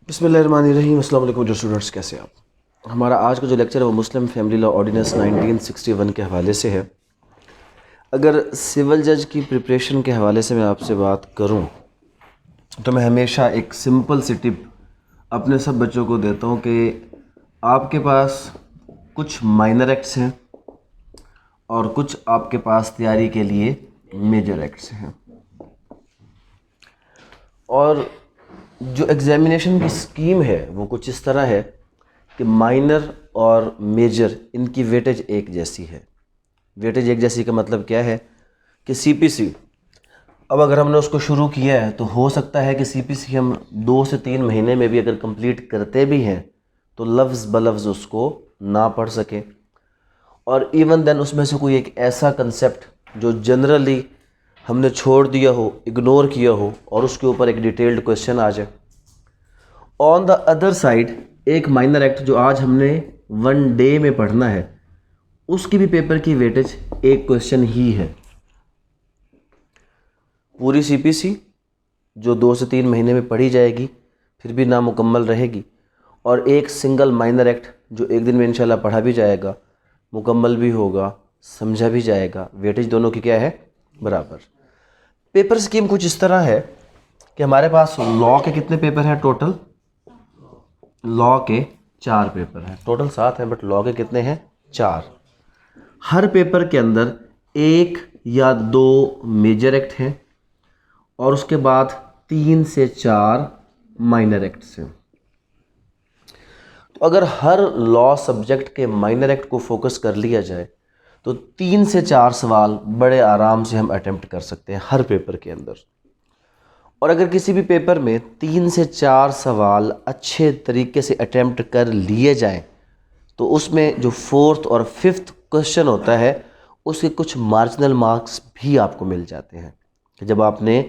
बिस्मिल्लाहिर्रहमानिर्रहीम। अस्सलाम वालेकुम जो स्टूडेंट्स, कैसे आप। हमारा आज का जो लेक्चर है वो मुस्लिम फैमिली लॉ ऑर्डिनेंस 1961 के हवाले से है। अगर सिविल जज की प्रिपरेशन के हवाले से मैं आपसे बात करूं तो मैं हमेशा एक सिंपल सी टिप अपने सब बच्चों को देता हूं कि आपके पास कुछ माइनर एक्ट्स हैं और कुछ आपके पास तैयारी के लिए मेजर एक्ट्स हैं। और जो एग्ज़ामिनेशन की स्कीम है वो कुछ इस तरह है कि माइनर और मेजर इनकी वेटेज एक जैसी है। वेटेज एक जैसी का मतलब क्या है कि सीपीसी, अब अगर हमने उसको शुरू किया है तो हो सकता है कि सीपीसी हम 2 से 3 महीने में भी अगर कंप्लीट करते भी हैं तो लफ्ज़ बलफ्ज़ उसको ना पढ़ सकें। और इवन देन उसमें से कोई एक ऐसा कंसेप्ट जो जनरली हमने छोड़ दिया हो, इग्नोर किया हो, और उसके ऊपर एक डिटेल्ड क्वेश्चन आ जाए। ऑन द अदर साइड एक माइनर एक्ट जो आज हमने 1 डे में पढ़ना है उसकी भी पेपर की वेटेज एक क्वेश्चन ही है। पूरी सीपीसी जो 2 से 3 महीने में पढ़ी जाएगी फिर भी नामुकम्मल रहेगी, और एक सिंगल माइनर एक्ट जो एक दिन में इंशाल्लाह पढ़ा भी जाएगा, मुकम्मल भी होगा, समझा भी जाएगा। वेटेज दोनों की क्या है? बराबर। पेपर स्कीम कुछ इस तरह है कि हमारे पास लॉ के कितने पेपर हैं टोटल? लॉ के 4 पेपर हैं। टोटल 7 हैं बट लॉ के कितने हैं? 4। हर पेपर के अंदर 1 या 2 मेजर एक्ट हैं और उसके बाद 3 से 4 माइनर एक्ट्स हैं। तो अगर हर लॉ सब्जेक्ट के माइनर एक्ट को फोकस कर लिया जाए तो 3 से 4 सवाल बड़े आराम से हम अटेम्प्ट कर सकते हैं हर पेपर के अंदर। और अगर किसी भी पेपर में 3 से 4 सवाल अच्छे तरीके से अटेम्प्ट कर लिए जाएं तो उसमें जो 4th और 5th क्वेश्चन होता है उसके कुछ मार्जिनल मार्क्स भी आपको मिल जाते हैं कि जब आपने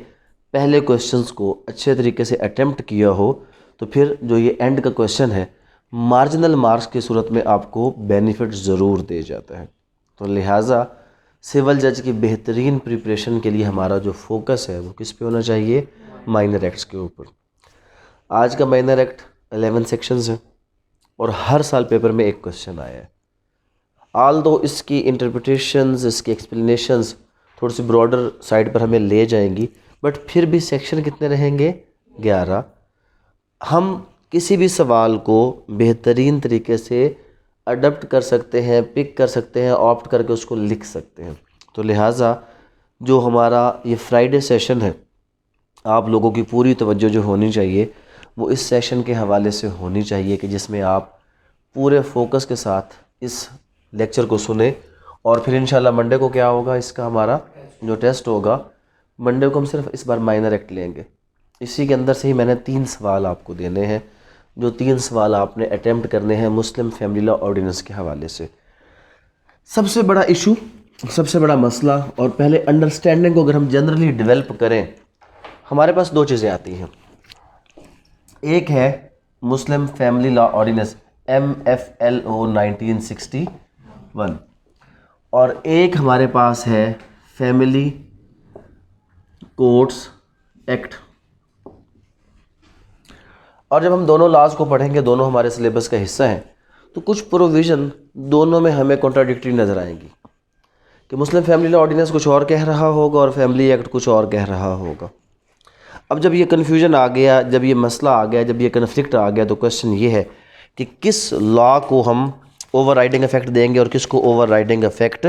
पहले क्वेश्चंस को अच्छे तरीके से अटेम्प्ट किया हो तो फिर जो ये एंड का क्वेश्चन है मार्जिनल मार्क्स की सूरत में आपको बेनिफिट ज़रूर दे जाता है। तो लिहाजा सिविल जज की बेहतरीन प्रिपरेशन के लिए हमारा जो फोकस है वो किस पे होना चाहिए? माइनर एक्ट्स के ऊपर। आज का माइनर एक्ट 11 सेक्शंस है और हर साल पेपर में एक क्वेश्चन आया है। आल दो इसकी इंटरप्रिटेशंस, इसकी एक्सप्लेनेशंस थोड़ी सी ब्रॉडर साइड पर हमें ले जाएंगी, बट फिर भी सेक्शन कितने रहेंगे? 11। हम किसी भी सवाल को बेहतरीन तरीके से अडप्ट कर सकते हैं, पिक कर सकते हैं, ऑप्ट करके उसको लिख सकते हैं। तो लिहाजा जो हमारा ये फ्राइडे सेशन है आप लोगों की पूरी तवज्जो जो होनी चाहिए वो इस सेशन के हवाले से होनी चाहिए कि जिसमें आप पूरे फोकस के साथ इस लेक्चर को सुने। और फिर इंशाल्लाह मंडे को क्या होगा, इसका हमारा जो टेस्ट होगा मंडे को हम सिर्फ इस बार माइनर एक्ट लेंगे। इसी के अंदर से ही मैंने 3 सवाल आपको देने हैं, जो 3 सवाल आपने अटेम्प्ट करने हैं मुस्लिम फैमिली लॉ ऑर्डिनेंस के हवाले से। सबसे बड़ा इशू, सबसे बड़ा मसला, और पहले अंडरस्टैंडिंग को अगर हम जनरली डेवलप करें, हमारे पास 2 चीज़ें आती हैं। एक है Muslim family law ordinance MFLO 1961 और एक हमारे पास है फैमिली कोर्ट्स एक्ट। और जब हम दोनों लॉज को पढ़ेंगे, दोनों हमारे सिलेबस का हिस्सा हैं, तो कुछ प्रोविज़न दोनों में हमें कॉन्ट्राडिक्टरी नज़र आएंगी कि मुस्लिम फैमिली लॉ ऑर्डिनेंस कुछ और कह रहा होगा और फैमिली एक्ट कुछ और कह रहा होगा। अब जब ये कन्फ्यूजन आ गया, जब ये मसला आ गया, जब ये कन्फ्लिक्ट आ गया, तो क्वेश्चन ये है कि किस लॉ को हम ओवरराइडिंग इफेक्ट देंगे और किसको ओवरराइडिंग इफेक्ट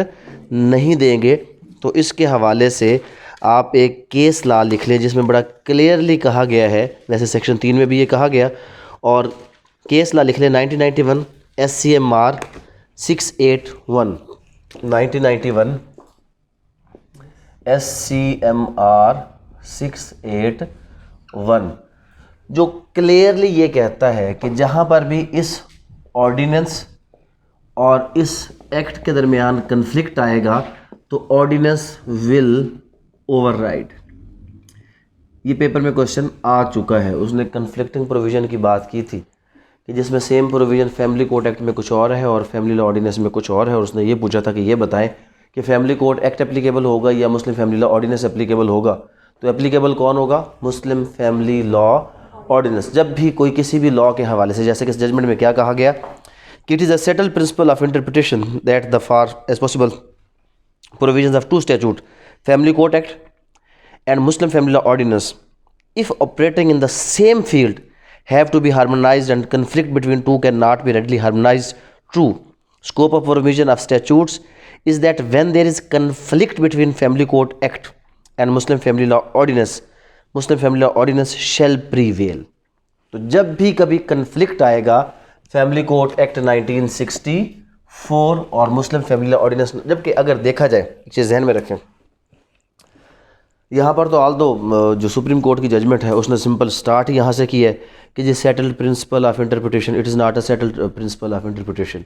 नहीं देंगे। तो इसके हवाले से आप एक केस लॉ लिख लें जिसमें बड़ा क्लियरली कहा गया है, वैसे सेक्शन 3 में भी ये कहा गया, और केस लॉ लिख लें 1991 SCMR 681 1991 SCMR 681 जो क्लियरली ये कहता है कि जहाँ पर भी इस ऑर्डिनेंस और इस एक्ट के दरमियान कन्फ्लिक्ट आएगा तो ऑर्डिनेंस विल ओवरराइड। ये पेपर में क्वेश्चन आ चुका है। उसने कन्फ्लिक्टिंग प्रोविज़न की बात की थी कि जिसमें same provision family court act में कुछ और है और फैमिली लॉ ऑर्डिनेंस में कुछ और है, और उसने ये पूछा था कि ये बताएं कि फैमिली कोर्ट एक्ट एप्लीकेबल होगा या Muslim family law ordinance applicable होगा। तो एप्लीकेबल कौन होगा? मुस्लिम फैमिली लॉ ऑर्डिनेंस, जब भी कोई किसी भी लॉ के हवाले से, जैसे कि इस जजमेंट में क्या कहा गया कि it is a settled principle of interpretation that the far as possible provisions of two statute, family court act and Muslim Family Law Ordinance, if operating in the same field, have to be harmonized and conflict between two cannot be readily harmonized. True. Scope of provision of statutes is that when there is conflict between Family Court Act and Muslim Family Law Ordinance, Muslim Family Law Ordinance shall prevail. तो जब भी कभी conflict आएगा family court act 1964 और Muslim family law ordinance, जबकि अगर देखा जाए, एक चीज़ ध्यान में रखें, यहाँ पर तो आल दो जो सुप्रीम कोर्ट की जजमेंट है उसने सिंपल स्टार्ट यहाँ से की है कि जी settled principle of interpretation, it is not a settled principle of interpretation.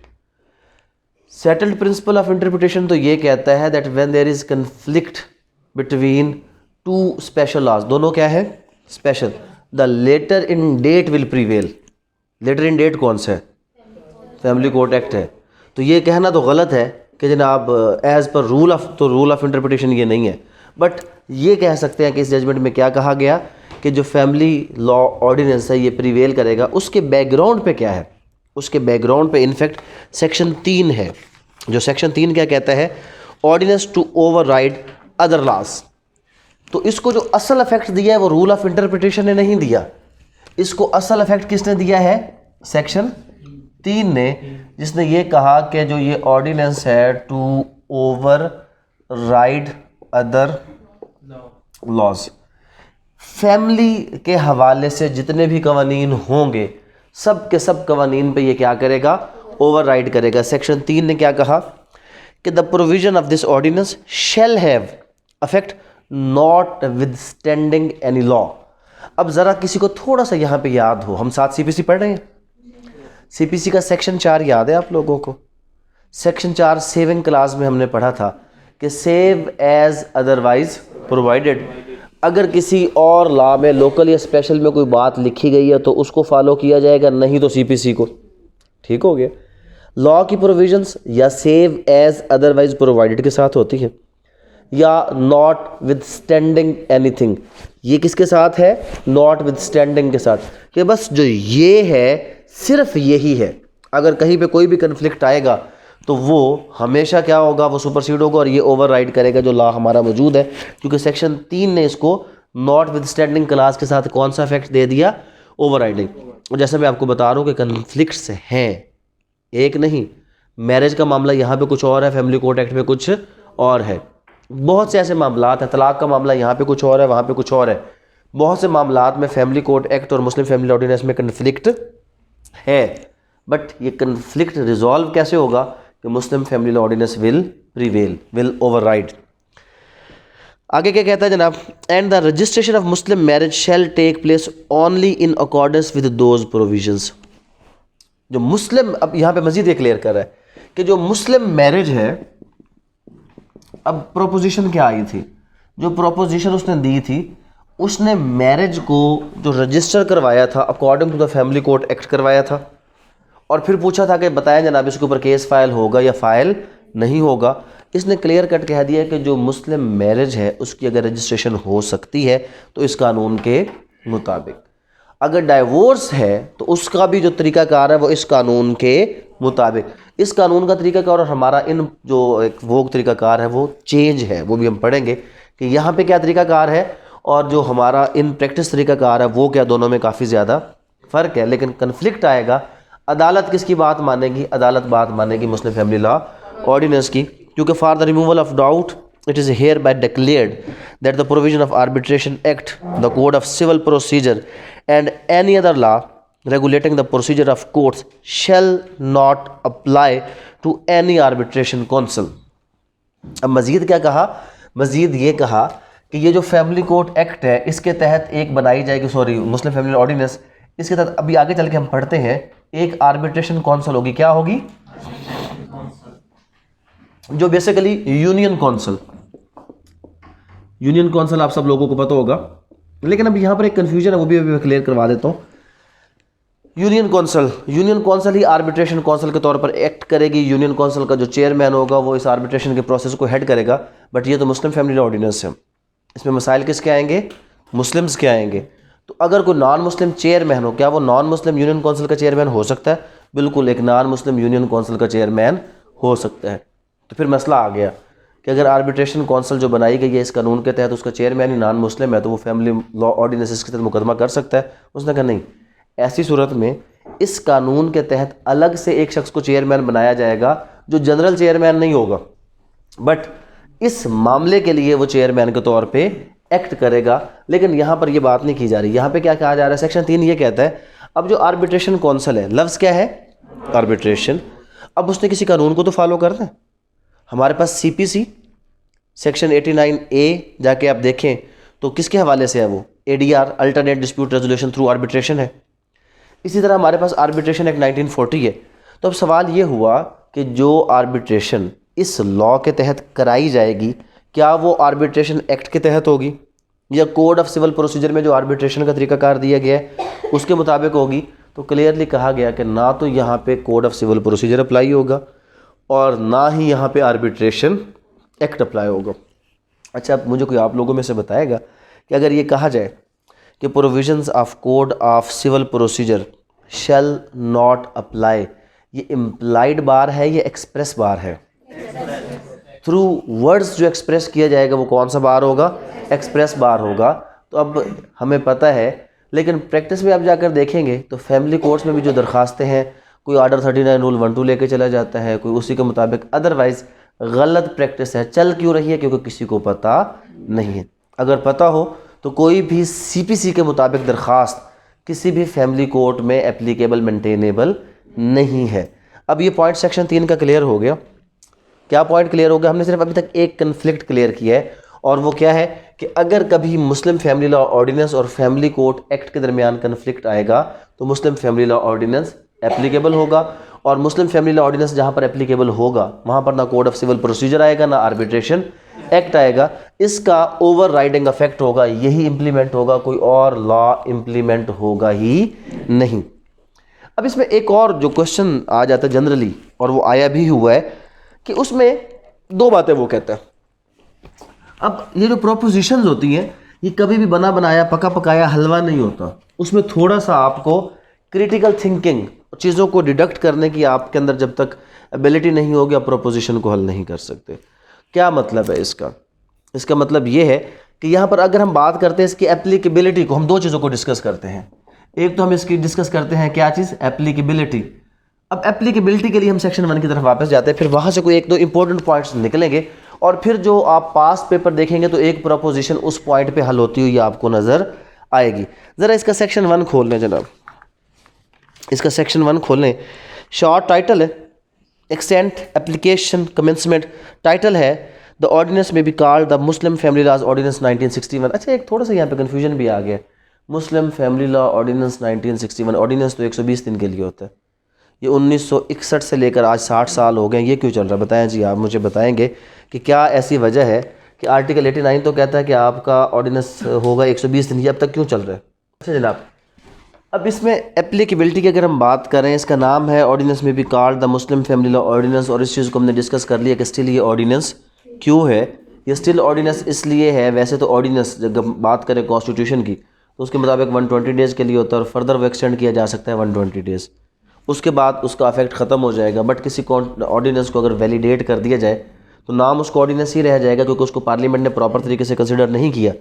Settled principle of interpretation तो ये कहता है that when there is conflict between two special laws, दोनों क्या है special, the later in date will prevail. Later in date कौन सा है? फैमिली कोर्ट एक्ट है। तो ये कहना तो गलत है कि जनाब एज़ पर रूल ऑफ, तो रूल ऑफ इंटरप्रिटेशन ये नहीं है, बट ये कह सकते हैं कि इस जजमेंट में क्या कहा गया कि जो फैमिली लॉ ऑर्डिनेंस है ये प्रीवेल करेगा। उसके बैकग्राउंड पे क्या है? उसके बैकग्राउंड पे इनफैक्ट सेक्शन 3 है। जो सेक्शन 3 क्या कहता है? Ordinance to override other laws. तो इसको जो असल इफेक्ट दिया है वो रूल ऑफ इंटरप्रिटेशन ने नहीं दिया, इसको असल इफेक्ट किसने दिया है? सेक्शन 3 ने, जिसने ये कहा कि जो ये ऑर्डिनेंस है to override other laws, family के हवाले से जितने भी कवानीन होंगे सब के सब कवानीन पे ये क्या करेगा? ओवर राइड करेगा। सेक्शन 3 ने क्या कहा कि the provision of this ordinance shall have effect notwithstanding any law. अब ज़रा किसी को थोड़ा सा यहाँ पे याद हो, हम साथ सीपीसी पढ़ रहे हैं, सीपीसी का सेक्शन 4 याद है आप लोगों को? सेक्शन 4 सेविंग क्लास में हमने पढ़ा था कि सेव एज अदरवाइज प्रोवाइडेड। अगर किसी और लॉ में लोकल या स्पेशल में कोई बात लिखी गई है तो उसको फॉलो किया जाएगा, नहीं तो सीपीसी को। ठीक हो गया? लॉ की प्रोविजंस या सेव एज अदरवाइज प्रोवाइडेड के साथ होती है या नॉट विदस्टैंडिंग एनीथिंग, ये किसके साथ है? नॉट विदस्टैंडिंग के साथ, कि बस जो ये है सिर्फ यही है। अगर कहीं पे कोई भी कन्फ्लिक्ट आएगा तो वो हमेशा क्या होगा? वो सुपरसीड होगा और ये ओवरराइड करेगा जो लॉ हमारा मौजूद है, क्योंकि सेक्शन 3 ने इसको नॉट विदस्टैंडिंग क्लास के साथ कौन सा इफेक्ट दे दिया? ओवरराइडिंग। और जैसे मैं आपको बता रहा हूँ कि कन्फ्लिक्ट्स हैं, एक नहीं, मैरिज का मामला यहाँ पे कुछ और है, फैमिली कोर्ट एक्ट में कुछ और है, बहुत से ऐसे मामलात हैं, तलाक का मामला यहाँ पे कुछ और है, वहाँ पे कुछ और है, बहुत से मामलात में फैमिली कोर्ट एक्ट और मुस्लिम फैमिली ऑर्डिनेंस में कन्फ्लिक्ट है। बट ये कन्फ्लिक्ट रिजॉल्व कैसे होगा? कि Muslim family law ordinance will prevail, will override. आगे क्या कहता है जनाब? And the registration of Muslim marriage shall take place only in accordance with those provisions. जो मुस्लिम, अब यहाँ पे मजीद ये क्लियर कर रहा है कि जो मुस्लिम मैरिज है, अब प्रोपोजिशन क्या आई थी? जो प्रोपोजिशन उसने दी थी, उसने मैरिज को जो रजिस्टर करवाया था according to the family court act करवाया था, और फिर पूछा था कि बताया जनाब इसके ऊपर केस फाइल होगा या फाइल नहीं होगा। इसने क्लियर कट कह दिया कि जो मुस्लिम मैरिज है उसकी अगर रजिस्ट्रेशन हो सकती है तो इस कानून के मुताबिक, अगर डाइवोर्स है तो उसका भी जो तरीक़ाकार है वो इस कानून के मुताबिक। इस कानून का तरीक़ाकार और हमारा इन जो एक वो तरीक़ाकार है वो चेंज है, वो भी हम पढ़ेंगे कि यहाँ पे क्या तरीक़ाकार है और जो हमारा इन प्रैक्टिस तरीक़ाकार है वो क्या, दोनों में काफ़ी ज़्यादा फ़र्क है। लेकिन कन्फ्लिक्ट आएगा, अदालत किसकी बात मानेगी? अदालत बात मानेगी मुस्लिम फैमिली लॉ ऑर्डिनेंस की, क्योंकि for the removal of doubt it is hereby declared that the provision of arbitration act, the code of civil procedure and any other law regulating the procedure of courts shall not apply to any arbitration council। अब मज़ीद क्या कहा? मज़ीद ये कहा कि ये जो फैमिली कोर्ट एक्ट है इसके तहत एक बनाई जाएगी, सॉरी मुस्लिम फैमिली ऑर्डिनेंस, इसके तहत अभी आगे चल के हम पढ़ते हैं एक आर्बिट्रेशन काउंसिल होगी। क्या होगी? जो basically union council, union council आप सब लोगों को पता होगा, लेकिन अब यहाँ पर एक कन्फ्यूजन है, वो भी अभी क्लियर करवा देता हूँ। यूनियन काउंसिल ही आर्बिट्रेशन काउंसिल के तौर पर एक्ट करेगी। यूनियन काउंसिल का जो चेयरमैन होगा वो इस आर्बिट्रेशन के प्रोसेस को हेड करेगा। बट ये तो मुस्लिम फैमिली लॉ ऑर्डिनेंस है, इसमें मसाइल किसके आएंगे? मुस्लिम्स के आएंगे। तो अगर कोई नॉन मुस्लिम चेयरमैन हो, क्या वो नॉन मुस्लिम यूनियन काउंसिल का चेयरमैन हो सकता है? बिल्कुल, एक नॉन मुस्लिम यूनियन काउंसिल का चेयरमैन हो सकता है। तो फिर मसला आ गया कि अगर आर्बिट्रेशन काउंसिल जो बनाई गई है इस कानून के तहत उसका चेयरमैन ही नॉन मुस्लिम है, तो वो फैमिली लॉ ऑर्डिनेंसेस के तहत मुकदमा कर सकता है? उसने कहा नहीं, ऐसी सूरत में इस कानून के तहत अलग से एक शख्स को चेयरमैन बनाया जाएगा जो जनरल चेयरमैन नहीं होगा, बट इस मामले के लिए वो चेयरमैन के तौर पे एक्ट करेगा। लेकिन यहाँ पर ये बात नहीं की जा रही। यहाँ पे क्या कहा जा रहा है? सेक्शन 3 ये कहता है, अब जो आर्बिट्रेशन काउंसिल है, लफ्ज़ क्या है? आर्बिट्रेशन। अब उसने किसी कानून को तो फॉलो करना है। हमारे पास CPC सेक्शन 89A जाके आप देखें तो किसके हवाले से है वो? ADR, alternate dispute resolution through arbitration है। इसी तरह हमारे पास आर्बिट्रेशन एक्ट 1940 है। तो अब सवाल ये हुआ कि जो आर्बिट्रेशन इस लॉ के तहत कराई जाएगी, क्या वो आर्बिट्रेशन एक्ट के तहत होगी या कोड ऑफ सिविल प्रोसीजर में जो आर्बिट्रेशन का तरीकाकार दिया गया है उसके मुताबिक होगी? तो क्लियरली कहा गया कि ना तो यहाँ पे code of civil procedure apply होगा और ना ही यहाँ पे आर्बिट्रेशन एक्ट अप्लाई होगा। अच्छा, अब मुझे कोई आप लोगों में से बताएगा कि अगर ये कहा जाए कि provisions of code of civil procedure shall not apply, ये इम्प्लाइड बार है या एक्सप्रेस बार है? थ्रू वर्ड्स जो एक्सप्रेस किया जाएगा वो कौन सा बार होगा? एक्सप्रेस बार होगा। तो अब हमें पता है, लेकिन प्रैक्टिस में आप जाकर देखेंगे तो फैमिली कोर्ट्स में भी जो दरखास्तें हैं, कोई ऑर्डर 39 रूल 12 लेके चला जाता है, कोई उसी के मुताबिक, अदरवाइज़ गलत प्रैक्टिस है। चल क्यों रही है? क्योंकि किसी को पता नहीं है। अगर पता हो तो कोई भी CPC के मुताबिक दरखास्त किसी भी फैमिली कोर्ट में एप्लीकेबल, मेंटेनेबल नहीं है। अब ये पॉइंट सेक्शन 3 का क्लियर हो गया। क्या पॉइंट क्लियर हो गया? हमने सिर्फ अभी तक एक कन्फ्लिक्ट क्लियर किया है, और वो क्या है कि अगर कभी मुस्लिम फैमिली लॉ ऑर्डिनेंस और फैमिली कोर्ट एक्ट के दरमियान कन्फ्लिक्ट आएगा तो Muslim family law ordinance applicable होगा, और मुस्लिम फैमिली लॉ ऑर्डिनेंस जहाँ पर एप्लीकेबल होगा वहाँ पर ना कोड ऑफ सिविल प्रोसीजर आएगा ना आर्बिट्रेशन एक्ट आएगा। इसका ओवर राइडिंग इफेक्ट होगा, यही इंप्लीमेंट होगा, कोई और लॉ इंप्लीमेंट होगा ही नहीं। अब इसमें एक और जो क्वेश्चन आ जाता है जनरली, और वो आया भी हुआ है, कि उसमें दो बातें वो कहता है। अब ये जो प्रोपोजिशंस होती हैं ये कभी भी बना बनाया पका पकाया हलवा नहीं होता। उसमें थोड़ा सा आपको क्रिटिकल थिंकिंग, चीज़ों को डिडक्ट करने की आपके अंदर जब तक एबिलिटी नहीं होगी आप प्रोपोजिशन को हल नहीं कर सकते। क्या मतलब है इसका? इसका मतलब ये है कि यहाँ पर अगर हम बात करते हैं इसकी एप्लीकेबिलिटी को, हम दो चीज़ों को डिस्कस करते हैं। एक तो हम इसकी डिस्कस करते हैं क्या चीज़? एप्लीकेबिलिटी। अब एप्लीकेबिलिटी के लिए हम सेक्शन 1 की तरफ वापस जाते हैं, फिर वहाँ से कोई एक दो इंपॉर्टेंट पॉइंट्स निकलेंगे, और फिर जो आप पास्ट पेपर देखेंगे तो एक प्रोपोजिशन उस पॉइंट पे हल होती हुई आपको नज़र आएगी। ज़रा इसका सेक्शन 1 खोल लें जनाब, इसका सेक्शन 1 खोल लें। शॉर्ट टाइटल है एक्सटेंट एप्लीकेशन कमेंसमेंट। टाइटल है the ordinance may be called the Muslim family laws ordinance 1961। अच्छा, एक थोड़ा सा यहाँ पे कन्फ्यूजन भी आ गया। Muslim family law ordinance 1961, ordinance तो 120 दिन के लिए होता है। ये 1961 से लेकर आज 60 साल हो गए, ये क्यों चल रहा है? बताएं जी, आप मुझे बताएंगे कि क्या ऐसी वजह है कि आर्टिकल 89 तो कहता है कि आपका ऑर्डिनेंस होगा 120 दिन, ये अब तक क्यों चल रहा है? अच्छा जनाब, अब इसमें एप्लीकेबिलिटी की अगर हम बात करें, इसका नाम है ordinance may be called the Muslim family law ordinance, और इस चीज़ को हमने डिस्कस कर लिया कि स्टिल ये ऑर्डिनेंस क्यों है। ये स्टिल ऑर्डिनेंस इसलिए है, वैसे तो ऑर्डिनेंस जब बात करें कॉन्स्टिट्यूशन की तो उसके मुताबिक 120 डेज़ के लिए होता है, और फर्दर वो एक्सटेंड किया जा सकता है 120 डेज़, उसके बाद उसका इफेक्ट ख़त्म हो जाएगा। बट किसी ऑर्डिनेंस को अगर वैलिडेट कर दिया जाए तो नाम उसको ऑर्डिनेंस ही रह जाएगा, क्योंकि उसको पार्लियामेंट ने प्रॉपर तरीके से कंसिडर नहीं किया।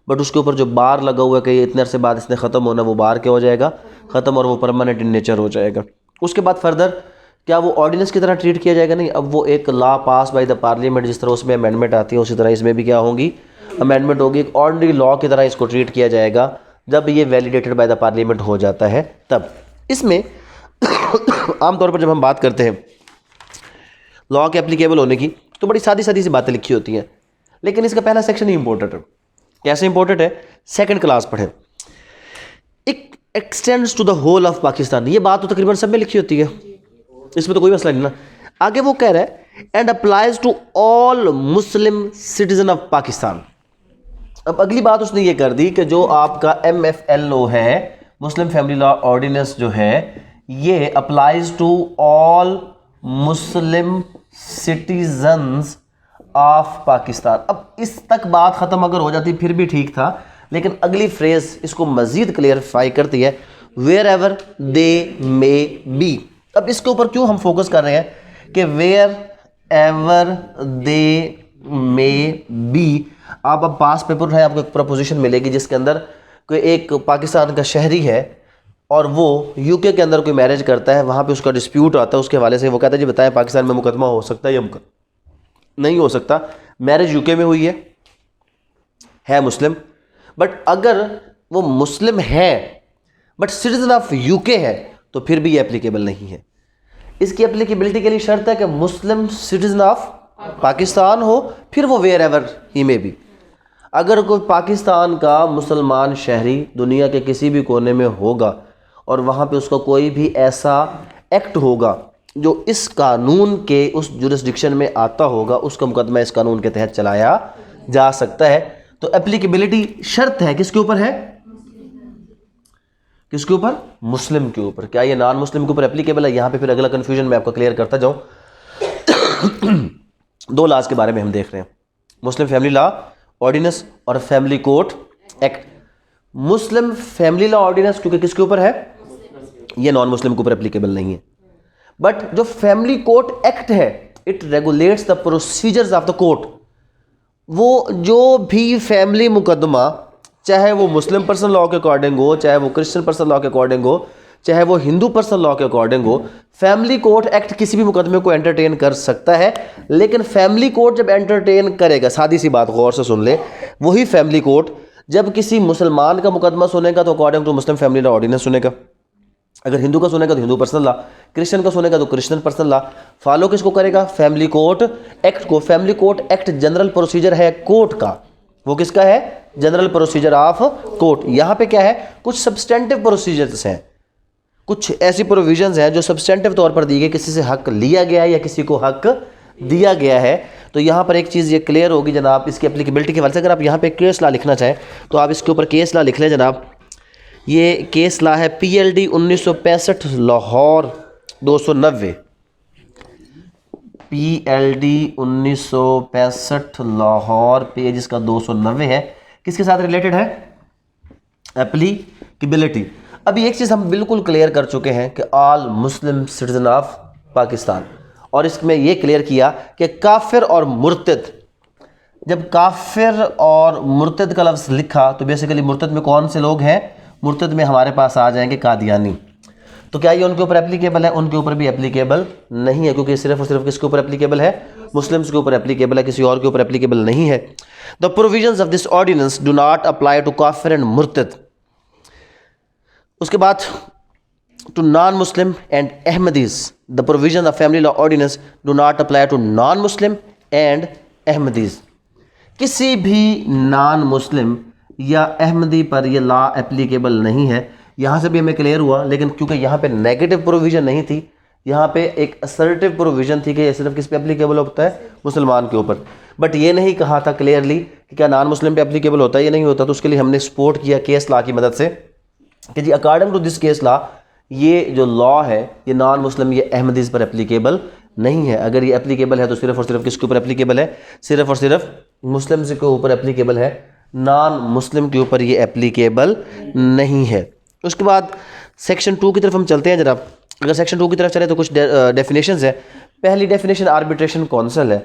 बट उसके ऊपर जो बार लगा हुआ है कि इतने अरसे बाद इसने ख़त्म होना, वो बार क्या हो जाएगा? ख़त्म, और वो परमानेंट इन नेचर हो जाएगा। उसके बाद फर्दर क्या वो ऑर्डिनेंस की तरह ट्रीट किया जाएगा? नहीं, अब वो एक law pass by the parliament, जिस तरह उसमें अमेंडमेंट आती है उसी तरह इसमें भी क्या होंगी? अमेंडमेंट होगी। एक ऑर्डिनरी लॉ की तरह इसको ट्रीट किया जाएगा जब ये वैलिडेटेड बाय द पार्लियामेंट हो जाता है तब। इसमें आमतौर पर जब हम बात करते हैं लॉ के एप्लीकेबल होने की तो बड़ी सादी सादी सी बातें लिखी होती हैं, लेकिन इसका पहला सेक्शन ही इंपॉर्टेंट है। कैसे इंपॉर्टेंट है? सेकंड क्लास पढ़े। It extends to the whole of Pakistan, ये बात तो तकरीबन सब में लिखी होती है, इसमें तो कोई मसला नहीं ना। आगे वो कह रहा है and applies to all Muslim citizen of Pakistan. अब अगली बात उसने ये कर दी कि जो आपका MFLO है, मुस्लिम फैमिली लॉ ऑर्डिनेंस जो है, ये applies to all Muslim citizens of Pakistan. अब इस तक बात ख़त्म अगर हो जाती फिर भी ठीक था, लेकिन अगली फ्रेज इसको मज़ीद क्लियरिफाई करती है, wherever they may be. अब इसके ऊपर क्यों हम फोकस कर रहे हैं कि wherever they may be. आप अब पास पेपर उठाए, आपको एक प्रपोजिशन मिलेगी जिसके अंदर कोई एक पाकिस्तान का शहरी है और वो यूके के अंदर कोई मैरिज करता है, वहाँ पे उसका डिस्प्यूट आता है, उसके हवाले से वो कहता है जी बताएं पाकिस्तान में मुकदमा हो सकता है या नहीं हो सकता। मैरिज यूके में हुई है मुस्लिम, बट अगर वो मुस्लिम है बट सिटीजन ऑफ यूके है तो फिर भी ये एप्लीकेबल नहीं है। इसकी एप्लीकेबिलिटी के लिए शर्त है कि मुस्लिम सिटीजन ऑफ पाकिस्तान हो, फिर वो वेयर एवर ही में भी। अगर कोई पाकिस्तान का मुसलमान शहरी दुनिया के किसी भी कोने में होगा और वहाँ पे उसका कोई भी ऐसा एक्ट होगा जो इस कानून के उस जुरिस्डिक्शन में आता होगा, उसका मुकदमा इस कानून के तहत चलाया जा सकता है। तो एप्लीकेबिलिटी शर्त है किसके ऊपर है, किसके ऊपर, मुस्लिम के ऊपर। क्या ये नॉन मुस्लिम के ऊपर एप्लीकेबल है? यहाँ पे फिर अगला कन्फ्यूजन मैं आपको क्लियर करता जाऊँ। दो लॉज के बारे में हम देख रहे हैं, मुस्लिम फैमिली लॉ ऑर्डिनेंस और family court act. Muslim family law ordinance क्योंकि किसके ऊपर है, ये नॉन मुस्लिम के ऊपर एप्लीकेबल नहीं है। बट जो फैमिली कोर्ट एक्ट है it regulates the procedures of the court. वो जो भी फैमिली मुकदमा, चाहे वो मुस्लिम पर्सनल लॉ के अकॉर्डिंग हो, चाहे वो क्रिश्चियन पर्सनल लॉ के अकॉर्डिंग हो, चाहे वो हिंदू पर्सनल लॉ के अकॉर्डिंग हो, फैमिली कोर्ट एक्ट किसी भी मुकदमे को एंटरटेन कर सकता है। लेकिन फैमिली कोर्ट जब एंटरटेन करेगा, सादी सी बात गौर से सुन ले, वही फैमिली कोर्ट जब किसी मुसलमान का मुकदमा सुनेगा तो according to Muslim family law ordinance सुनेगा, अगर हिंदू का सुनेगा तो हिंदू पर्सनल लॉ, क्रिश्चियन का सुनेगा तो क्रिश्चियन पर्सनल लॉ। फॉलो किसको करेगा, फैमिली कोर्ट एक्ट को। Family court act general procedure है कोर्ट का, वो किसका है, जनरल प्रोसीजर ऑफ कोर्ट। यहाँ पे क्या है, कुछ सब्सटेंटिव प्रोसीजर्स हैं, कुछ ऐसी प्रोविजंस हैं जो सब्सटेंटिव तौर पर दी गई, किसी से हक लिया गया है या किसी को हक दिया गया है। तो यहाँ पर एक चीज़ ये क्लियर होगी जनाब, इसकी एप्लीकेबिलिटी के हवाले से अगर आप यहाँ पे केस लॉ लिखना चाहें तो आप इसके ऊपर केस लॉ लिख लें जनाब। ये केस लॉ है PLD 1965 Lahore 290, PLD 1965 Lahore page इसका 290 है। किसके साथ रिलेटेड है, एप्लीकेबिलिटी। अभी एक चीज़ हम बिल्कुल क्लियर कर चुके हैं कि all Muslim citizen of Pakistan, और इसमें यह क्लियर किया कि काफिर और मुर्तद, जब काफिर और मुर्तद का लफ्ज़ लिखा तो बेसिकली मुर्तद में कौन से लोग हैं, मुर्तद में हमारे पास आ जाएंगे कादियानी। तो क्या ये उनके ऊपर एप्लीकेबल है, उनके ऊपर भी एप्लीकेबल नहीं है, क्योंकि सिर्फ और सिर्फ किसके ऊपर एप्लीकेबल है, मुस्लिम्स के ऊपर एप्लीकेबल है, किसी और के ऊपर एप्लीकेबल नहीं है। The provisions of this ordinance do not apply to काफिर एंड मुर्तद। उसके बाद to non Muslim and Ahmadis, the provision of family law ordinance do not apply to non Muslim and Ahmadis. किसी भी नॉन मुस्लिम या अहमदी पर यह लॉ एप्लीकेबल नहीं है। यहाँ से भी हमें क्लियर हुआ, लेकिन क्योंकि यहाँ पे नेगेटिव प्रोविजन नहीं थी, यहाँ पे एक असर्टिव प्रोविजन थी कि ये सिर्फ किस पे एप्लीकेबल होता है, मुसलमान के ऊपर। बट ये नहीं कहा था क्लियरली कि क्या नॉन मुस्लिम पे एप्लीकेबल होता है या नहीं होता। तो उसके लिए हमने सपोर्ट किया केस लॉ की मदद से कि जी according to this case law ये जो लॉ है ये नॉन मुस्लिम, ये अहमदीज़ पर एप्लीकेबल नहीं है। अगर ये एप्लीकेबल है तो सिर्फ और सिर्फ किसके ऊपर एप्लीकेबल है, सिर्फ और सिर्फ मुस्लिम के ऊपर एप्लीकेबल है, नॉन मुस्लिम के ऊपर ये एप्लीकेबल नहीं है। उसके बाद सेक्शन 2 की तरफ हम चलते हैं जनाब। अगर सेक्शन 2 की तरफ चले तो कुछ डेफिनेशंस है। पहली डेफिनेशन आर्बिट्रेशन काउंसिल है।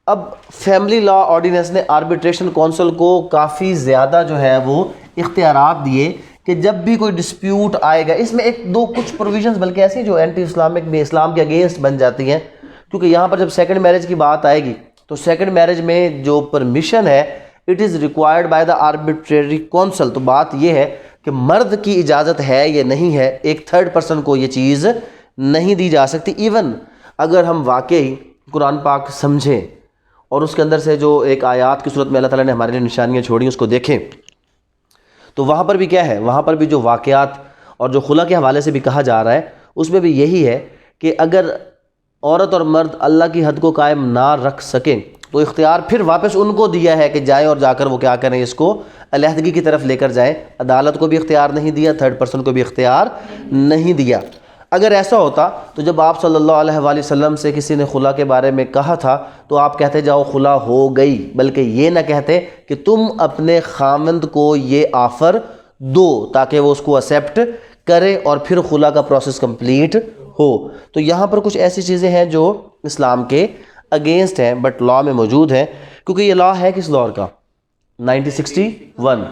अब फैमिली लॉ ऑर्डिनेंस ने आर्बिट्रेशन काउंसिल को काफ़ी ज़्यादा जो है वो इख्तियारात दिए कि जब भी कोई डिस्प्यूट आएगा, इसमें एक दो कुछ प्रोविजंस बल्कि ऐसी जो एंटी इस्लामिक में इस्लाम के अगेंस्ट बन जाती हैं, क्योंकि यहाँ पर जब सेकंड मैरिज की बात आएगी तो सेकंड मैरिज में जो परमिशन है it is required by the arbitrary council. तो बात यह है कि मर्द की इजाज़त है या नहीं है, एक थर्ड पर्सन को ये चीज़ नहीं दी जा सकती। इवन अगर हम वाकई कुरान पाक समझें और उसके अंदर से जो एक आयात की सूरत में अल्लाह ताला ने हमारे लिए निशानियाँ छोड़ी उसको देखें तो वहाँ पर भी क्या है, वहाँ पर भी जो वाक़यात और जो खुला के हवाले से भी कहा जा रहा है उसमें भी यही है कि अगर औरत और मर्द अल्लाह की हद को कायम ना रख सकें तो इख्तियार फिर वापस उनको दिया है कि जाएं और जाकर वो क्या करें, इसको अलहदगी की तरफ लेकर जाएं। अदालत को भी इख्तियार नहीं दिया, थर्ड पर्सन को भी इख्तियार नहीं दिया। अगर ऐसा होता तो जब आप सल्लल्लाहु अलैहि वसल्लम से किसी ने खुला के बारे में कहा था तो आप कहते जाओ खुला हो गई, बल्कि ये ना कहते कि तुम अपने खामंद को ये ऑफ़र दो ताकि वो उसको एक्सेप्ट करे और फिर खुला का प्रोसेस कंप्लीट हो। तो यहाँ पर कुछ ऐसी चीज़ें हैं जो इस्लाम के अगेंस्ट हैं बट लॉ में मौजूद हैं, क्योंकि ये लॉ है किस दौर का, 1961।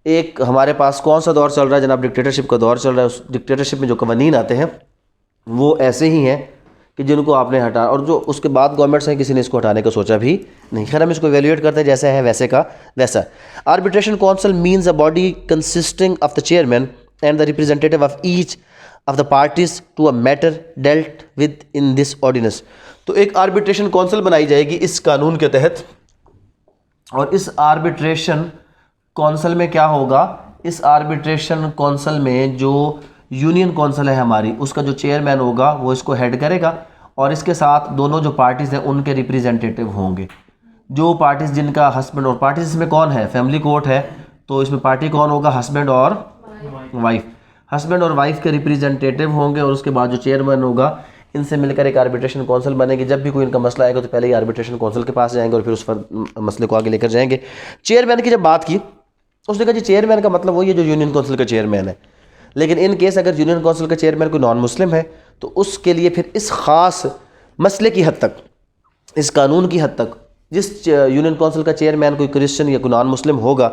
एक हमारे पास कौन सा दौर चल रहा है जनाब, डिक्टेटरशिप का दौर चल रहा है। उस डिक्टेटरशिप में जो कवानीन आते हैं वो ऐसे ही हैं कि जिनको आपने हटा, और जो उसके बाद गवर्नमेंट्स हैं किसी ने इसको हटाने का सोचा भी नहीं। खैर हम इसको एवेल्यूएट करते हैं, जैसा है वैसे का वैसा। Arbitration council means a body consisting of the chairman and the representative of each of the parties to a matter dealt with in this ordinance. तो एक आर्बिट्रेशन काउंसिल बनाई जाएगी इस कानून के तहत, और इस आर्बिट्रेशन काउंसिल में क्या होगा, इस आर्बिट्रेशन काउंसिल में जो यूनियन काउंसिल है हमारी, उसका जो चेयरमैन होगा वो इसको हेड करेगा, और इसके साथ दोनों जो पार्टीज़ हैं उनके रिप्रेजेंटेटिव होंगे। जो पार्टीज़ जिनका हस्बैंड और पार्टीज़ इसमें कौन है, फैमिली कोर्ट है, तो इसमें पार्टी कौन होगा, हस्बैंड और वाइफ। हस्बैंड और वाइफ के रिप्रेजेंटेटिव होंगे, और उसके बाद जो चेयरमैन होगा इनसे मिलकर एक आर्बिट्रेशन काउंसिल बनेगी। जब भी कोई इनका मसला आएगा तो पहले ही आर्बिट्रेशन काउंसिल के पास जाएंगे और फिर उस पर मसले को आगे लेकर जाएंगे। चेयरमैन की जब बात की, उसने कहा जी चेयरमैन का मतलब वही है जो यूनियन काउंसिल का चेयरमैन है, लेकिन इन केस अगर यूनियन काउंसिल का चेयरमैन कोई नॉन मुस्लिम है तो उसके लिए फिर इस ख़ास मसले की हद तक, इस कानून की हद तक, जिस यूनियन काउंसिल का चेयरमैन कोई क्रिश्चियन या कोई नॉन मुस्लिम होगा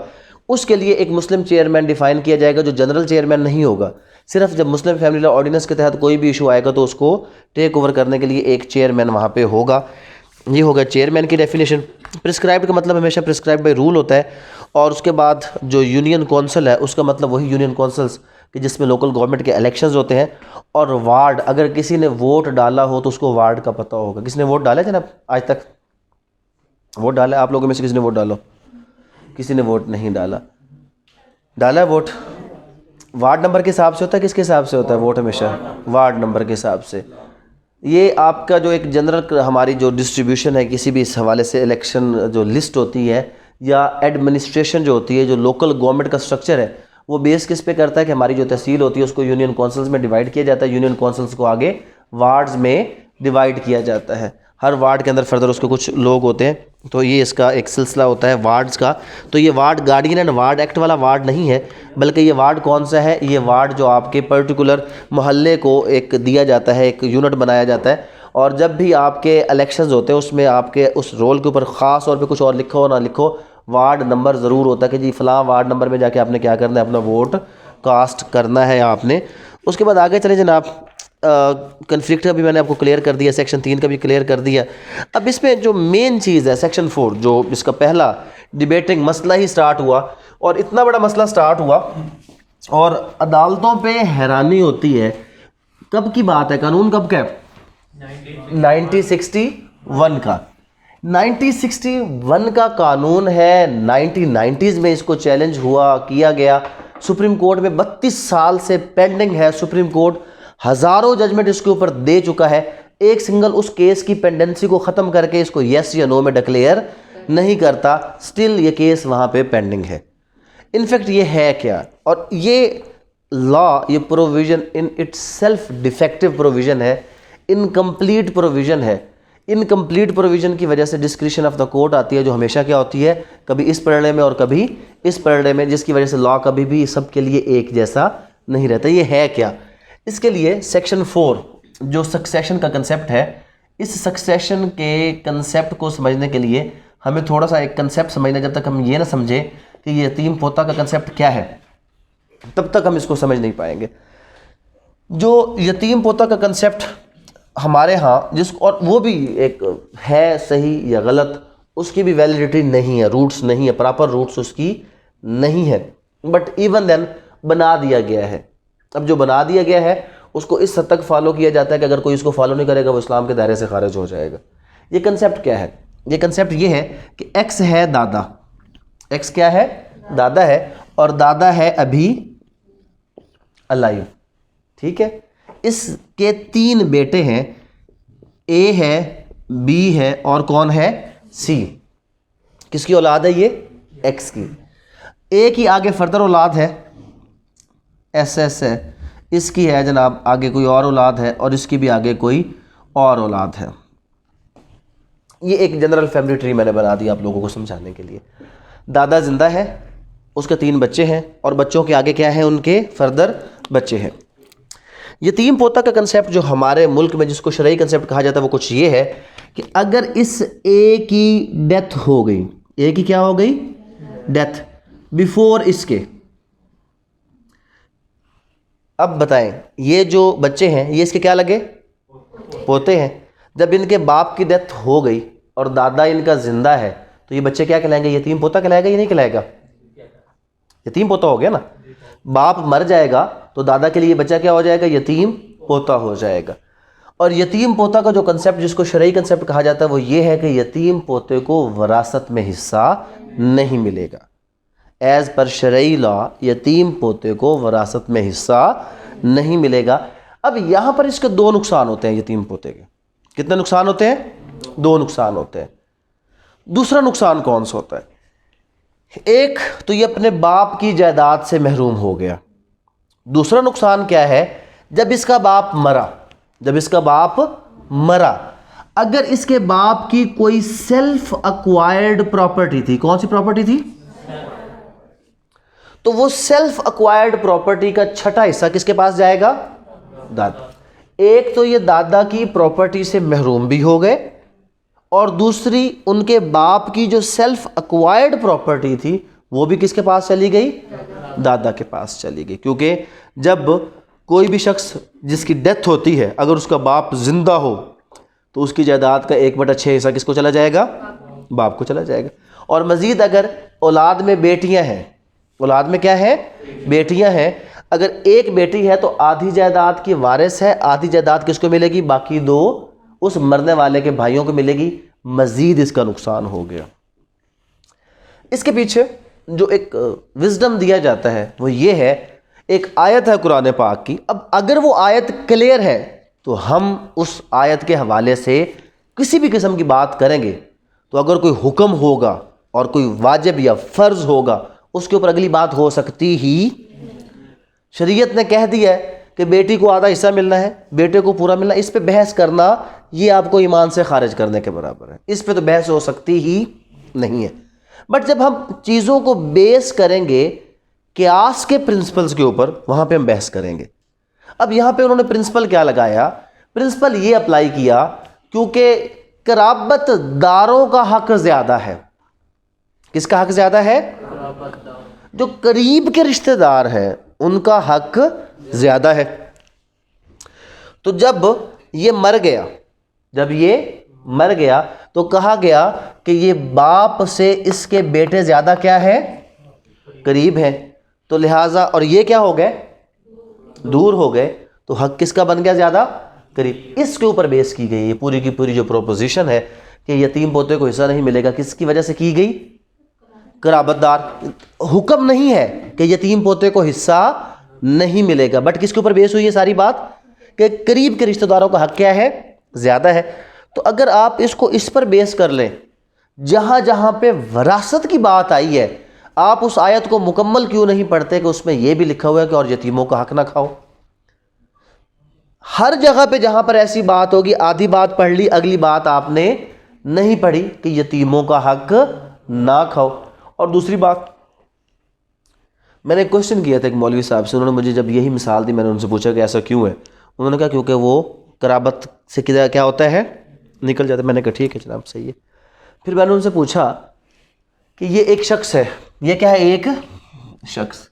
उसके लिए एक मुस्लिम चेयरमैन डिफाइन किया जाएगा जो जनरल चेयरमैन नहीं होगा। सिर्फ जब मुस्लिम फैमिली लॉ ऑर्डिनेंस के तहत कोई भी इशू आएगा तो उसको टेक ओवर करने के लिए एक चेयरमैन वहाँ पे होगा। ये होगा चेयरमैन की डेफिनेशन। प्रिस्क्राइब्ड का मतलब हमेशा प्रिस्क्राइब्ड बाई रूल होता है, और उसके बाद जो यूनियन काउंसिल है उसका मतलब वही यूनियन काउंसिल्स कि जिसमें लोकल गवर्नमेंट के इलेक्शंस होते हैं। और वार्ड, अगर किसी ने वोट डाला हो तो उसको वार्ड का पता होगा। किसने वोट डाला है जनाब, आज तक वोट डाला है आप लोगों में से? किसी ने वोट डालो, किसी ने वोट नहीं डाला, डाला है वोट? वार्ड नंबर के हिसाब से होता है, किसके हिसाब से होता है वोट? हमेशा वार्ड नंबर के हिसाब से। ये आपका जो एक जनरल हमारी जो डिस्ट्रीब्यूशन है किसी भी इस हवाले से, इलेक्शन जो लिस्ट होती है या एडमिनिस्ट्रेशन जो होती है, जो लोकल गवर्नमेंट का स्ट्रक्चर है, वो बेस किस पे करता है कि हमारी जो तहसील होती है उसको यूनियन काउंसिल्स में डिवाइड किया जाता है, यूनियन काउंसिल्स को आगे वार्ड्स में डिवाइड किया जाता है। हर वार्ड के अंदर फर्दर उसके कुछ लोग होते हैं, तो ये इसका एक सिलसिला होता है वार्ड्स का। तो ये ward guardian and ward act वाला वार्ड नहीं है, बल्कि ये वार्ड कौन सा है, ये वार्ड जो आपके पर्टिकुलर मोहल्ले को एक दिया जाता है, एक यूनिट बनाया जाता है, और जब भी आपके इलेक्शंस होते हैं उसमें आपके उस रोल के ऊपर ख़ास तौर पे कुछ और लिखो ना लिखो, वार्ड नंबर ज़रूर होता है कि जी फ़लाँ वार्ड नंबर में जाके आपने क्या करना है, अपना वोट कास्ट करना है आपने। उसके बाद आगे चले जनाब, कन्फ्लिक्ट का भी मैंने आपको क्लियर कर दिया, सेक्शन 3 का भी क्लियर कर दिया। अब इसमें जो मेन चीज़ है सेक्शन 4, जो इसका पहला डिबेटिंग मसला ही स्टार्ट हुआ, और इतना बड़ा मसला स्टार्ट हुआ और अदालतों पे हैरानी होती है। कब की बात है, कानून कब का है? 1961 का। 1961 का कानून है। 1990s में इसको चैलेंज हुआ, किया गया सुप्रीम कोर्ट में। 32 साल से पेंडिंग है, सुप्रीम कोर्ट हज़ारों जजमेंट इसके ऊपर दे चुका है, एक सिंगल उस केस की पेंडेंसी को ख़त्म करके इसको यस या नो में डिक्लेयर नहीं करता। स्टिल ये केस वहाँ पे पेंडिंग है। इनफैक्ट ये है क्या, और ये लॉ, ये provision in its self defective provision है, इनकम्प्लीट प्रोविज़न है। इनकम्प्लीट प्रोविज़न की वजह से डिस्क्रिशन ऑफ द कोर्ट आती है, जो हमेशा क्या होती है, कभी इस पलड़े में और कभी इस पलड़े में, जिसकी वजह से लॉ कभी भी सबके लिए एक जैसा नहीं रहता। ये है क्या? इसके लिए सेक्शन 4 जो सक्सेशन का कंसेप्ट है, इस सक्सेशन के कंसेप्ट को समझने के लिए हमें थोड़ा सा एक कंसेप्ट समझना। जब तक हम ये ना समझे कि ये यतीम पोता का कंसेप्ट क्या है, तब तक हम इसको समझ नहीं पाएंगे। जो यतीम पोता का कंसेप्ट हमारे यहाँ जिसको, और वो भी एक है सही या गलत, उसकी भी वैलिडिटी नहीं है, रूट्स नहीं है, प्रॉपर रूट्स उसकी नहीं है, बट इवन देन बना दिया गया है। अब जो बना दिया गया है उसको इस हद तक फॉलो किया जाता है कि अगर कोई इसको फॉलो नहीं करेगा वो इस्लाम के दायरे से खारिज हो जाएगा। ये कंसेप्ट क्या है? ये कंसेप्ट ये है कि एक्स है दादा, एक्स क्या है? दादा है, और दादा है अभी अलाइव, ठीक है। इसके 3 बेटे हैं, ए है, बी है, और कौन है? सी। किसकी औलाद है ये? एक्स की। ए की आगे फर्दर औलाद है, एस एस है, इसकी है जनाब आगे कोई और औलाद है और इसकी भी आगे कोई और औलाद है। ये एक जनरल फैमिली ट्री मैंने बना दिया आप लोगों को समझाने के लिए। दादा जिंदा है, उसके 3 बच्चे हैं और बच्चों के आगे क्या है, उनके फर्दर बच्चे हैं। यतीम पोता का कंसेप्ट जो हमारे मुल्क में जिसको शरई कंसेप्ट कहा जाता है वो कुछ ये है कि अगर इस ए की डेथ हो गई, ए की क्या हो गई, डेथ, बिफोर इसके, अब बताएं ये जो बच्चे हैं ये इसके क्या लगे, पोते हैं। जब इनके बाप की डेथ हो गई और दादा इनका जिंदा है तो ये बच्चे क्या कहलाएंगे, यतीम पोता कहलाएगा या नहीं कहलाएगा, यतीम पोता हो गया ना। बाप मर जाएगा तो दादा के लिए बच्चा क्या हो जाएगा, यतीम पोता हो जाएगा। और यतीम पोता का जो कंसेप्ट जिसको शरई कंसेप्ट कहा जाता है वो ये है कि यतीम पोते को वरासत में हिस्सा नहीं मिलेगा। एज पर शरई लॉ यतीम पोते को वरासत में हिस्सा नहीं मिलेगा। अब यहां पर इसके 2 नुकसान होते हैं यतीम पोते के। कितने नुकसान होते हैं, 2 नुकसान होते हैं। दूसरा नुकसान कौन सा होता है, एक तो ये अपने बाप की जायदाद से महरूम हो गया। दूसरा नुकसान क्या है, जब इसका बाप मरा, जब इसका बाप मरा, अगर इसके बाप की कोई सेल्फ अक्वायर्ड प्रॉपर्टी थी, कौन सी प्रॉपर्टी थी, तो वो सेल्फ अक्वायर्ड प्रॉपर्टी का छठा हिस्सा किसके पास जाएगा, दादा। एक तो ये दादा की प्रॉपर्टी से महरूम भी हो गए और दूसरी उनके बाप की जो सेल्फ अक्वायर्ड प्रॉपर्टी थी वो भी किसके पास चली गई, दादा के पास चली गई। क्योंकि जब कोई भी शख्स जिसकी डेथ होती है अगर उसका बाप जिंदा हो तो उसकी जायदाद का 1/6 हिस्सा किसको चला जाएगा, बाप को चला जाएगा। और मजीद अगर औलाद में बेटियां हैं, औलाद में क्या है, बेटियां हैं, अगर एक बेटी है तो आधी जायदाद की वारिस है, आधी जायदाद किसको मिलेगी, बाकी 2 उस मरने वाले के भाइयों को मिलेगी। मजीद इसका नुकसान हो गया। इसके पीछे जो एक विजडम दिया जाता है वो ये है, एक आयत है कुरान पाक की। अब अगर वो आयत क्लियर है तो हम उस आयत के हवाले से किसी भी किस्म की बात करेंगे तो अगर कोई हुक्म होगा और कोई वाजिब या फ़र्ज़ होगा उसके ऊपर अगली बात हो सकती ही। शरीयत ने कह दिया है कि बेटी को आधा हिस्सा मिलना है, बेटे को पूरा मिलना, इस पे बहस करना ये आपको ईमान से खारिज करने के बराबर है। इस पे तो बहस हो सकती ही नहीं है। बट जब हम चीज़ों को बेस करेंगे क़ियास के प्रिंसिपल्स के ऊपर, वहाँ पे हम बहस करेंगे। अब यहाँ पे उन्होंने प्रिंसिपल क्या लगाया, प्रिंसिपल ये अप्लाई किया क्योंकि कराबत दारों का हक ज़्यादा है। किसका हक ज़्यादा है, जो करीब के रिश्तेदार हैं उनका हक ज़्यादा है। तो जब ये मर गया, जब ये मर गया तो कहा गया कि ये बाप से इसके बेटे ज़्यादा क्या है, करीब हैं, तो लिहाजा, और ये क्या हो गए, दूर हो गए, तो हक किसका बन गया, ज़्यादा करीब। इसके ऊपर बेस की गई ये पूरी की पूरी जो प्रोपोजिशन है कि यतीम पोते को हिस्सा नहीं मिलेगा, किसकी वजह से की गई, कराबतदार। हुक्म नहीं है कि यतीम पोते को हिस्सा नहीं मिलेगा, बट किसके ऊपर बेस हुई है सारी बात, कि करीब के रिश्तेदारों का हक क्या है, ज़्यादा है। तो अगर आप इसको इस पर बेस कर लें, जहाँ जहाँ पे वरासत की बात आई है, आप उस आयत को मुकम्मल क्यों नहीं पढ़ते कि उसमें यह भी लिखा हुआ है कि और यतीमों का हक ना खाओ। हर जगह पे जहाँ पर ऐसी बात होगी, आधी बात पढ़ ली, अगली बात आपने नहीं पढ़ी कि यतीमों का हक ना खाओ। और दूसरी बात, मैंने क्वेश्चन किया था एक मौलवी साहब से, उन्होंने मुझे जब यही मिसाल दी, मैंने उनसे पूछा कि ऐसा क्यों है, उन्होंने कहा क्योंकि वो कराबत से क्या होता है, निकल जाता है। मैंने कहा ठीक है जनाब, सही है। फिर मैंने उनसे पूछा कि ये एक शख्स है, ये क्या है, एक शख्स,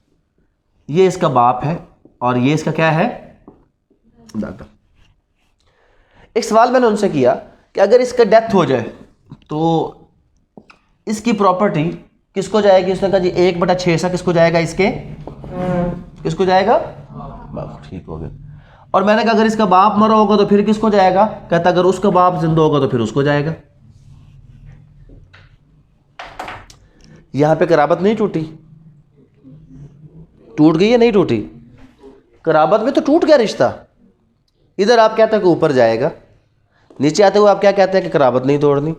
ये इसका बाप है और ये इसका क्या है, दादा। एक सवाल मैंने उनसे किया कि अगर इसका डेथ हो जाए तो इसकी प्रॉपर्टी किसको जाएगी। उसने कहा जी 1/6 किसको जाएगा, इसके किसको जाएगा, ठीक हो गया। और मैंने कहा अगर इसका बाप मरा होगा तो फिर किसको जाएगा, कहता अगर उसका बाप जिंदा होगा तो फिर उसको जाएगा। यहां पे कराबत नहीं टूटी, टूट गई या नहीं टूटी, कराबत में तो टूट गया रिश्ता। इधर आप कहते हैं कि ऊपर जाएगा, नीचे आते हुए आप क्या कहते हैं कि कराबत नहीं तोड़नी।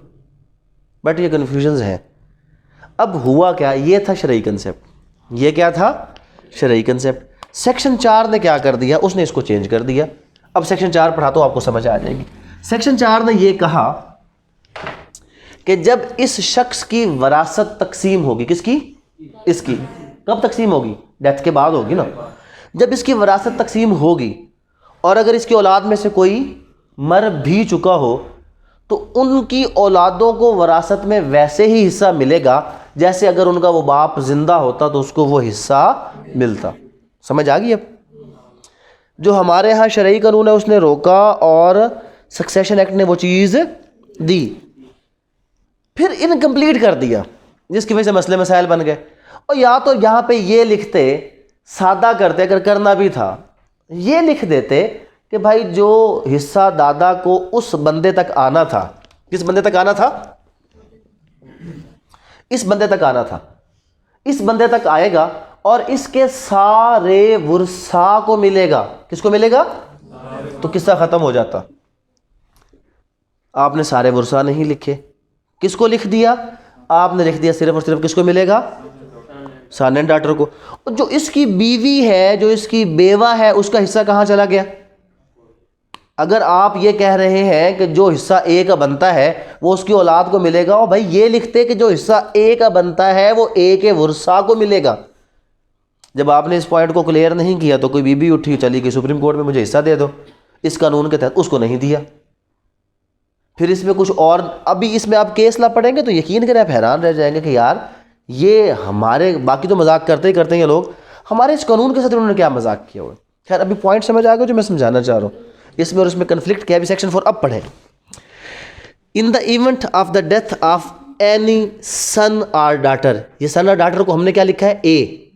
बट ये कन्फ्यूजन है। अब हुआ क्या, ये था शरई कंसेप्ट, ये क्या था, शरई कंसेप्ट। सेक्शन 4 ने क्या कर दिया, उसने इसको चेंज कर दिया। अब सेक्शन 4 पढ़ाता हूँ, आपको समझ आ जाएगी। सेक्शन 4 ने ये कहा कि जब इस शख्स की वरासत तकसीम होगी, किसकी, इसकी, कब तकसीम होगी, डेथ के बाद होगी ना। जब इसकी वरासत तकसीम होगी और अगर इसकी औलाद में से कोई मर भी चुका हो तो उनकी औलादों को वरासत में वैसे ही हिस्सा मिलेगा जैसे अगर उनका वो बाप जिंदा होता तो उसको वो हिस्सा मिलता। समझ आ गई। अब जो हमारे यहाँ शरई कानून है उसने रोका और सक्सेशन एक्ट ने वो चीज़ दी, फिर इनकम्प्लीट कर दिया, जिसकी वजह से मसले मसाइल बन गए। और या तो यहाँ पे ये लिखते, सादा करते, अगर करना भी था ये लिख देते कि भाई जो हिस्सा दादा को उस बंदे तक आना था, किस बंदे तक आना था, इस बंदे तक आना था, इस बंदे तक आएगा और इसके सारे वुरसा को मिलेगा। किसको मिलेगा, तो किस्सा खत्म हो जाता। आपने सारे वुरसा नहीं लिखे, किसको लिख दिया, आपने लिख दिया सिर्फ और सिर्फ किसको मिलेगा, सन एंड डॉटर को। और जो इसकी बीवी है, जो इसकी बेवा है, उसका हिस्सा कहाँ चला गया। अगर आप ये कह रहे हैं कि जो हिस्सा ए का बनता है वो उसकी औलाद को मिलेगा, और भाई ये लिखते कि जो हिस्सा ए का बनता है वो ए के वुरसा को मिलेगा। जब आपने इस पॉइंट को क्लियर नहीं किया तो कोई बीबी उठी चली गई सुप्रीम कोर्ट में, मुझे हिस्सा दे दो, इस कानून के तहत उसको नहीं दिया। फिर इसमें कुछ और, अभी इसमें आप केस ला पड़ेंगे तो यकीन करें आप हैरान रह जाएंगे कि यार ये हमारे, बाकी तो मजाक करते ही करते हैं ये लोग, हमारे इस कानून के साथ उन्होंने क्या मजाक किया हुआ। खैर अभी पॉइंट समझ आ गया जो मैं समझाना चाह रहा हूँ, इसमें और इसमें कन्फ्लिक्ट क्या है। सेक्शन 4 अब पढ़े। In the event of the death of any son और डॉटर, ये सन और डॉटर को हमने क्या लिखा है, ए,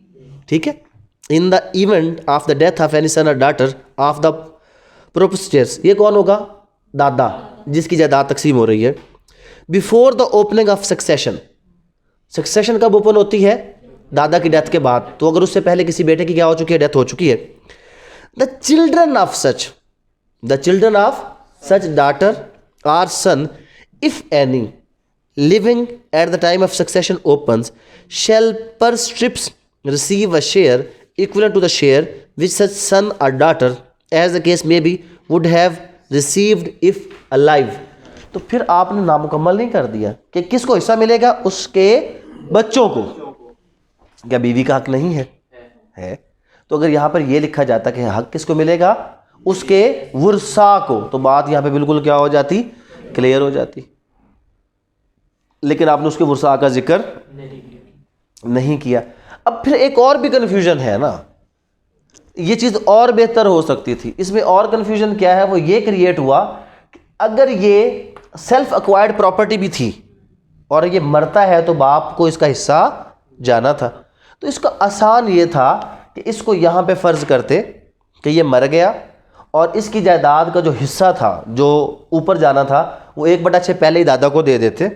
ठीक है। In the event of the death of any son और डॉटर ऑफ द प्रोपोस्टेट्स, ये कौन होगा, दादा, जिसकी जायदाद तकसीम हो रही है। Before the opening of succession, succession कब ओपन होती है, दादा की डेथ के बाद। तो अगर उससे पहले किसी बेटे की क्या हो चुकी है, डेथ हो चुकी है। The children of such, the children of such daughter और son, if any living at the time of succession opens, shall per strips receive a share equivalent to the share which such son or daughter, as the case may be, would have received if alive। तो फिर आपने नामुकम्मल नहीं कर दिया कि किसको हिस्सा मिलेगा, उसके बच्चों को। क्या बीवी का हक नहीं है? तो अगर यहां पर यह लिखा जाता कि हक किसको मिलेगा, उसके वुरसा को, तो बात यहां पे बिल्कुल क्या हो जाती, क्लियर हो जाती। लेकिन आपने उसके वुरसा का जिक्र नहीं किया। अब फिर एक और भी कंफ्यूजन है ना, ये चीज़ और बेहतर हो सकती थी। इसमें और कंफ्यूजन क्या है, वो ये क्रिएट हुआ कि अगर ये सेल्फ एक्वायर्ड प्रॉपर्टी भी थी और ये मरता है तो बाप को इसका हिस्सा जाना था, तो इसका आसान ये था कि इसको यहाँ पे फ़र्ज़ करते कि ये मर गया और इसकी जायदाद का जो हिस्सा था, जो ऊपर जाना था, वो 1/6 पहले ही दादा को दे देते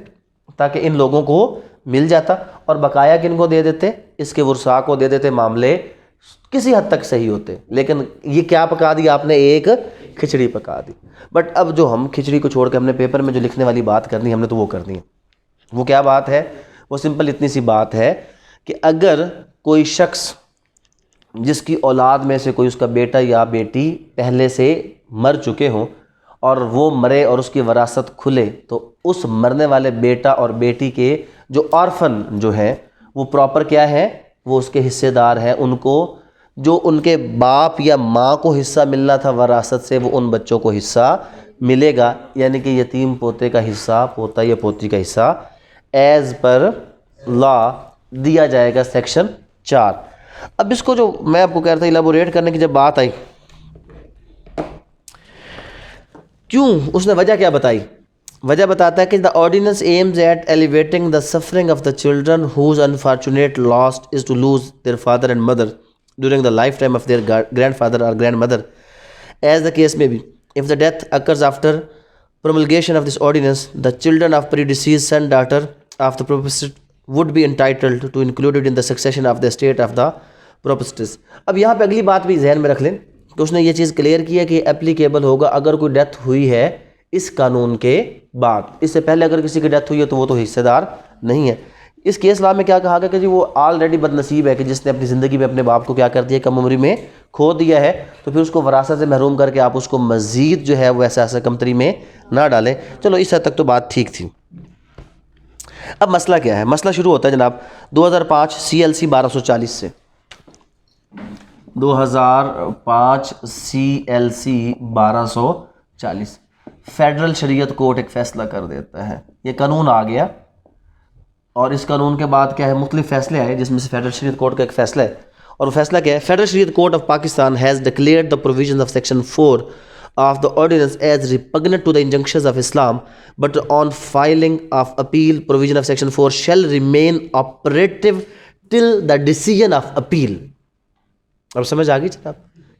ताकि इन लोगों को मिल जाता, और बकाया किन को दे देते, इसके वुरसा को दे देते। मामले किसी हद तक सही होते। लेकिन ये क्या पका दी आपने, एक खिचड़ी पका दी। बट अब जो हम खिचड़ी को छोड़ के हमने पेपर में जो लिखने वाली बात करनी, हमने तो वो करनी है। वो क्या बात है, वो सिंपल इतनी सी बात है कि अगर कोई शख्स जिसकी औलाद में से कोई उसका बेटा या बेटी पहले से मर चुके हों और वो मरे और उसकी वरासत खुले, तो उस मरने वाले बेटा और बेटी के जो ऑर्फन जो हैं वो प्रॉपर क्या है, वो उसके हिस्सेदार हैं। उनको जो उनके बाप या माँ को हिस्सा मिलना था वरासत से, वो उन बच्चों को हिस्सा मिलेगा। यानी कि यतीम पोते का हिस्सा, पोता या पोती का हिस्सा एज़ पर लॉ दिया जाएगा, सेक्शन 4। अब इसको जो मैं आपको कह रहा था इलाबोरेट करने की जब बात आई, क्यों, उसने वजह क्या बताई। वजह बताता है कि the ordinance aims at alleviating the suffering of the children whose unfortunate lost is to lose their father and mother during the life time of their grandfather और grandmother, as the case में be. If the death occurs after promulgation of this ordinance, the children of predeceased son daughter of the proposed would be entitled to included in the succession of the estate of the proposed। अब यहाँ पे अगली बात भी जहन में रख लें कि उसने ये चीज़ क्लियर की है कि एप्लीकेबल होगा अगर कोई डेथ हुई है इस कानून के बाद। इससे पहले अगर किसी की डेथ हुई है तो वो तो हिस्सेदार नहीं है। इस केस लॉ में क्या कहा गया कि जी वो ऑलरेडी बदनसीब है कि जिसने अपनी ज़िंदगी में अपने बाप को क्या कर दिया, कम उम्र में खो दिया है, तो फिर उसको वरासत से महरूम करके आप उसको मज़ीद जो है वो ऐसा कमतरी में ना डालें। चलो इस हद तक तो बात ठीक थी। अब मसला क्या है? मसला शुरू होता है जनाब 2005 CLC 1240 से। 2005 CLC 1240 फेडरल शरीयत कोर्ट एक फ़ैसला कर देता है। ये कानून आ गया और इस कानून के बाद क्या है, मुख्तलिफ फ़ैसले आए जिसमें से फेडरल शरीयत कोर्ट का एक फ़ैसला है। और वो फैसला क्या है? Federal Shariat court of Pakistan has declared the provisions of section 4 of the ordinance as repugnant to the injunctions of Islam, but on filing of appeal, provision of section 4 shall remain operative till the decision of appeal। अब समझ आ गई जनाब?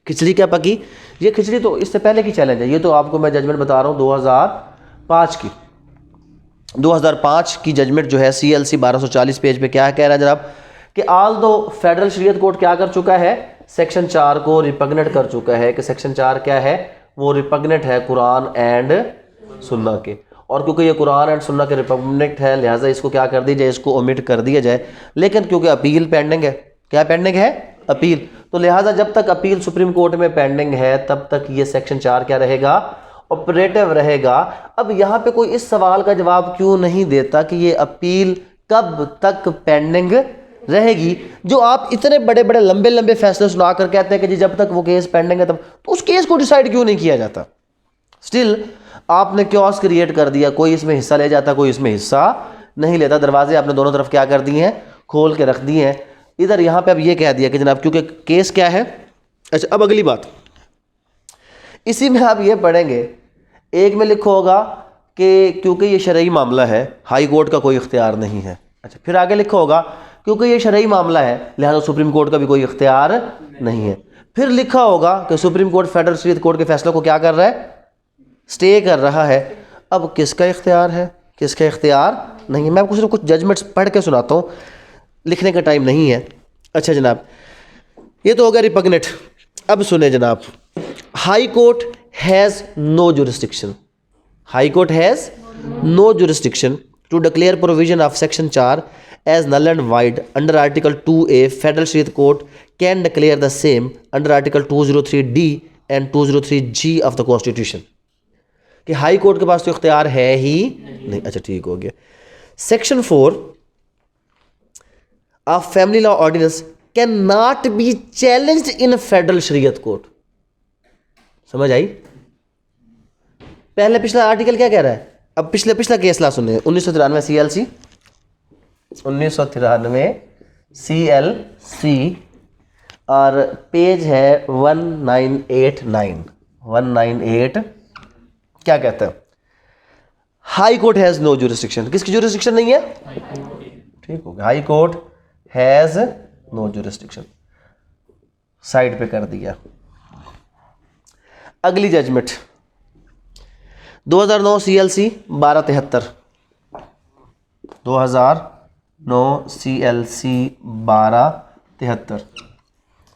खिचड़ी क्या पकी? ये खिचड़ी तो इससे पहले की चैलेंज है। ये तो आपको मैं जजमेंट बता रहा हूँ 2005 की। 2005 की जजमेंट जो है CLC 1240 पेज पे क्या कह रहा है जनाब कि आल दो फेडरल शरीयत कोर्ट क्या कर चुका है, सेक्शन 4 को रिपग्नेट कर चुका है कि सेक्शन 4 क्या है, वो रिपग्नेट है कुरान एंड सुन्ना के। और क्योंकि ये कुरान एंड सुन्ना के रिपग्नेट है लिहाजा इसको क्या कर दिया जाए, इसको ओमिट कर दिया जाए। लेकिन क्योंकि अपील पेंडिंग है, क्या पेंडिंग है? अपील। तो लिहाजा जब तक अपील सुप्रीम कोर्ट में पेंडिंग है तब तक ये सेक्शन 4 क्या रहेगा, ऑपरेटिव रहेगा। अब यहाँ पे कोई इस सवाल का जवाब क्यों नहीं देता कि ये अपील कब तक पेंडिंग रहेगी? जो आप इतने बड़े बड़े लंबे लंबे फैसले सुना कर कहते हैं कि जी जब तक वो केस पेंडिंग है तब, तो उस केस को डिसाइड क्यों नहीं किया जाता? स्टिल आपने क्योस क्रिएट कर दिया, कोई इसमें हिस्सा ले जाता, कोई इसमें हिस्सा नहीं लेता। दरवाजे आपने दोनों तरफ क्या कर दिए हैं, खोल के रख दिए हैं। इधर यहाँ पे अब ये कह दिया कि जनाब क्योंकि केस क्या है। अच्छा, अब अगली बात, इसी में आप ये पढ़ेंगे, एक में लिखो होगा कि क्योंकि ये शरई मामला है हाई कोर्ट का कोई इख्तियार नहीं है। अच्छा, फिर आगे लिखो होगा क्योंकि ये शरई मामला है लिहाजा सुप्रीम कोर्ट का भी कोई इख्तियार नहीं है। फिर लिखा होगा कि supreme court federal Shariat court के फैसलों को क्या कर रहा है, स्टे कर रहा है। अब किसका इख्तियार है, किसका इख्तियार नहीं है? मैं आपको सिर्फ कुछ जजमेंट्स पढ़ के सुनाता हूँ, लिखने का टाइम नहीं है। अच्छा जनाब, ये तो हो गया रिपग्नेट। अब सुने जनाब, high court has no jurisdiction, high court has no jurisdiction to declare provision of section 4 as null and void under article 2A. Federal Shariat Court can declare the same under article 203D and 203G of the Constitution। कि High court के पास तो इख्तियार है ही नहीं। अच्छा ठीक हो गया। Section 4 of family law ordinance can not be challenged in Federal Shariat Court. समझ आई? पहले पिछला आर्टिकल क्या कह रहा है, अब पिछला केस ला सुनिए। 1993 CLC 1993 CLC और पेज है 1989 क्या कहता है? High court has no jurisdiction. किसकी जुरिस्डिक्शन नहीं है? ठीक हो गया, high court has no jurisdiction, side पे कर दिया। अगली जजमेंट 2009 CLC 1273 2009 CLC 1273।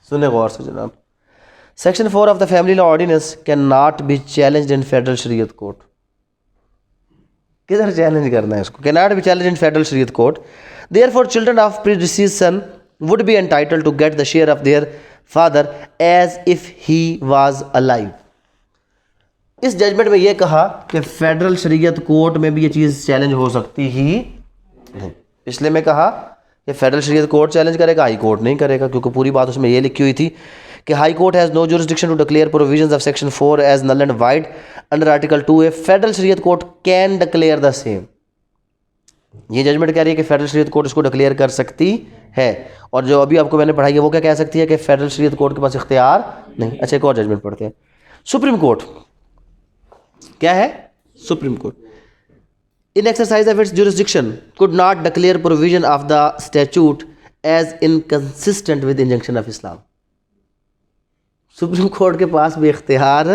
सुने गौर से जनाब, section 4 of the family law ordinance can not be challenged in Federal Shariat Court. किधर चैलेंज करना है इसको? Can not be challenged in Federal Shariat Court. Therefore children of predeceased son would be entitled to get the share of their father as if he was alive. इस judgment में यह कहा कि federal Shariat court में भी ये चीज़ चैलेंज हो सकती ही नहीं। इसलिए मैं कहा कि फेडरल शरीयत कोर्ट चैलेंज करेगा, हाई कोर्ट नहीं करेगा, क्योंकि पूरी बात उसमें ये लिखी हुई थी कि High court has no jurisdiction to declare provisions of section 4 as null and void under article 2A। Federal Shariat Court can declare the same. ये जजमेंट कह रही है कि फेडरल शरीयत कोर्ट इसको डिक्लेयर कर सकती है। और जो अभी आपको मैंने पढ़ाई है वो क्या कह सकती है कि फेडरल शरीयत कोर्ट के पास इख्तियार नहीं। अच्छा, एक और जजमेंट पढ़ते हैं। सुप्रीम कोर्ट क्या है? Supreme court in exercise of its jurisdiction could not declare provision of the statute as inconsistent with injunction of Islam। Supreme court के पास भी इख्तियार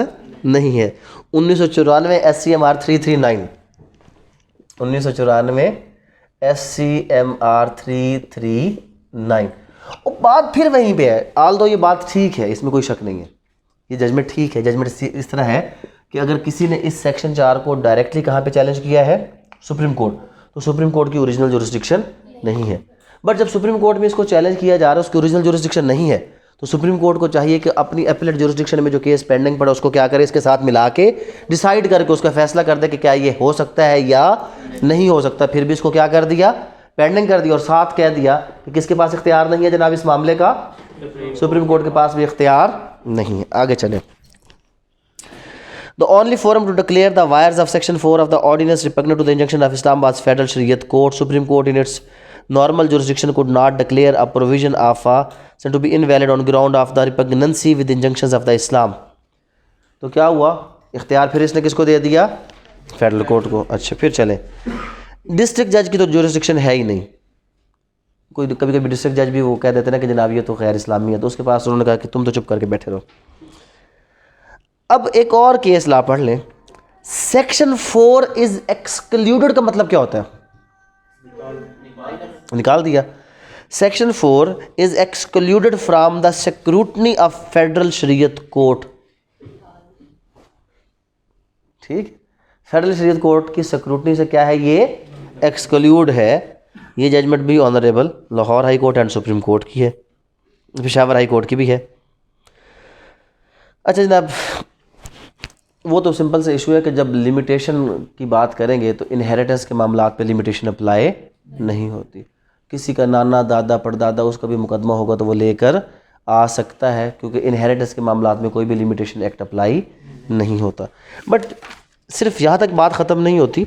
नहीं है। 1994 SCMR 339 1994 SCMR 339। और बात फिर वहीं पे है, आल दो ये बात ठीक है, इसमें कोई शक नहीं है, ये जजमेंट ठीक है। जजमेंट इस तरह है कि अगर किसी ने इस सेक्शन 4 को डायरेक्टली कहाँ पे चैलेंज किया है, सुप्रीम कोर्ट, तो सुप्रीम कोर्ट की ओरिजिनल जुरिस्डिक्शन नहीं है। बट जब सुप्रीम कोर्ट में इसको चैलेंज किया जा रहा है, उसकी ओरिजिनल जुरिस्डिक्शन नहीं है, तो सुप्रीम कोर्ट को चाहिए कि अपनी एपीलेट जुरिस्डिक्शन में जो केस पेंडिंग पड़ा उसको क्या करे, इसके साथ मिला के डिसाइड करके उसका फैसला कर दे कि क्या ये हो सकता है या नहीं हो सकता। फिर भी इसको क्या कर दिया, पेंडिंग कर दिया, और साथ कह दिया कि किसके पास इख्तियार नहीं है जनाब इस मामले का, सुप्रीम कोर्ट के पास भी इख्तियार नहीं है। आगे चले। The only forum to declare the wires of Section 4 of the Ordinance repugnant to the injunction of Islam was Federal Shariat Court. Supreme Court in its normal jurisdiction could not declare a provision of a said to be invalid on ground of the repugnancy with the injunctions of the Islam. तो क्या हुआ, इख्तियार फिर इसने किसको दे दिया, federal court को। अच्छा फिर चले, डिस्ट्रिक्ट जज की तो जुरिस्डिक्शन है ही नहीं। कोई कभी कभी डिस्ट्रिक्ट जज भी वो कह देते ना कि जनाब ये तो गैर इस्लामी है, तो उसके पास उन्होंने कहा कि तुम तो चुप करके बैठे रहो। अब एक और केस ला पढ़ लें। सेक्शन 4 इज एक्सक्लूडेड का मतलब क्या होता है, निकाल दिया। Section 4 is excluded from the scrutiny of federal Shariat court. ठीक, फेडरल शरीयत कोर्ट की स्क्रूटनी से क्या है, ये एक्सक्लूड है। ये जजमेंट भी honourable Lahore high court and supreme court की है, पेशावर हाई कोर्ट की भी है। अच्छा जनाब, वो तो सिंपल से इशू है कि जब लिमिटेशन की बात करेंगे तो इनहेरिटेंस के मामलात पे लिमिटेशन अप्लाई नहीं होती। किसी का नाना दादा परदादा उसका भी मुकदमा होगा तो वो लेकर आ सकता है, क्योंकि इनहेरिटेंस के मामलात में कोई भी लिमिटेशन एक्ट अप्लाई नहीं होता। बट सिर्फ यहाँ तक बात ख़त्म नहीं होती,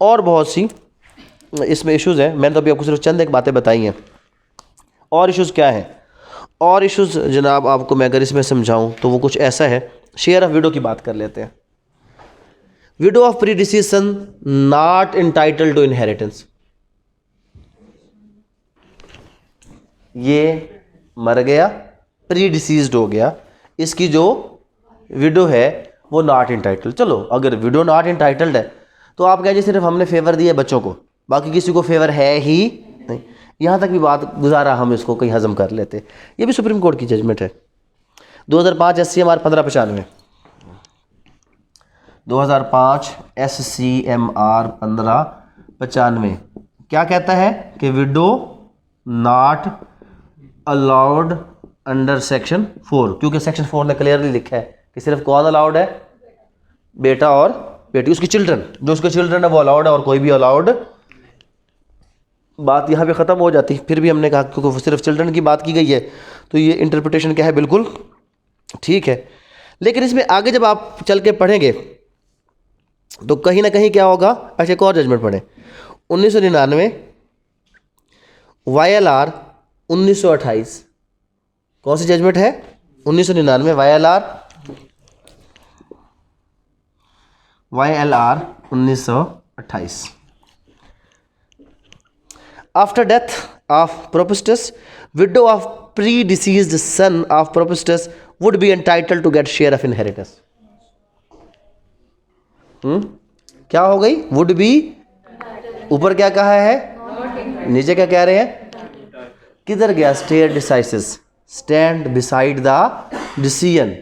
और बहुत सी इसमें इश्यूज़ हैं। मैंने तो अभी आपको सिर्फ चंद एक बातें बताई हैं। और इश्यूज़ क्या हैं, और इश्यूज़ जनाब आपको मैं अगर इसमें समझाऊँ तो वो कुछ ऐसा है। शेयर ऑफ विडो की बात कर लेते हैं। Widow of predeceased not entitled to inheritance. ये मर गया, प्रीडिसीज्ड हो गया, इसकी जो विडो है वो नॉट इंटाइटल्ड। चलो अगर विडो नॉट इंटाइटल्ड है तो आप कहें सिर्फ हमने फेवर दिया बच्चों को, बाकी किसी को फेवर है ही नहीं। यहाँ तक भी बात गुजारा हम इसको कहीं हजम कर लेते। ये भी सुप्रीम कोर्ट की जजमेंट है। 2005 SCMR 1595, 2005 SCMR 1595 क्या कहता है कि window not allowed under section 4, क्योंकि सेक्शन 4 ने क्लियरली लिखा है कि सिर्फ कौन अलाउड है, बेटा और बेटी, उसकी चिल्ड्रन, जो उसके चिल्ड्रन है वो अलाउड है और कोई भी अलाउड। बात यहाँ पे ख़त्म हो जाती। फिर भी हमने कहा क्योंकि सिर्फ चिल्ड्रन की बात की गई है तो ये इंटरप्रिटेशन क्या है, बिल्कुल ठीक है। लेकिन इसमें आगे जब आप चल के पढ़ेंगे तो कहीं ना कहीं क्या होगा। अच्छा एक और जजमेंट पढ़ें, 1999 YLR 1928। कौन सी जजमेंट है, 1999 YLR 1928। After death of Propestus, widow of predeceased son of Propestus would be entitled to get share of inheritance. क्या हो गई, would be, ऊपर क्या कहा है, नीचे क्या कह रहे हैं, किधर गया, stare decisis, stand beside the decision.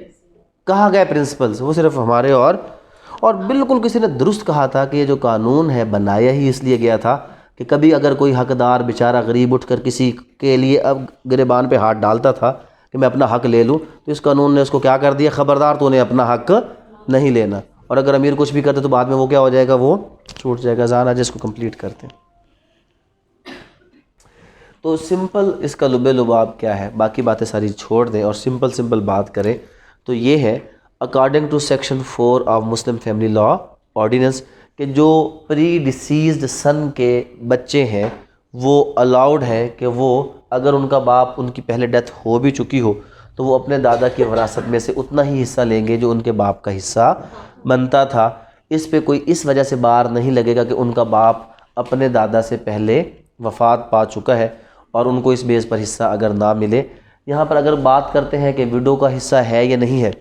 कहाँ गए प्रिंसिपल्स, वो सिर्फ हमारे और बिल्कुल किसी ने दुरुस्त कहा था कि ये जो कानून है बनाया ही इसलिए गया था कि कभी अगर कोई हकदार बेचारा गरीब उठकर किसी के लिए अब गिरेबान पे हाथ डालता था कि मैं अपना हक ले लूँ, तो इस कानून ने उसको क्या कर दिया, खबरदार तो उन्हें अपना हक नहीं लेना। और अगर अमीर कुछ भी करते तो बाद में वो क्या हो जाएगा, वो छूट जाएगा। जाना जिसको कंप्लीट करते हैं। तो सिंपल इसका लुबे लुबाब क्या है, बाकी बातें सारी छोड़ दें और सिंपल बात करें तो ये है, according to section 4 of Muslim family law Ordinance कि जो प्री डिसीज्ड सन के बच्चे हैं वो अलाउड है कि वो अगर उनका बाप उनकी पहले डेथ हो भी चुकी हो तो वो अपने दादा की विरासत में से उतना ही हिस्सा लेंगे जो उनके बाप का हिस्सा बनता था। इस पे कोई इस वजह से बार नहीं लगेगा कि उनका बाप अपने दादा से पहले वफ़ात पा चुका है और उनको इस बेस पर हिस्सा अगर ना मिले। यहाँ पर अगर बात करते हैं कि विडो का हिस्सा है या नहीं है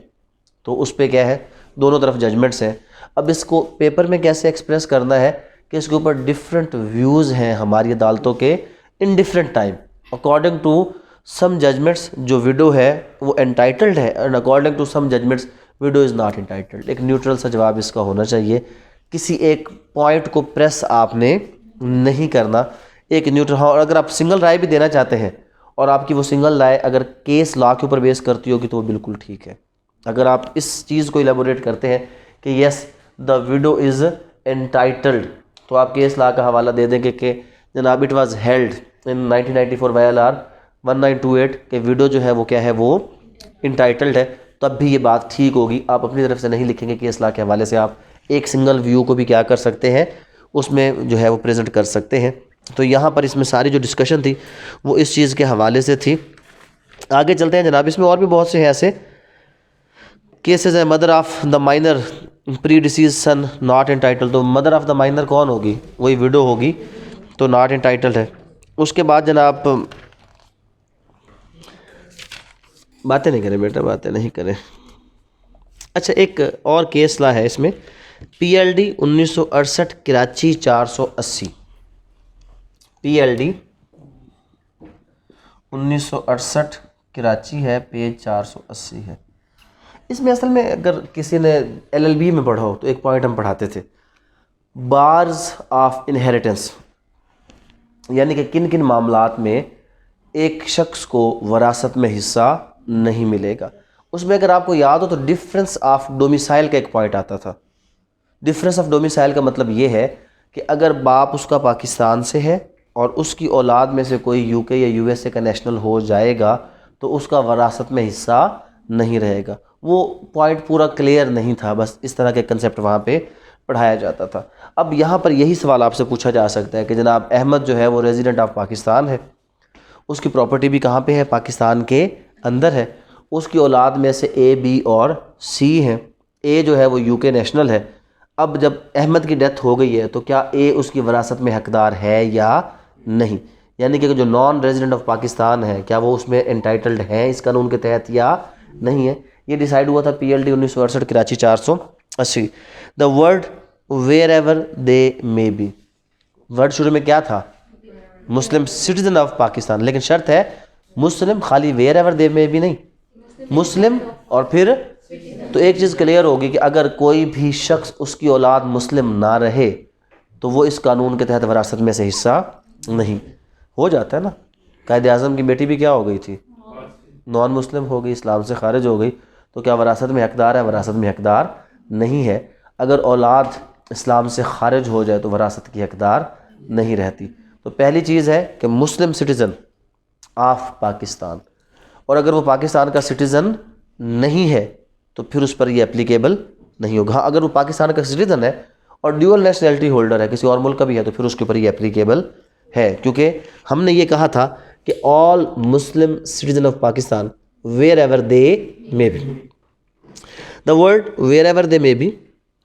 तो उस पर क्या है, दोनों तरफ जजमेंट्स हैं। अब इसको पेपर में कैसे एक्सप्रेस करना है कि इसके ऊपर डिफरेंट व्यूज़ हैं हमारी अदालतों के इन different time. According to some judgments जो विडो है वो एंटाइटल्ड है and according to some judgments widow is not entitled. एक न्यूट्रल सा जवाब इसका होना चाहिए। किसी एक पॉइंट को प्रेस आपने नहीं करना। एक न्यूट्रल। हाँ, और अगर आप सिंगल राय भी देना चाहते हैं और आपकी वो सिंगल राय अगर केस लॉ के ऊपर बेस करती होगी तो वो बिल्कुल ठीक है। अगर आप इस चीज़ को इलेबोरेट करते हैं कि yes the widow is entitled, तो आप केस लॉ का हवाला दे देंगे कि जनाब it was held in 1994 YLR 1928 के विडो जो है वो क्या है, वो इंटाइटल्ड है, तब भी ये बात ठीक होगी। आप अपनी तरफ से नहीं लिखेंगे केस लॉ के हवाले से, आप एक सिंगल व्यू को भी क्या कर सकते हैं, उसमें जो है वो प्रेजेंट कर सकते हैं। तो यहाँ पर इसमें सारी जो डिस्कशन थी वो इस चीज़ के हवाले से थी। आगे चलते हैं जनाब, इसमें और भी बहुत से हैं ऐसे केसेस है। Mother of the minor predeceased son not entitled, तो मदर ऑफ द माइनर कौन होगी, वही विडो होगी, तो नॉट एंटाइटल्ड है। उसके बाद जनाब बातें नहीं करें बेटा, बातें नहीं करें। अच्छा, एक और केस ला है इसमें, PLD 1968 कराची 480, PLD 1968 कराची है, पेज 480 है। इसमें असल में अगर किसी ने LLB में पढ़ा हो तो एक पॉइंट हम पढ़ाते थे, बार्स ऑफ इनहेरिटेंस, यानी कि किन किन मामलात में एक शख्स को वरासत में हिस्सा नहीं मिलेगा। उसमें अगर आपको याद हो तो डिफरेंस ऑफ डोमिसाइल का एक पॉइंट आता था। डिफरेंस ऑफ डोमिसाइल का मतलब ये है कि अगर बाप उसका पाकिस्तान से है और उसकी औलाद में से कोई UK या USA का नेशनल हो जाएगा तो उसका वरासत में हिस्सा नहीं रहेगा। वो पॉइंट पूरा क्लियर नहीं था, बस इस तरह के कंसेप्ट वहाँ पे पढ़ाया जाता था। अब यहाँ पर यही सवाल आपसे पूछा जा सकता है कि जनाब अहमद जो है वो रेजिडेंट ऑफ पाकिस्तान है, उसकी प्रॉपर्टी भी कहाँ पे है, पाकिस्तान के अंदर है, उसकी औलाद में से A, B और C हैं। A जो है वो UK नेशनल है। अब जब अहमद की डेथ हो गई है तो क्या A उसकी वरासत में हकदार है या नहीं, यानी कि जो नॉन रेजिडेंट ऑफ पाकिस्तान है क्या वो उसमें एंटाइटल्ड है इस कानून के तहत या नहीं है। ये डिसाइड हुआ था PLD 1968 Karachi 480। The word wherever they may be, word शुरू में क्या था, मुस्लिम सिटीजन ऑफ पाकिस्तान, लेकिन शर्त है मुस्लिम, खाली wherever they may be नहीं, मुस्लिम और फिर, तो एक चीज़ क्लियर होगी कि अगर कोई भी शख्स उसकी औलाद मुस्लिम ना रहे तो वो इस कानून के तहत वरासत में से हिस्सा नहीं हो जाता है ना। कायद आज़म की बेटी भी क्या हो गई थी, नॉन मुस्लिम हो गई, इस्लाम से खारिज हो गई, तो क्या वरासत में हकदार है, वरासत में हकदार नहीं है। अगर औलाद इस्लाम से खारिज हो जाए तो वरासत की हकदार नहीं रहती। तो पहली चीज़ है कि मुस्लिम सिटीज़न ऑफ पाकिस्तान, और अगर वो पाकिस्तान का सिटीज़न नहीं है तो फिर उस पर ये एप्लीकेबल नहीं होगा। हाँ, अगर वो पाकिस्तान का सिटीज़न है और ड्यूअल नेशनैलिटी होल्डर है, किसी और मुल्क का भी है, तो फिर उसके ऊपर ये एप्लीकेबल है, क्योंकि हमने ये कहा था कि all Muslim citizen of Pakistan wherever they may be. The word wherever they may be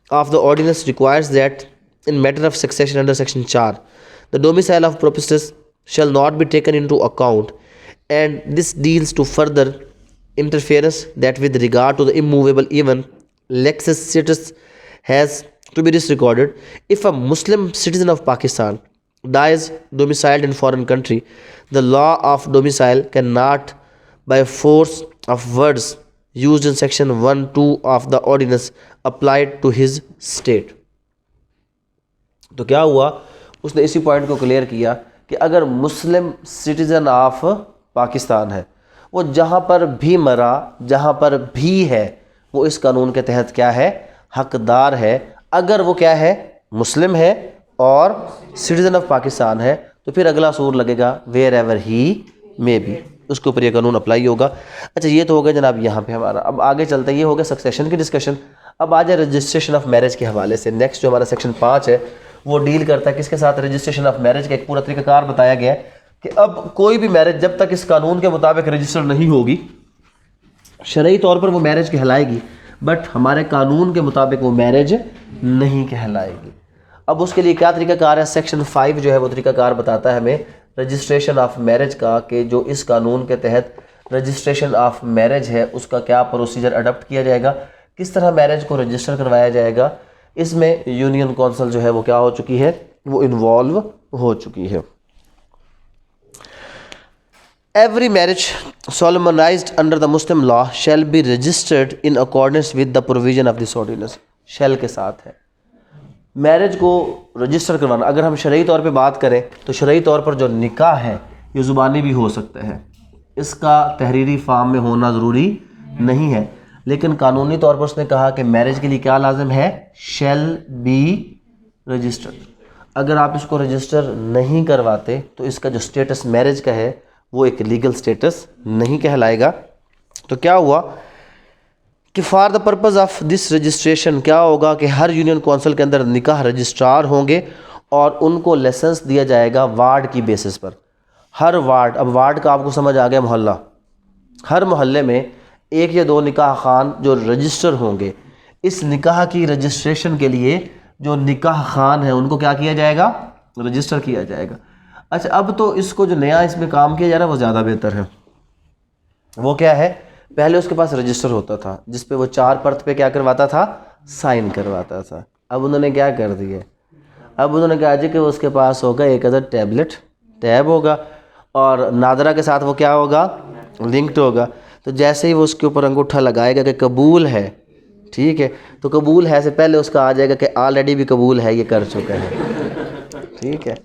of the ordinance requires that in matter of succession under section 4 the domicile of properties shall not be taken into account, and this deals to further interference that with regard to the immovable even lexus status has to be disregarded. If a Muslim citizen of Pakistan dies domiciled in foreign country, the law of domicile cannot by force of words used in section 1(2) of the ordinance applied to his state. तो क्या हुआ, उसने इसी point को clear किया कि अगर मुस्लिम citizen of Pakistan है, वो जहाँ पर भी मरा, जहाँ पर भी है, वो इस कानून के तहत क्या है, हकदार है। अगर वो क्या है, मुस्लिम है और सिटीज़न ऑफ पाकिस्तान है, तो फिर अगला सूर लगेगा wherever he may be, उसके ऊपर ये कानून अप्लाई होगा। अच्छा, ये तो हो गया जनाब यहाँ पे हमारा। अब आगे चलते हैं, ये हो गया सक्सेशन की डिस्कशन। अब आ जाए रजिस्ट्रेशन ऑफ मैरिज के हवाले से। नेक्स्ट जो हमारा सेक्शन 5 है वो डील करता है किसके साथ, रजिस्ट्रेशन ऑफ मैरिज का एक पूरा तरीकाकार बताया गया है कि अब कोई भी मैरिज जब तक इस कानून के मुताबिक रजिस्टर नहीं होगी, शरई तौर पर वो मैरिज कहलाएगी, बट हमारे कानून के मुताबिक वो मैरिज नहीं कहलाएगी। अब उसके लिए क्या तरीकाकार है, सेक्शन 5 जो है वो तरीकाकार बताता है हमें रजिस्ट्रेशन ऑफ मैरिज का, कि जो इस कानून के तहत रजिस्ट्रेशन ऑफ मैरिज है उसका क्या प्रोसीजर अडॉप्ट किया जाएगा, किस तरह मैरिज को रजिस्टर करवाया जाएगा। इसमें यूनियन काउंसिल जो है वो क्या हो चुकी है, वो इन्वॉल्व हो चुकी है। Every marriage solemnized under the Muslim law shall be registered in accordance with the provision of this ordinance. Shall के साथ है, मैरिज को रजिस्टर करवाना, अगर हम शरई तौर पे बात करें तो शरई तौर पर जो निकाह है ये ज़ुबानी भी हो सकता है, इसका तहरीरी फार्म में होना ज़रूरी नहीं है, लेकिन कानूनी तौर पर उसने कहा कि मैरिज के लिए क्या लाजिम है, शैल बी रजिस्टर्ड। अगर आप इसको रजिस्टर नहीं करवाते तो इसका जो स्टेटस मैरिज का है वो एक लीगल स्टेटस नहीं कहलाएगा। तो क्या हुआ कि for the purpose of this registration क्या होगा कि हर यूनियन कौंसिल के अंदर निकाह रजिस्ट्रार होंगे और उनको लाइसेंस दिया जाएगा वार्ड की बेसिस पर। हर वार्ड, अब वार्ड का आपको समझ आ गया मोहल्ला, हर मोहल्ले में एक या दो निकाह खान जो रजिस्टर होंगे। इस निकाह की रजिस्ट्रेशन के लिए जो निकाह खान है उनको क्या किया जाएगा, रजिस्टर किया जाएगा। अच्छा, अब तो इसको जो नया इसमें काम किया जा रहा है वो ज़्यादा बेहतर है। वो क्या है, पहले उसके पास रजिस्टर होता था जिस पे वो 4 परत पे क्या करवाता था, साइन करवाता था। अब उन्होंने क्या कर दिया, अब उन्होंने कहा जी कि उसके पास होगा एक अदर टैबलेट, टैब होगा और नादरा के साथ वो क्या होगा, लिंक्ड होगा। तो जैसे ही वो उसके ऊपर अंगूठा लगाएगा कि कबूल है, ठीक है, तो कबूल है से पहले उसका आ जाएगा कि ऑलरेडी भी कबूल है, ये कर चुका है, ठीक है।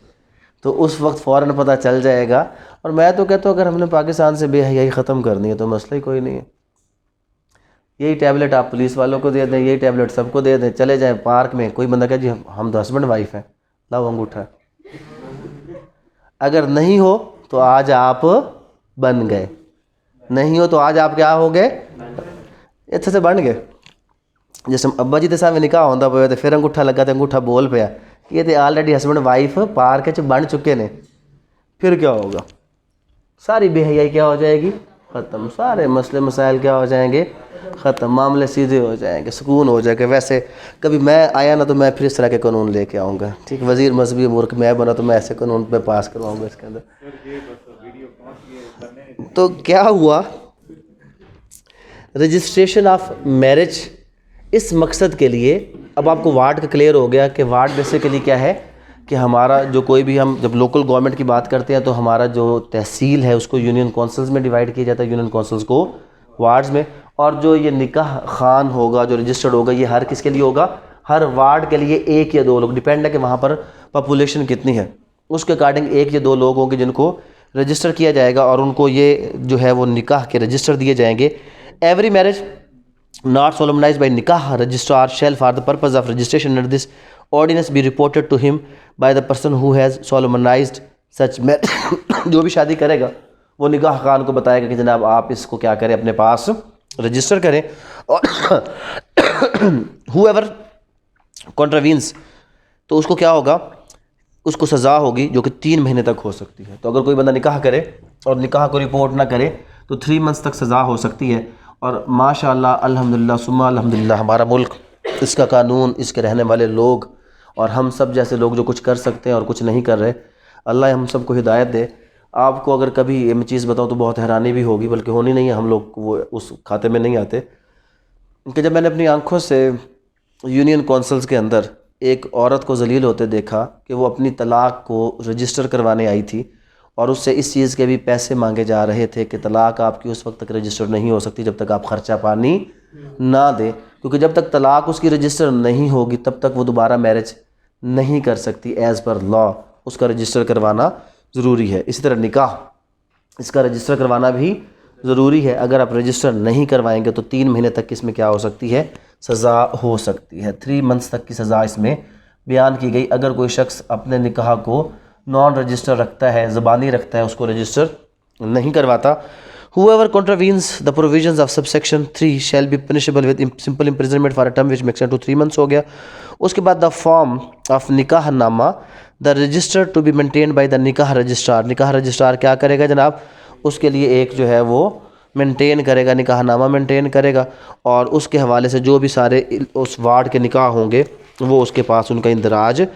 तो उस वक्त फ़ौरन पता चल जाएगा। और मैं तो कहता हूँ अगर हमने पाकिस्तान से बेहयाई ख़त्म करनी है तो मसला ही कोई नहीं है। यही टैबलेट आप पुलिस वालों को दे दें, यही टैबलेट सबको दे दें, चले जाएं पार्क में, कोई बंदा कहे जी हम तो हस्बैंड वाइफ हैं, लाओ अंगूठा। अगर नहीं हो तो आज आप बन गए, नहीं हो तो आज आप क्या हो गए, अच्छे से बन गए। जैसे अब्बा जी के सामने निकाह होता पे तो फिर अंगूठा लगा तो अंगूठा बोल पाया, ये तो ऑलरेडी हस्बैंड वाइफ पार्क च बन चुके ने। फिर क्या होगा, सारी बेहयाई क्या हो जाएगी, ख़त्म, सारे मसले मसाइल क्या हो जाएंगे, ख़त्म, मामले सीधे हो जाएंगे, सुकून हो जाएगा। वैसे कभी मैं आया ना तो मैं फिर इस तरह के कानून लेके आऊँगा, ठीक, वज़ीर मजहबी मुल्क मैं बना तो मैं ऐसे कानून पे पास करवाऊँगा इसके अंदर। तो क्या हुआ, रजिस्ट्रेशन ऑफ मैरिज इस मकसद के लिए, अब आपको वार्ड का क्लियर हो गया कि वार्ड बेसिकली क्या है कि हमारा जो कोई भी, हम जब लोकल गवर्नमेंट की बात करते हैं तो हमारा जो तहसील है उसको यूनियन कौंसिल्स में डिवाइड किया जाता है, यूनियन कौंसिल्स को वार्ड्स में। और जो ये निकाह खान होगा जो रजिस्टर्ड होगा ये हर किसके लिए होगा, हर वार्ड के लिए एक या दो लोग, डिपेंड है कि वहाँ पर पॉपुलेशन कितनी है, उसके अकॉर्डिंग एक या दो लोग होंगे जिनको रजिस्टर किया जाएगा और उनको ये जो है वो निकाह के रजिस्टर दिए जाएंगे। Every marriage not solemnized by nikah registrar shall for the purpose of registration under this ordinance be reported to him by the person who has solemnized such marriage। जो भी शादी करेगा वो निकाह खान को बताएगा कि जनाब आप इसको क्या करें, अपने पास रजिस्टर करें। और whoever contravenes, तो उसको क्या होगा, उसको सज़ा होगी जो कि 3 महीने तक हो सकती है। तो अगर कोई बंदा निकाह करे और निकाह को रिपोर्ट ना करे तो 3 मंथ्स तक सज़ा हो सकती है। और माशाअल्लाह अल्हम्दुलिल्लाह सुम्मा अल्हम्दुलिल्लाह हमारा मुल्क, इसका कानून, इसके रहने वाले लोग और हम सब जैसे लोग जो कुछ कर सकते हैं और कुछ नहीं कर रहे, अल्लाह हम सबको हिदायत दे। आपको अगर कभी ये मैं चीज़ बताऊँ तो बहुत हैरानी भी होगी, बल्कि होनी नहीं है, हम लोग वो उस खाते में नहीं आते कि जब मैंने अपनी आंखों से यूनियन कौंसिल्स के अंदर एक औरत को जलील होते देखा कि वो अपनी तलाक को रजिस्टर करवाने आई थी और उससे इस चीज़ के भी पैसे मांगे जा रहे थे कि तलाक आपकी उस वक्त तक रजिस्टर नहीं हो सकती जब तक आप ख़र्चा पानी ना दें, क्योंकि जब तक तलाक उसकी रजिस्टर नहीं होगी तब तक वो दोबारा मैरिज नहीं कर सकती। एज़ पर लॉ उसका रजिस्टर करवाना ज़रूरी है। इसी तरह निकाह, इसका रजिस्टर करवाना भी ज़रूरी है। अगर आप रजिस्टर नहीं करवाएंगे तो 3 महीने तक इसमें क्या हो सकती है, सज़ा हो सकती है। 3 मंथ्स तक की सज़ा इसमें बयान की गई। अगर कोई शख्स अपने निकाह को नॉन रजिस्टर रखता है, ज़बानी रखता है, उसको रजिस्टर नहीं करवाता। Whoever contravenes the provisions of subsection 3 shall be punishable with simple imprisonment for a term which makes to 3 months हो गया। उसके बाद the form of nikahnama the register to be maintain by the nikah registrar. निकाह registrar क्या करेगा जनाब, उसके लिए एक जो है वो मेंटेन करेगा, निकाह नामा मेंटेन करेगा और उसके हवाले से जो भी सारे उस वार्ड के निकाह होंगे वो उसके पास उनका इंदराज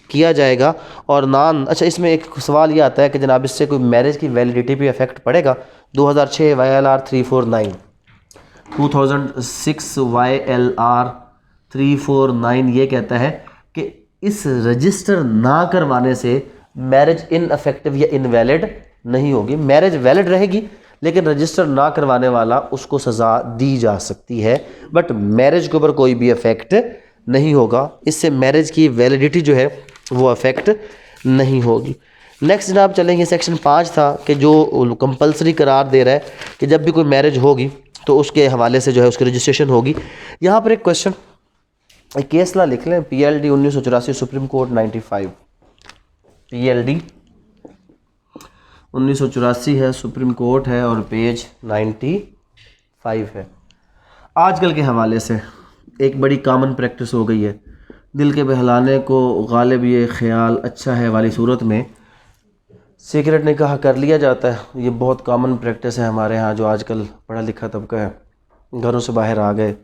किया जाएगा। और अच्छा, इसमें एक सवाल ये आता है कि जनाब इससे कोई मैरिज की वैलिडिटी पे इफेक्ट पड़ेगा। 2006 YLR 349 2006 YLR 349 ये कहता है कि इस रजिस्टर ना करवाने से मैरिज इनअफेक्टिव या इनवैलिड नहीं होगी। मैरिज वैलिड रहेगी लेकिन रजिस्टर ना करवाने वाला उसको सज़ा दी जा सकती है, बट मैरिज के ऊपर कोई भी इफेक्ट नहीं होगा, इससे मैरिज की वैलिडिटी जो है वो अफेक्ट नहीं होगी। नेक्स्ट जनाब चलेंगे, सेक्शन 5 था कि जो कंपलसरी करार दे रहा है कि जब भी कोई मैरिज होगी तो उसके हवाले से जो है उसकी रजिस्ट्रेशन होगी। यहाँ पर एक क्वेश्चन, एक केस ला लिख लें, PLD 1984 सुप्रीम कोर्ट 95, PLD 1984 है, सुप्रीम कोर्ट है और पेज 95 है। आजकल के हवाले से एक बड़ी कॉमन प्रैक्टिस हो गई है, दिल के बहलाने को गालिब ये ख्याल अच्छा है वाली सूरत में सीक्रेट निकाह कर लिया जाता है। ये बहुत कॉमन प्रैक्टिस है हमारे यहाँ। जो आजकल पढ़ा लिखा तबका है, घरों से बाहर आ गए,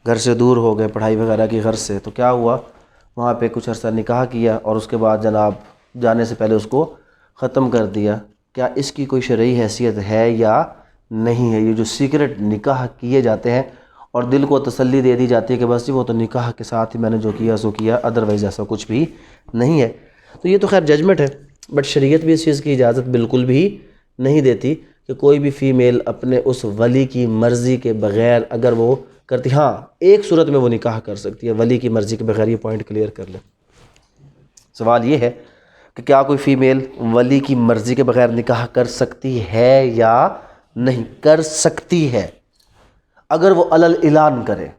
घर से दूर हो गए पढ़ाई वगैरह की गर्ज से, तो क्या हुआ, वहाँ पे कुछ अर्सा निकाह किया और उसके बाद जनाब जाने से पहले उसको ख़त्म कर दिया। क्या इसकी कोई शरई हैसियत है या नहीं है? ये जो सीक्रेट निकाह किए जाते हैं और दिल को तसल्ली दे दी जाती है कि बस जी वो तो निकाह के साथ ही मैंने जो किया सो किया, अदरवाइज़ ऐसा कुछ भी नहीं है। तो ये तो खैर जजमेंट है, बट शरीयत भी इस चीज़ की इजाज़त बिल्कुल भी नहीं देती कि कोई भी फ़ीमेल अपने उस वली की मर्ज़ी के बग़ैर अगर वो करती, हाँ एक सूरत में वो निकाह कर सकती है वली की मर्ज़ी के बग़ैर। ये पॉइंट क्लियर कर ले। सवाल ये है कि क्या कोई फ़ीमेल वली की मर्ज़ी के बग़ैर निकाह कर सकती है या नहीं? कर सकती है अगर वो अलल इलान करे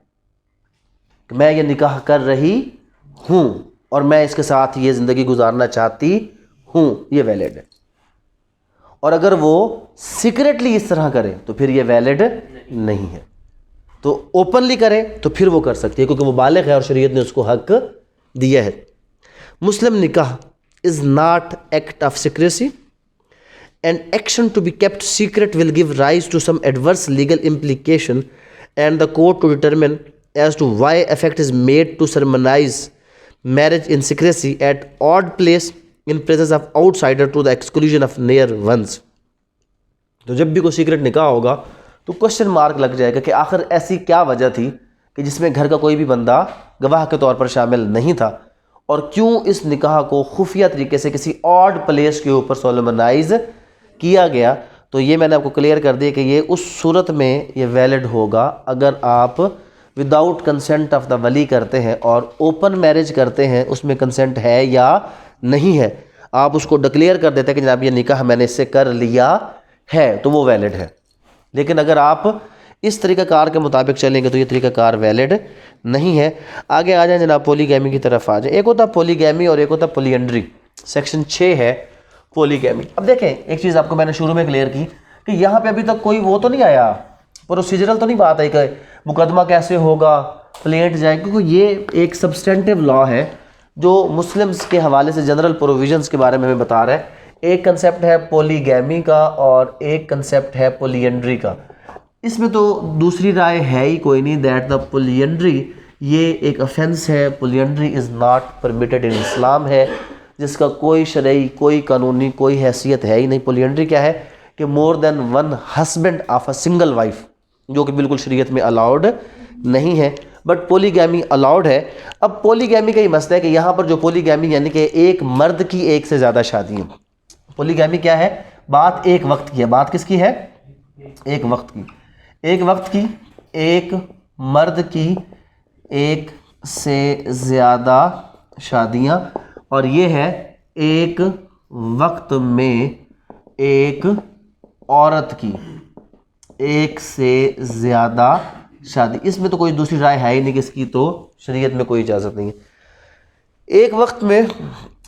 कि मैं ये निकाह कर रही हूँ और मैं इसके साथ ये ज़िंदगी गुजारना चाहती हूँ, ये वैलिड है। और अगर वो सीक्रेटली इस तरह करे तो फिर ये वैलिड नहीं है। तो ओपनली करे तो फिर वो कर सकती है क्योंकि वो बालिग है और शरीयत ने उसको हक दिया है। मुस्लिम निकाह is not act of secrecy and action to be kept secret will give rise to some adverse legal implication and the court to determine as to why effect is made to ceremonize marriage in secrecy at odd place in presence of outsider to the exclusion of near ones। तो जब भी कोई secret निकाह होगा तो question mark लग जाएगा कि आखिर ऐसी क्या वजह थी कि जिसमें घर का कोई भी बंदा गवाह के तौर पर शामिल नहीं था और क्यों इस निकाह को खुफिया तरीके से किसी ऑड प्लेस के ऊपर सोलमनाइज किया गया। तो ये मैंने आपको क्लियर कर दिया कि ये उस सूरत में ये वैलिड होगा अगर आप विदाउट कंसेंट ऑफ द वली करते हैं और ओपन मैरिज करते हैं, उसमें कंसेंट है या नहीं है, आप उसको डिक्लेयर कर देते हैं कि जनाब ये निकाह मैंने इससे कर लिया है, तो वो वैलिड है। लेकिन अगर आप इस तरीक़ाकार के मुताबिक चलेंगे तो ये तरीक़ाकार वैलिड नहीं है। आगे आ जाए जनाब, पॉलीगैमी की तरफ आ जाए। एक होता पॉलीगैमी और एक होता पॉलीएंड्री। सेक्शन 6 है पॉलीगैमी। अब देखें एक चीज़ आपको मैंने शुरू में क्लियर की कि यहाँ पे अभी तक कोई वो तो नहीं आया, प्रोसीजरल तो नहीं बात आई कि मुकदमा कैसे होगा, प्लेट जाए, क्योंकि ये एक सब्सटेंटिव लॉ है जो मुस्लिम्स के हवाले से जनरल प्रोविजंस के बारे में हमें बता रहा है। एक कंसेप्ट है पॉलीगैमी का और एक कंसेप्ट है पॉलीएंड्री का। इसमें तो दूसरी राय है ही कोई नहीं, दैट द पॉलीएंड्री ये एक ऑफेंस है। Polyandry is not permitted in Islam है, जिसका कोई शरई, कोई कानूनी, कोई हैसियत है ही नहीं। पॉलीएंड्री क्या है कि more than one husband of a single wife, जो कि बिल्कुल शरीयत में अलाउड नहीं है, बट पॉलीगैमी अलाउड है। अब पॉलीगैमी का ही मसला है कि यहाँ पर जो पॉलीगैमी यानी कि एक मर्द की एक से ज़्यादा शादी है। पॉलीगैमी क्या है? बात एक वक्त की है। बात किसकी है? एक वक्त की। एक वक्त की, एक मर्द की एक से ज़्यादा शादियाँ, और ये है एक वक्त में एक औरत की एक से ज़्यादा शादी। इसमें तो कोई दूसरी राय है ही नहीं, किसकी तो शरीयत में कोई इजाज़त नहीं है। एक वक्त में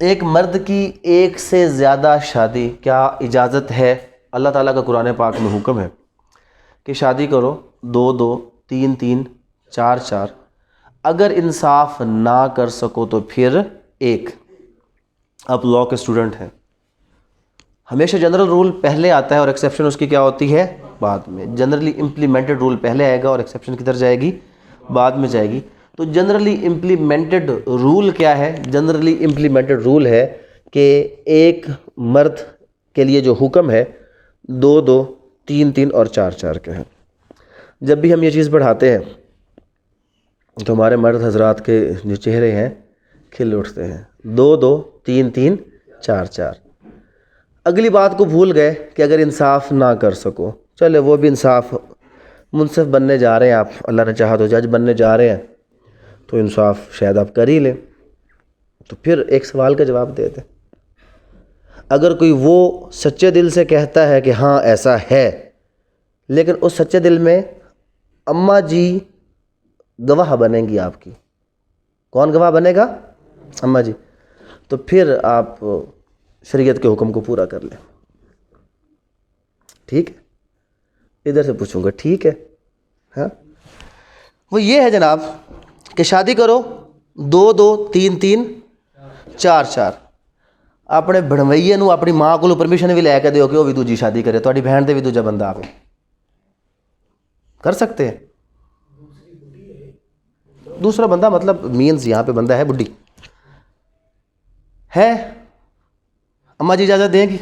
एक मर्द की एक से ज़्यादा शादी क्या इजाज़त है? अल्लाह ताला का कुरान पाक में हुक्म है कि शादी करो 2-2, 3-3, 4-4, अगर इंसाफ ना कर सको तो फिर एक। आप लॉ के स्टूडेंट हैं, हमेशा जनरल रूल पहले आता है और एक्सेप्शन उसकी क्या होती है? बाद में। जनरली इम्प्लीमेंटेड रूल पहले आएगा और एक्सेप्शन किधर जाएगी? बाद में जाएगी। तो जनरली इम्प्लीमेंटेड रूल क्या है? जनरली इम्प्लीमेंटेड रूल है कि एक मर्द के लिए जो हुक्म है 2-2, 3-3 और 4-4 के हैं। जब भी हम ये चीज़ बढ़ाते हैं तो हमारे मर्द हजरात के जो चेहरे हैं खिल उठते हैं। 2-2, 3-3, 4-4। अगली बात को भूल गए कि अगर इंसाफ ना कर सको, चले वो भी इंसाफ, मुनसिफ बनने जा रहे हैं आप, अल्लाह ने चाहा तो जज बनने जा रहे हैं, तो इंसाफ शायद आप कर ही लें। तो फिर एक सवाल का जवाब दे दें। अगर कोई वो सच्चे दिल से कहता है कि हाँ ऐसा है, लेकिन उस सच्चे दिल में अम्मा जी गवाह बनेंगी आपकी, कौन गवाह बनेगा? अम्मा जी। तो फिर आप शरीयत के हुक्म को पूरा कर लें। ठीक है, इधर से पूछूंगा, ठीक है? हाँ, वो ये है जनाब कि शादी करो 2-2 3-3 4-4। अपने भणवैये नूं अपनी मां को परमिशन भी लैके दिओ कि वह भी दूजी शादी करे, तुहाडी बहन दे भी दूजा बंदा आवे, कर सकते हैं। दूसरा बंदा मतलब मीन्स यहाँ पे बंदा है बुढ़ी है, अम्मा जी इजाज़त देंगी।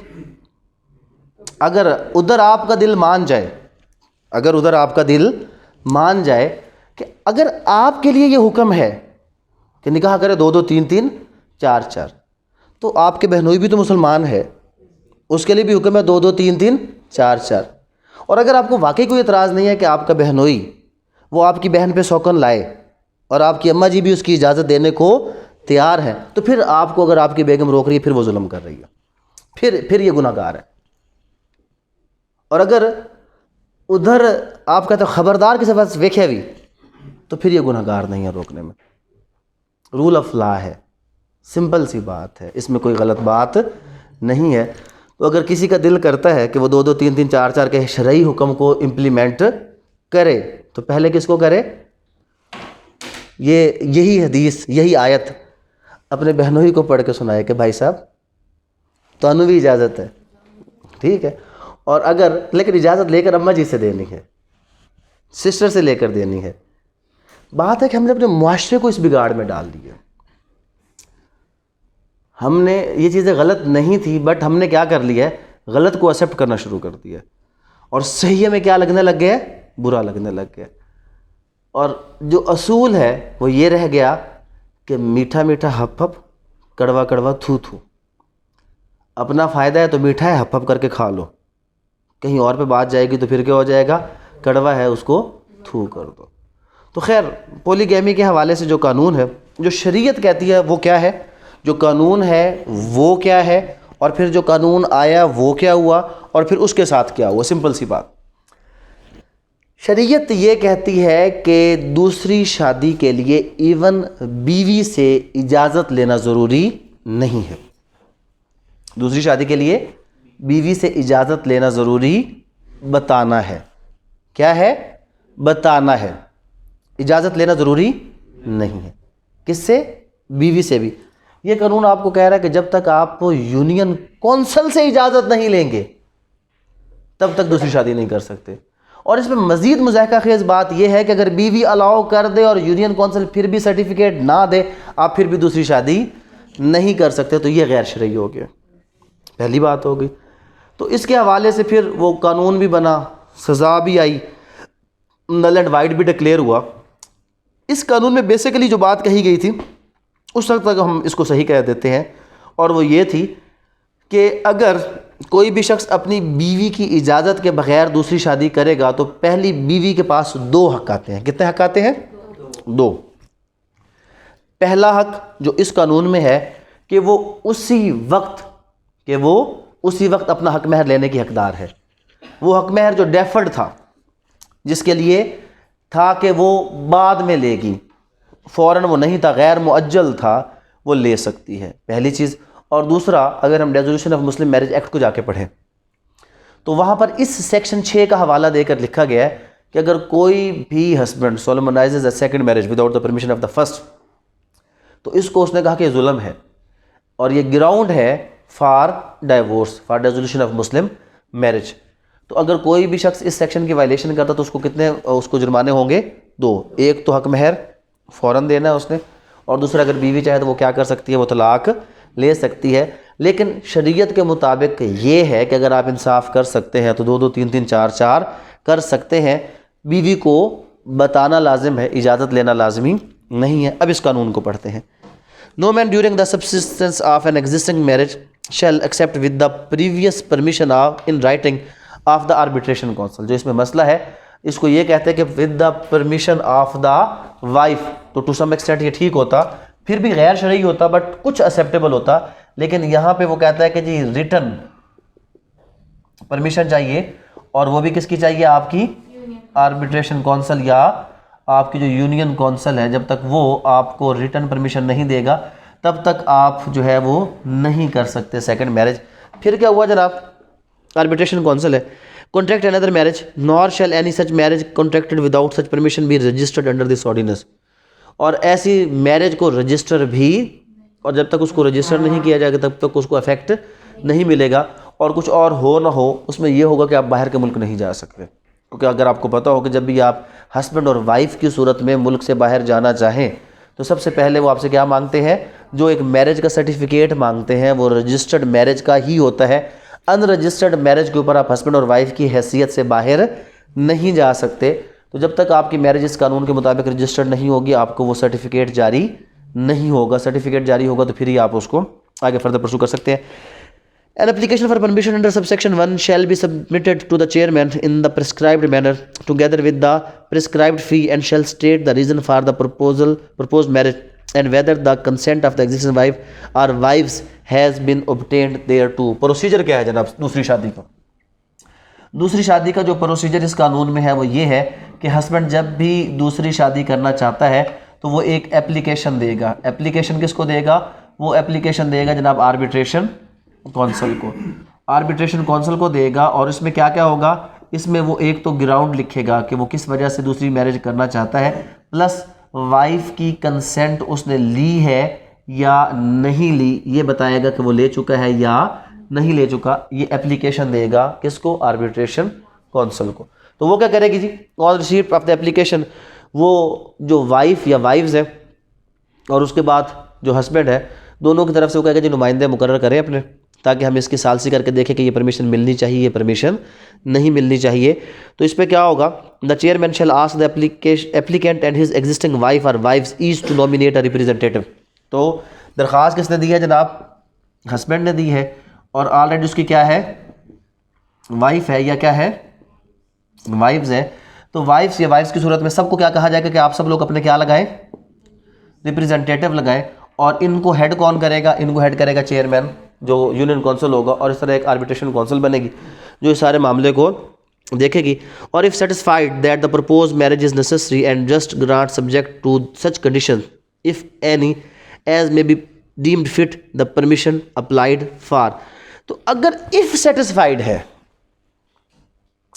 अगर उधर आपका दिल मान जाए, अगर उधर आपका दिल मान जाए कि अगर आपके लिए ये हुक्म है कि निकाह करे 2-2 3-3 4-4, तो आपके बहनोई भी तो मुसलमान है, उसके लिए भी हुक्म है 2-2 3-3 4-4। और अगर आपको वाकई कोई एतराज़ नहीं है कि आपका बहनोई वो आपकी बहन पे सौकन लाए और आपकी अम्मा जी भी उसकी इजाज़त देने को तैयार है, तो फिर आपको अगर आपकी बेगम रोक रही है, फिर वो जुल्म कर रही है, फिर ये गुनाहगार है। और अगर उधर आप कहते हो खबरदार किसी पास वेखे भी, तो फिर ये गुनाहगार नहीं है रोकने में। रूल ऑफ लॉ है, सिंपल सी बात है, इसमें कोई गलत बात नहीं है। तो अगर किसी का दिल करता है कि वो 2-2 3-3 4-4 के शरई हुक्म को इम्प्लीमेंट करे, तो पहले किसको करे? यही हदीस, यही आयत अपने बहनों को पढ़ के सुनाए कि भाई साहब तानू भी इजाज़त है, ठीक है? और अगर लेकिन इजाज़त लेकर अम्मा जी से देनी है, सिस्टर से लेकर देनी है। बात है कि हमने अपने मुआशरे को इस बिगाड़ में डाल दिया। हमने ये चीज़ें गलत नहीं थी, बट हमने क्या कर लिया है, गलत को एक्सेप्ट करना शुरू कर दिया और सही में क्या लगने लग गया? बुरा लगने लग गया। और जो असूल है वो ये रह गया कि मीठा मीठा हप हप, कड़वा कड़वा थू थू। अपना फ़ायदा है तो मीठा है, हप हप करके खा लो, कहीं और पे बात जाएगी तो फिर क्या हो जाएगा? कड़वा है उसको थू कर दो। तो खैर, पॉलीगैमी के हवाले से जो कानून है, जो शरीयत कहती है वो क्या है, जो कानून है वो क्या है, और फिर जो कानून आया वो क्या हुआ, और फिर उसके साथ क्या हुआ। सिंपल सी बात, शरीयत ये कहती है कि दूसरी शादी के लिए इवन बीवी से इजाज़त लेना ज़रूरी नहीं है। दूसरी शादी के लिए बीवी से इजाज़त लेना ज़रूरी बताना है। क्या है? बताना है। इजाज़त लेना ज़रूरी नहीं है। किससे? बीवी से भी। ये कानून आपको कह रहा है कि जब तक आप यूनियन कौंसल से इजाज़त नहीं लेंगे तब तक दूसरी शादी नहीं कर सकते। और इसमें मज़ीद मुज़ाहिका खेज़ बात यह है कि अगर बीवी अलाउ कर दे और यूनियन कौंसिल फिर भी सर्टिफिकेट ना दे, आप फिर भी दूसरी शादी नहीं कर सकते, तो ये गैर शरई हो गया। पहली बात हो गई। तो इसके हवाले से फिर वो कानून भी बना, सज़ा भी आई, नल एंड वाइड भी डिक्लेयर हुआ। इस कानून में बेसिकली जो बात कही गई थी उस वक्त तक हम इसको सही कह देते हैं, और वो ये थी कि अगर कोई भी शख्स अपनी बीवी की इजाज़त के बगैर दूसरी शादी करेगा तो पहली बीवी के पास 2 हक़ आते हैं। कितने हक़ आते हैं? 2। पहला हक़ जो इस कानून में है कि वो उसी वक्त अपना हक़ महर लेने की हकदार है। वो हक़ महर जो डेफर्ड था, जिसके लिए था कि वो बाद में लेगी, फ़ौरन वो नहीं था, गैर मुअज्जल था, वो ले सकती है, पहली चीज़। और दूसरा, अगर हम resolution of Muslim Marriage act को जाके पढ़ें तो वहाँ पर इस सेक्शन 6 का हवाला देकर लिखा गया है कि अगर कोई भी husband solemnizes a second marriage without the permission of the first, तो इसको उसने कहा कि ये जुल्म है और ये ग्राउंड है for divorce, for resolution of Muslim marriage. तो अगर कोई भी शख्स इस सेक्शन की वायलेशन करता तो उसको जुर्माने होंगे 2। एक तो हक़ महर फ़ौरन देना है उसने, और दूसरा अगर बीवी चाहे तो वो क्या कर सकती है, वो तलाक ले सकती है। लेकिन शरीयत के मुताबिक ये है कि अगर आप इंसाफ कर सकते हैं तो 2-2 3-3 4-4 कर सकते हैं। बीवी को बताना लाजिम है, इजाज़त लेना लाजमी नहीं है। अब इस कानून को पढ़ते हैं। No man during the subsistence of an existing marriage shall except with the previous permission of in writing of the arbitration council. जो इसमें मसला है, इसको ये कहते हैं कि with the permission of the wife. तो टू सम एक्सटेंट ये ठीक होता, फिर भी गैर शरई होता बट कुछ एक्सेप्टेबल होता। लेकिन यहाँ पे वो कहता है कि जी रिटन परमिशन चाहिए, और वो भी किसकी चाहिए, आपकी आर्बिट्रेशन काउंसिल या आपकी जो यूनियन काउंसिल है, जब तक वो आपको रिटर्न परमिशन नहीं देगा तब तक आप जो है वो नहीं कर सकते सेकंड मैरिज। फिर क्या हुआ जनाब, आर्बिट्रेशन काउंसिल है, contract another marriage nor shall any such marriage contracted without such permission be registered under this ordinance. और ऐसी मैरिज को रजिस्टर भी, और जब तक उसको रजिस्टर नहीं किया जाएगा तब तक उसको इफेक्ट नहीं मिलेगा। और कुछ और हो ना हो, उसमें यह होगा कि आप बाहर के मुल्क नहीं जा सकते, क्योंकि अगर आपको पता हो कि जब भी आप हस्बैंड और वाइफ की सूरत में मुल्क से बाहर जाना चाहें तो सबसे पहले वो आपसे क्या मांगते हैं, जो एक मैरिज का सर्टिफिकेट मांगते हैं वो रजिस्टर्ड मैरिज का ही होता है। अनरजिस्टर्ड मैरिज के ऊपर आप हस्बैंड और वाइफ की हैसियत से बाहर नहीं जा सकते। तो जब तक आपकी मैरिज इस कानून के मुताबिक रजिस्टर्ड नहीं होगी आपको वो सर्टिफिकेट जारी नहीं होगा। सर्टिफिकेट जारी होगा तो फिर ही आप उसको आगे फर्दर परसू कर सकते हैं। An application for permission under subsection 1 shall be submitted to the chairman in the prescribed manner together with the prescribed fee and shall state the reason for the proposed marriage and whether the consent of the existing wife or wives has been obtained thereto। Procedure क्या है जनाब दूसरी शादी का? दूसरी शादी का जो प्रोसीजर इस कानून में है वो ये है कि हस्बैंड जब भी दूसरी शादी करना चाहता है तो वो एक एप्लीकेशन देगा। एप्लीकेशन किसको देगा? वो एप्लीकेशन देगा जनाब आर्बिट्रेशन काउंसिल को। आर्बिट्रेशन काउंसिल को देगा और इसमें क्या क्या होगा, इसमें वो एक तो ग्राउंड लिखेगा कि वो किस वजह से दूसरी मैरिज करना चाहता है, प्लस वाइफ की कंसेंट उसने ली है या नहीं ली ये बताएगा कि वो ले चुका है या नहीं ले चुका। ये एप्लीकेशन देगा किसको? आर्बिट्रेशन काउंसिल को। तो वो क्या करेगी जी, on receipt of the application वो जो वाइफ या वाइफ्स है और उसके बाद जो हस्बैंड है दोनों की तरफ से वो कहेगा जी नुमाइंदे मुकर्रर करें अपने, ताकि हम इसकी सालसी करके देखें कि ये परमिशन मिलनी चाहिए, ये परमिशन नहीं मिलनी चाहिए। तो इस पर क्या होगा, the chairman shall ask the applicant and his existing wife और wives each to nominate a representative. तो दरख्वास्त किसने दी है जनाब? हस्बैंड ने दी है, और ऑलरेडी उसकी क्या है, वाइफ है या क्या है, वाइफ्स है। तो वाइफ्स या वाइफ्स की सूरत में सबको क्या कहा जाएगा कि आप सब लोग अपने क्या लगाएं, रिप्रेजेंटेटिव लगाएं। और इनको हेड कौन करेगा? इनको हेड करेगा चेयरमैन जो यूनियन काउंसिल होगा, और इस तरह एक आर्बिट्रेशन काउंसिल बनेगी जो इस सारे मामले को देखेगी। और if satisfied that the propose marriage is necessary and just grant subject to such condition if any as may be deemed fit the permission applied for. तो अगर इफ सेटिस्फाइड है,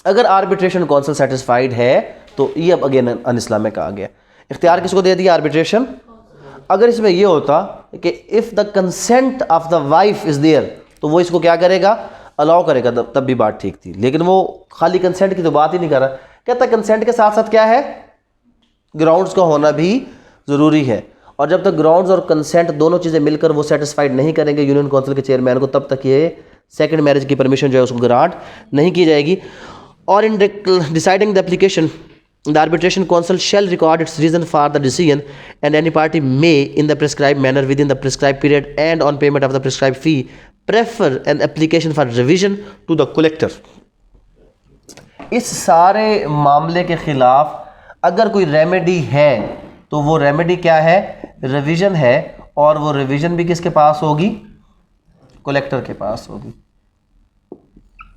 अगर आर्बिट्रेशन काउंसिल सेटिस्फाइड है तो ये अब again अन Islamic आ गया। इख्तियार किसको दे दिया? आर्बिट्रेशन। अगर इसमें यह होता कि if the consent of the wife is there तो वो इसको क्या करेगा? अलाउ करेगा, तब भी बात ठीक थी। लेकिन वो खाली कंसेंट की तो बात ही नहीं कर रहा, कहता कंसेंट के साथ साथ क्या है, ग्राउंड्स का होना भी ज़रूरी है। और जब तक ग्राउंड्स और कंसेंट दोनों चीज़ें मिलकर वो सेटिस्फाइड नहीं करेंगे यूनियन काउंसिल के चेयरमैन को, तब तक ये सेकंड मैरिज की परमिशन जो है उसको ग्रांट नहीं की जाएगी। और in deciding the application the arbitration council shall record its reason for the decision and any party may in the prescribed manner within the prescribed period and on payment of the prescribed fee prefer an application for revision to the collector। इस सारे मामले के खिलाफ अगर कोई remedy है तो वो रेमेडी क्या है? रिवीजन है। और वो रिवीजन भी किसके पास होगी? कलेक्टर के पास होगी।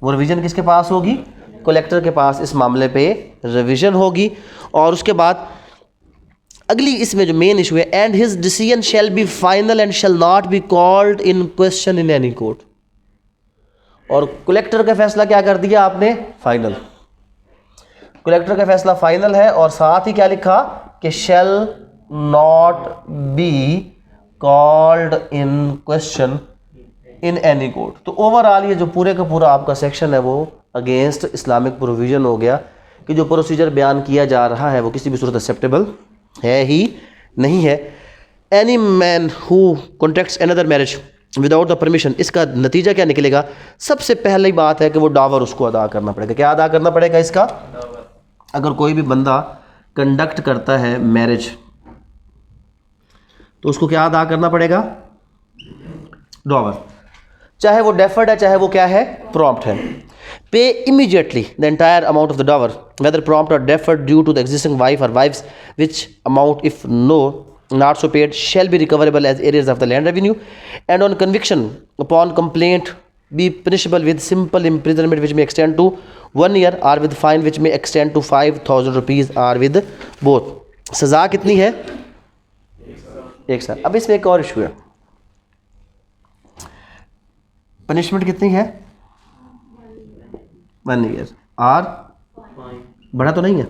वो रिवीजन किसके पास होगी? कलेक्टर के पास इस मामले पे रिवीजन होगी। और उसके बाद अगली इसमें जो मेन इशू है, and his decision shall be final and shall not be called in question in any court. और कलेक्टर का फैसला क्या कर दिया आपने? फाइनल। कलेक्टर का फैसला फाइनल है और साथ ही क्या लिखा कि शैल not be called in question in any court. तो ओवरऑल ये जो पूरे का पूरा आपका सेक्शन है वो अगेंस्ट इस्लामिक प्रोविजन हो गया कि जो प्रोसीजर बयान किया जा रहा है वो किसी भी सूरत एक्सेप्टेबल है ही नहीं है। Any man who contracts another marriage without the permission, इसका नतीजा क्या निकलेगा? सबसे पहली बात है कि वो डावर उसको अदा करना पड़ेगा। क्या अदा करना पड़ेगा इसका? अगर कोई भी बंदा कंडक्ट करता है मैरिज तो उसको क्या अदा करना पड़ेगा? डावर। चाहे वो डेफर्ड है चाहे वो क्या है, प्रॉम्प्ट है। Pay immediately the entire amount of the dower, whether prompt or deferred due to the existing wife or wives, which amount, if not so paid, shall be recoverable as arrears of the land revenue, and on conviction upon complaint be punishable with simple imprisonment which may extend to 1 year, or with fine which may extend to 5,000 rupees, or with both. सज़ा कितनी है? 1 साल। अब इसमें एक और issue है, punishment कितनी है? 1 ईयर, और बड़ा तो नहीं है,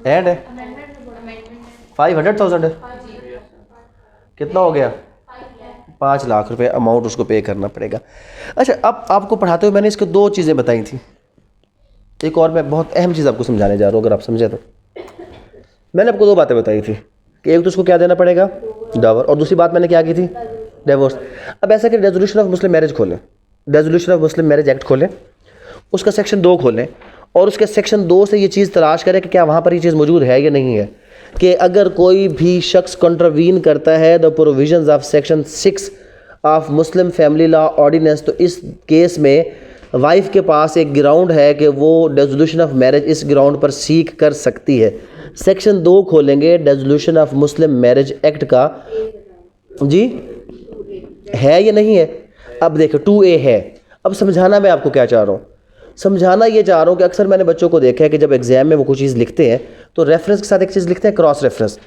एंड है 500,000 है, कितना हो गया? 5 लाख रुपए अमाउंट उसको पे करना पड़ेगा। अच्छा, अब आपको पढ़ाते हुए मैंने इसको 2 चीज़ें बताई थी, एक और मैं बहुत अहम चीज़ आपको समझाने जा रहा हूँ, अगर आप समझे तो। मैंने आपको 2 बातें बताई थी कि एक तो उसको क्या देना पड़ेगा, डावर, और दूसरी बात मैंने क्या की थी, डिवोर्स। अब ऐसा कि रेजोल्यूशन ऑफ मुस्लिम मैरिज खोलें, resolution of Muslim Marriage act खोलें, उसका सेक्शन 2 खोलें, और उसके सेक्शन 2 से ये चीज़ तलाश करें कि क्या वहाँ पर ये चीज़ मौजूद है या नहीं है, कि अगर कोई भी शख्स कंट्रावीन करता है the provisions of section 6 of Muslim family law Ordinance, तो इस केस में वाइफ के पास एक ग्राउंड है कि वो रेजोल्यूशन ऑफ मैरिज इस ग्राउंड पर सीख कर सकती है। सेक्शन 2 खोलेंगे resolution of Muslim Marriage act का, जी है या नहीं है? अब देखो 2A है। अब समझाना मैं आपको क्या चाह रहा हूँ, समझाना ये चाह रहा हूँ कि अक्सर मैंने बच्चों को देखा है कि जब एग्जाम में वो कोई चीज़ लिखते हैं तो रेफरेंस के साथ एक चीज़ लिखते हैं, क्रॉस रेफरेंस,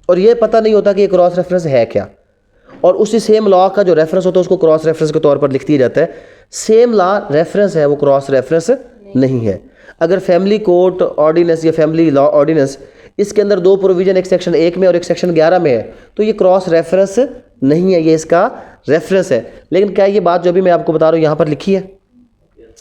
और ये पता नहीं होता कि ये क्रॉस रेफरेंस है क्या, और उसी सेम लॉ का जो रेफरेंस होता है उसको क्रॉस रेफरेंस के तौर पर लिख दिया जाता है। सेम लॉ रेफरेंस है, वो क्रॉस रेफरेंस नहीं है। अगर फैमिली कोर्ट ऑर्डिनेंस या फैमिली लॉ ऑर्डिनेंस, इसके अंदर 2 प्रोविजन, एक सेक्शन 1 में और एक सेक्शन 11 में है, तो ये क्रॉस रेफरेंस नहीं है, ये इसका रेफरेंस है। लेकिन क्या ये बात जो भी मैं आपको बता रहा हूँ यहाँ पर लिखी है?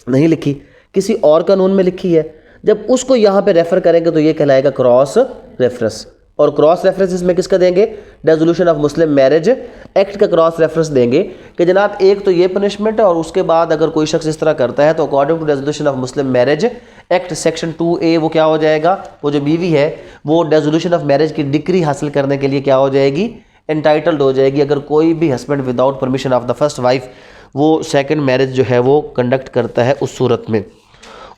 नहीं लिखी, किसी और कानून में लिखी है। जब उसको यहाँ पे रेफर करेंगे तो ये कहलाएगा क्रॉस रेफरेंस, और क्रॉस रेफरेंस इसमें किसका देंगे? Resolution of Muslim Marriage act का क्रॉस रेफरेंस देंगे कि जनाब एक तो ये पनिशमेंट है, और उसके बाद अगर कोई शख्स इस तरह करता है तो according to resolution of Muslim Marriage Act section 2A वो क्या हो जाएगा, वो जो बीवी है वो रेजोल्यूशन ऑफ मैरिज की डिग्री हासिल करने के लिए क्या हो जाएगी, एंटाइटल्ड हो जाएगी। अगर कोई भी husband without permission of the first wife वो सेकंड मैरिज जो है वो कंडक्ट करता है उस सूरत में।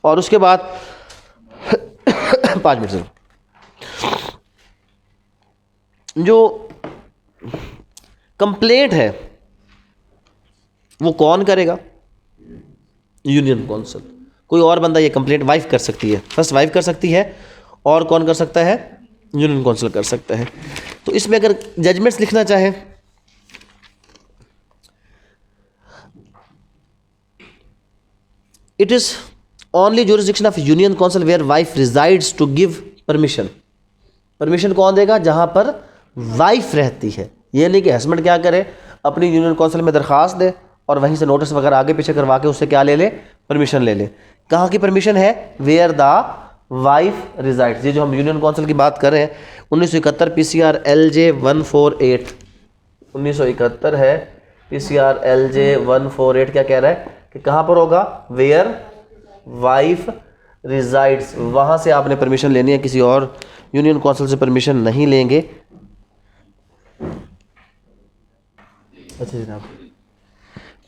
और उसके बाद 5 मिनट से जो कंप्लेंट है वो कौन करेगा? Union council. कोई और बंदा ये कंप्लेंट वाइफ कर सकती है, फर्स्ट वाइफ कर सकती है, और कौन कर सकता है? यूनियन कौंसिल कर सकता है। तो इसमें अगर जजमेंट्स लिखना चाहें, it is only jurisdiction of union council where wife resides to give permission. Permission कौन देगा? जहां पर वाइफ रहती है। ये नहीं कि हस्बैंड क्या करे, अपनी यूनियन काउंसिल में दरख्वास्त दे और वहीं से नोटिस वगैरह आगे पीछे करवा के उससे क्या ले ले, परमिशन ले ले। कहाँ की परमिशन है? Where the wife resides. ये जो हम यूनियन काउंसिल की बात कर रहे हैं 1971 PCR LJ 148, 1971 है PCR LJ 148 क्या कह रहा है कि कहाँ पर होगा? वेयर वाइफ रिजाइड्स, वहाँ से आपने परमिशन लेनी है, किसी और यूनियन काउंसिल से परमिशन नहीं लेंगे। अच्छा जनाब,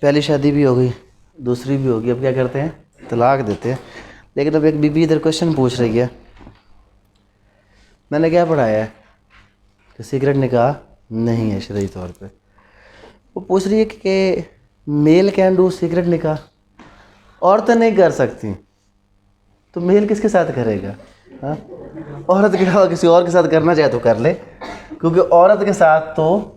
पहली शादी भी हो गई, दूसरी भी होगी, अब क्या करते हैं? तलाक देते हैं। लेकिन अब एक बीबी इधर क्वेश्चन पूछ रही है, मैंने क्या पढ़ाया है कि सिगरेट निकाह नहीं है शरई तौर पे। वो पूछ रही है कि मेल कैन डू सिगरेट निकाह, औरतें नहीं कर सकती तो मेल किसके साथ करेगा? हाँ, औरत के अलावा किसी और के साथ करना चाहे तो कर ले, क्योंकि औरत के साथ तो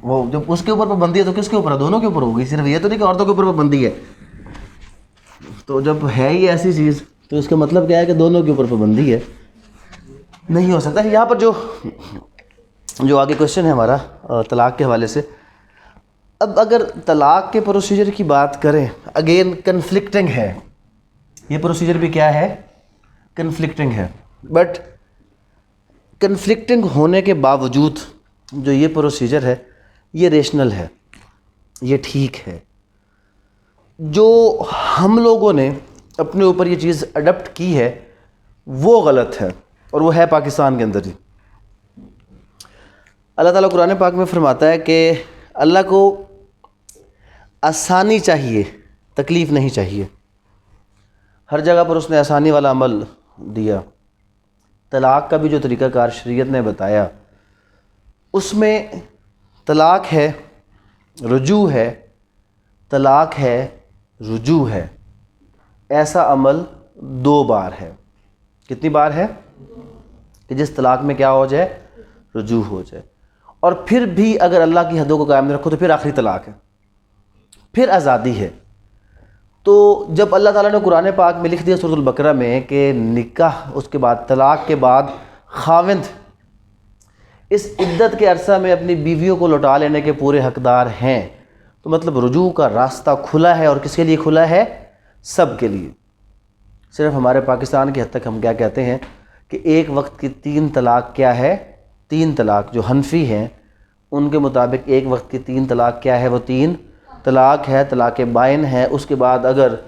वो जब उसके ऊपर पाबंदी है तो किसके ऊपर है? दोनों के ऊपर होगी। सिर्फ ये तो नहीं कि औरतों के ऊपर पाबंदी है। तो जब है ही ऐसी चीज़ तो इसका मतलब क्या है कि दोनों के ऊपर पाबंदी है, नहीं हो सकता। यहाँ पर जो आगे क्वेश्चन है हमारा तलाक के हवाले से, अब अगर तलाक के प्रोसीजर की बात करें, अगेन कन्फ्लिक्टिंग है ये प्रोसीजर भी, क्या है? कन्फ्लिक्टिंग है। बट कन्फ्लिक्टिंग होने के बावजूद जो ये प्रोसीजर है ये रेशनल है, ये ठीक है। जो हम लोगों ने अपने ऊपर ये चीज़ अडप्ट की है वो गलत है, और वो है पाकिस्तान के अंदर ही। अल्लाह ताला कुरान पाक में फरमाता है कि अल्लाह को आसानी चाहिए तकलीफ़ नहीं चाहिए। हर जगह पर उसने आसानी वाला अमल दिया। तलाक़ का भी जो तरीक़ाकार शरीयत ने बताया उसमें तलाक़ है, रुजू है, तलाक़ है, रुजू है। ऐसा अमल 2 बार है। कितनी बार है? कि जिस तलाक़ में क्या हो जाए, रुजू हो जाए। और फिर भी अगर अल्लाह की हदों को कायम रखो तो फिर आखिरी तलाक़ है, फिर आज़ादी है। तो जब अल्लाह ताला ने कुरान पाक में लिख दिया सूरह बकरा में कि निकाह, उसके बाद तलाक़ के बाद खाविंद इस इद्दत के अरसा में अपनी बीवियों को लौटा लेने के पूरे हकदार हैं, तो मतलब रुजू का रास्ता खुला है। और किसके लिए खुला है? सब के लिए। सिर्फ हमारे पाकिस्तान की हद तक हम क्या कहते हैं कि एक वक्त की 3 तलाक़ क्या है? 3 तलाक़। जो हनफी हैं उनके मुताबिक एक वक्त की 3 तलाक़ क्या है? वो 3 तलाक़ है, तलाक़ बाइन है। उसके बाद अगर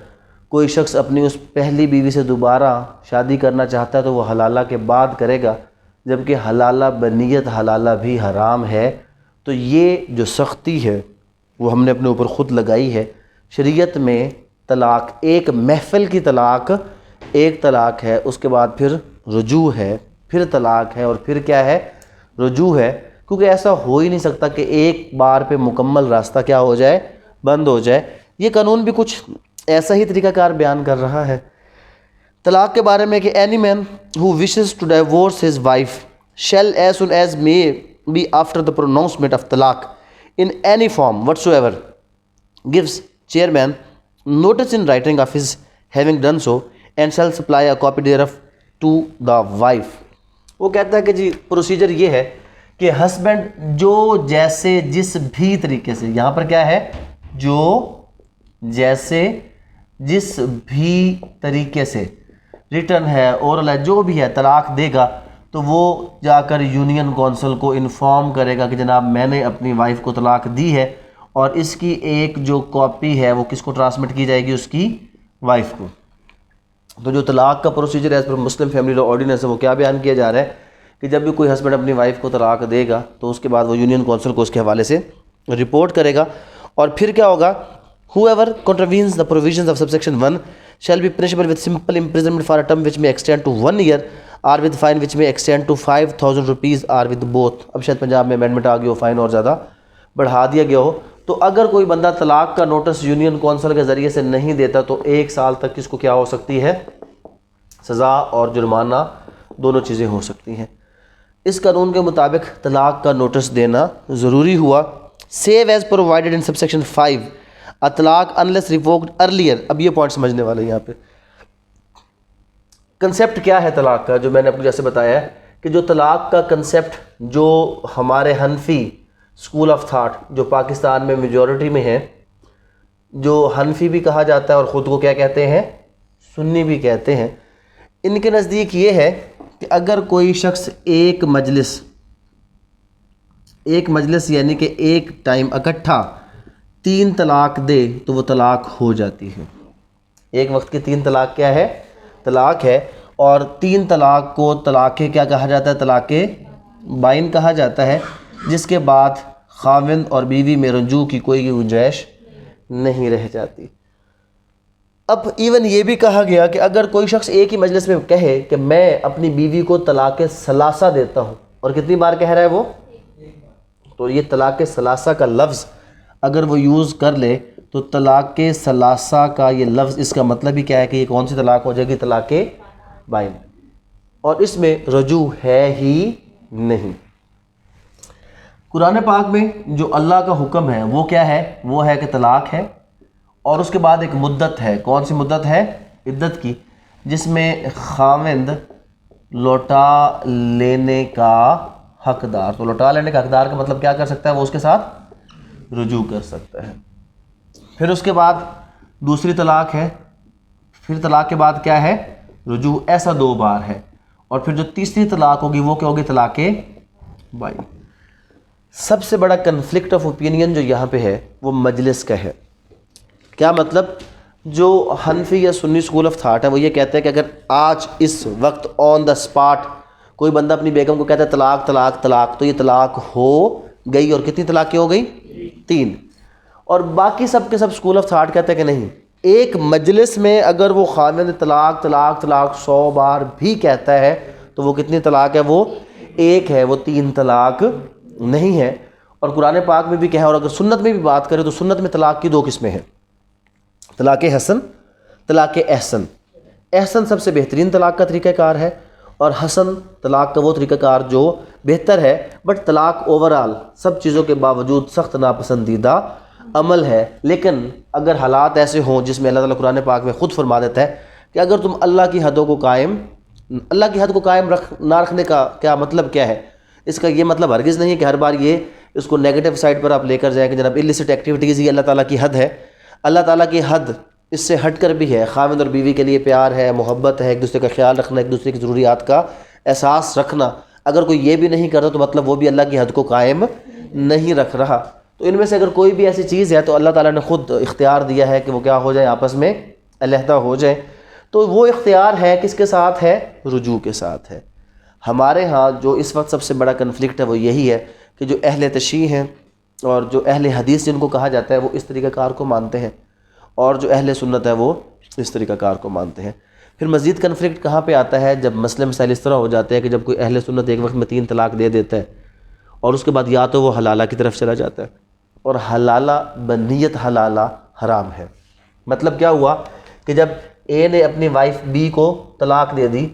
कोई शख्स अपनी उस पहली बीवी से दोबारा शादी करना चाहता है तो वो हलाला के बाद करेगा, जबकि हलाला बनियत हलाला भी हराम है। तो ये जो सख्ती है वो हमने अपने ऊपर ख़ुद लगाई है। शरीयत में तलाक़, एक महफ़िल की तलाक़ एक तलाक़ है, उसके बाद फिर रुजू है, फिर तलाक़ है, और फिर क्या है? रुजू है। क्योंकि ऐसा हो ही नहीं सकता कि एक बार पे मुकम्मल रास्ता क्या हो जाए? बंद हो जाए। ये कानून भी कुछ ऐसा ही तरीक़ाकार बयान कर रहा है तलाक़ के बारे में कि any man who wishes to divorce his wife shall as soon as may be after the pronouncement of talaq in any form whatsoever gives chairman notice in writing of his having done so and shall supply a copy thereof to the wife। वो कहता है कि जी procedure ये है कि husband जो जैसे जिस भी तरीके से, यहाँ पर क्या है? जो जैसे जिस भी तरीके से, रिटर्न है, ओरल है, जो भी है, तलाक़ देगा तो वो जाकर यूनियन कौंसिल को इन्फॉर्म करेगा कि जनाब मैंने अपनी वाइफ को तलाक़ दी है, और इसकी एक जो कॉपी है वो किसको ट्रांसमिट की जाएगी? उसकी वाइफ को। तो जो तलाक़ का procedure as per Muslim family law ordinance है वो क्या बयान किया जा रहा है कि जब भी कोई हस्बैंड अपनी वाइफ को तलाक़ देगा तो उसके बाद वो यूनियन कौंसिल को उसके हवाले से रिपोर्ट करेगा। और फिर क्या होगा? Whoever contravenes the provisions of subsection 1 shall be punishable with simple imprisonment for a term which may extend to 1 year or with fine which may extend to 5,000 rupees or with both। अब शायद पंजाब में amendment आ गया हो, fine और ज़्यादा बढ़ा दिया गया हो। तो अगर कोई बंदा तलाक़ का नोटिस यूनियन कौंसिल के ज़रिए से नहीं देता तो 1 साल तक किसको क्या हो सकती है? सज़ा और जुर्माना, दोनों चीज़ें हो सकती हैं। इस कानून के मुताबिक तलाक़ का नोटिस देना ज़रूरी हुआ। Save as provided in subsection 5 तलाक़ अनलेस रिवोक्ड अर्लियर। अब ये पॉइंट समझने वाले यहाँ पे कंसेप्ट क्या है तलाक़ का, जो मैंने आपको जैसे बताया है कि जो तलाक़ का कंसेप्ट जो हमारे हनफी स्कूल ऑफ थाट जो पाकिस्तान में मेजॉरिटी में है, जो हनफी भी कहा जाता है और ख़ुद को क्या कहते हैं? सुन्नी भी कहते हैं। इनके नज़दीक ये है कि अगर कोई शख्स एक मजलिस यानी कि एक टाइम इकट्ठा 3 तलाक़ दे तो वो तलाक़ हो जाती है। एक वक्त की 3 तलाक़ क्या है? तलाक़ है। और 3 तलाक़ को तलाक़ क्या कहा जाता है? तलाक़ बाइन कहा जाता है, जिसके बाद खाविंद और बीवी में रुजू की कोई गुंजाइश नहीं रह जाती। अब इवन ये भी कहा गया कि अगर कोई शख्स एक ही मजलिस में कहे कि मैं अपनी बीवी को तलाक़ सलासा देता हूँ, और कितनी बार कह रहा है वो? तो ये तलाक़ सलासा का लफ्ज़ अगर वो यूज़ कर ले तो तलाक़ सलासा का ये लफ्ज़, इसका मतलब ही क्या है कि ये कौन सी तलाक़ हो जाएगी? तलाक़ बाइन। और इसमें रुजू है ही नहीं। कुरान पाक में जो अल्लाह का हुक्म है वो क्या है? वो है कि तलाक़ है, और उसके बाद एक मुद्दत है। कौन सी मुद्दत है? इद्दत की, जिसमें खाविंद लौटा लेने का हकदार। तो लौटा लेने का हकदार का मतलब क्या कर सकता है? वो उसके साथ रुजू कर सकता है। फिर उसके बाद दूसरी तलाक़ है, फिर तलाक़ के बाद क्या है? रुजू। ऐसा 2 बार है। और फिर जो तीसरी तलाक़ होगी वो क्या होगी? तलाक़ बाइन। सबसे बड़ा कन्फ्लिक्ट ऑफ ओपिनियन जो यहाँ पे है वो मजलिस का है। क्या मतलब? जो हनफी या सुन्नी स्कूल ऑफ थाट है वो ये कहते हैं कि अगर आज इस वक्त ऑन द स्पॉट कोई बंदा अपनी बेगम को कहता है तलाक़ तलाक़ तलाक़, तो ये तलाक़ हो गई। और कितनी तलाक़ें हो गई? 3। और बाकी सब के सब स्कूल ऑफ थाट कहते हैं कि नहीं, एक मजलिस में अगर वो खामिद तलाक तलाक तलाक 100 बार भी कहता है तो वो कितनी तलाक है? वो एक है, वो 3 तलाक नहीं है। और कुरान पाक में भी क्या है, और अगर सुन्नत में भी बात करें तो सुन्नत में तलाक की 2 किस्में हैं, तलाक हसन, तलाक एहसन। एहसन सबसे बेहतरीन तलाक का तरीक़ाकार है और हसन तलाक का वो तरीक़ाकार जो बेहतर है, बट तलाक ओवरऑल सब चीज़ों के बावजूद सख्त नापसंदीदा अमल है। लेकिन अगर हालात ऐसे हों जिसमें अल्लाह ताला कुरान पाक में ख़ुद फरमा देता है कि अगर तुम अल्लाह की हदों को कायम, अल्लाह की हद को कायम ना रखने का क्या मतलब क्या है? इसका ये मतलब हरगिज़ नहीं है कि हर बार ये इसको नेगेटिव साइड पर आप लेकर जाएँ कि जनाब इलिसिट एक्टिविटीज़ ही अल्लाह ताला की हद है। अल्लाह ताला की हद इससे हट कर भी है। खाविंद और बीवी के लिए प्यार है, मोहब्बत है, एक दूसरे का ख्याल रखना, एक दूसरे की ज़रूरियात का एहसास रखना। अगर कोई ये भी नहीं करता तो मतलब वो भी अल्लाह की हद को कायम नहीं रख रहा। तो इनमें से अगर कोई भी ऐसी चीज़ है तो अल्लाह ताला ने ख़ुद इख्तियार दिया है कि वो क्या हो जाए, आपस में अलहदा हो जाए। तो वो इख्तियार है किसके साथ है? रुजू के साथ है। हमारे यहाँ जो इस वक्त सबसे बड़ा कन्फ्लिक्ट है वो यही है कि जो अहले तशीह हैं और जो अहले हदीस जिनको कहा जाता है वो इस तरीक़ाकार को मानते हैं और जो अहले सुन्नत है वो इस तरीक़ाकार को मानते हैं। फिर मज़ीद कन्फ्लिक्ट कहाँ पे आता है? जब मसले मसाइल इस तरह हो जाते हैं कि जब कोई अहले सुन्नत एक वक्त में 3 तलाक दे देता है और उसके बाद या तो वो हलाला की तरफ चला जाता है, और हलाला बनियत हलाला हराम है। मतलब क्या हुआ कि जब ए ने अपनी वाइफ बी को तलाक दे दी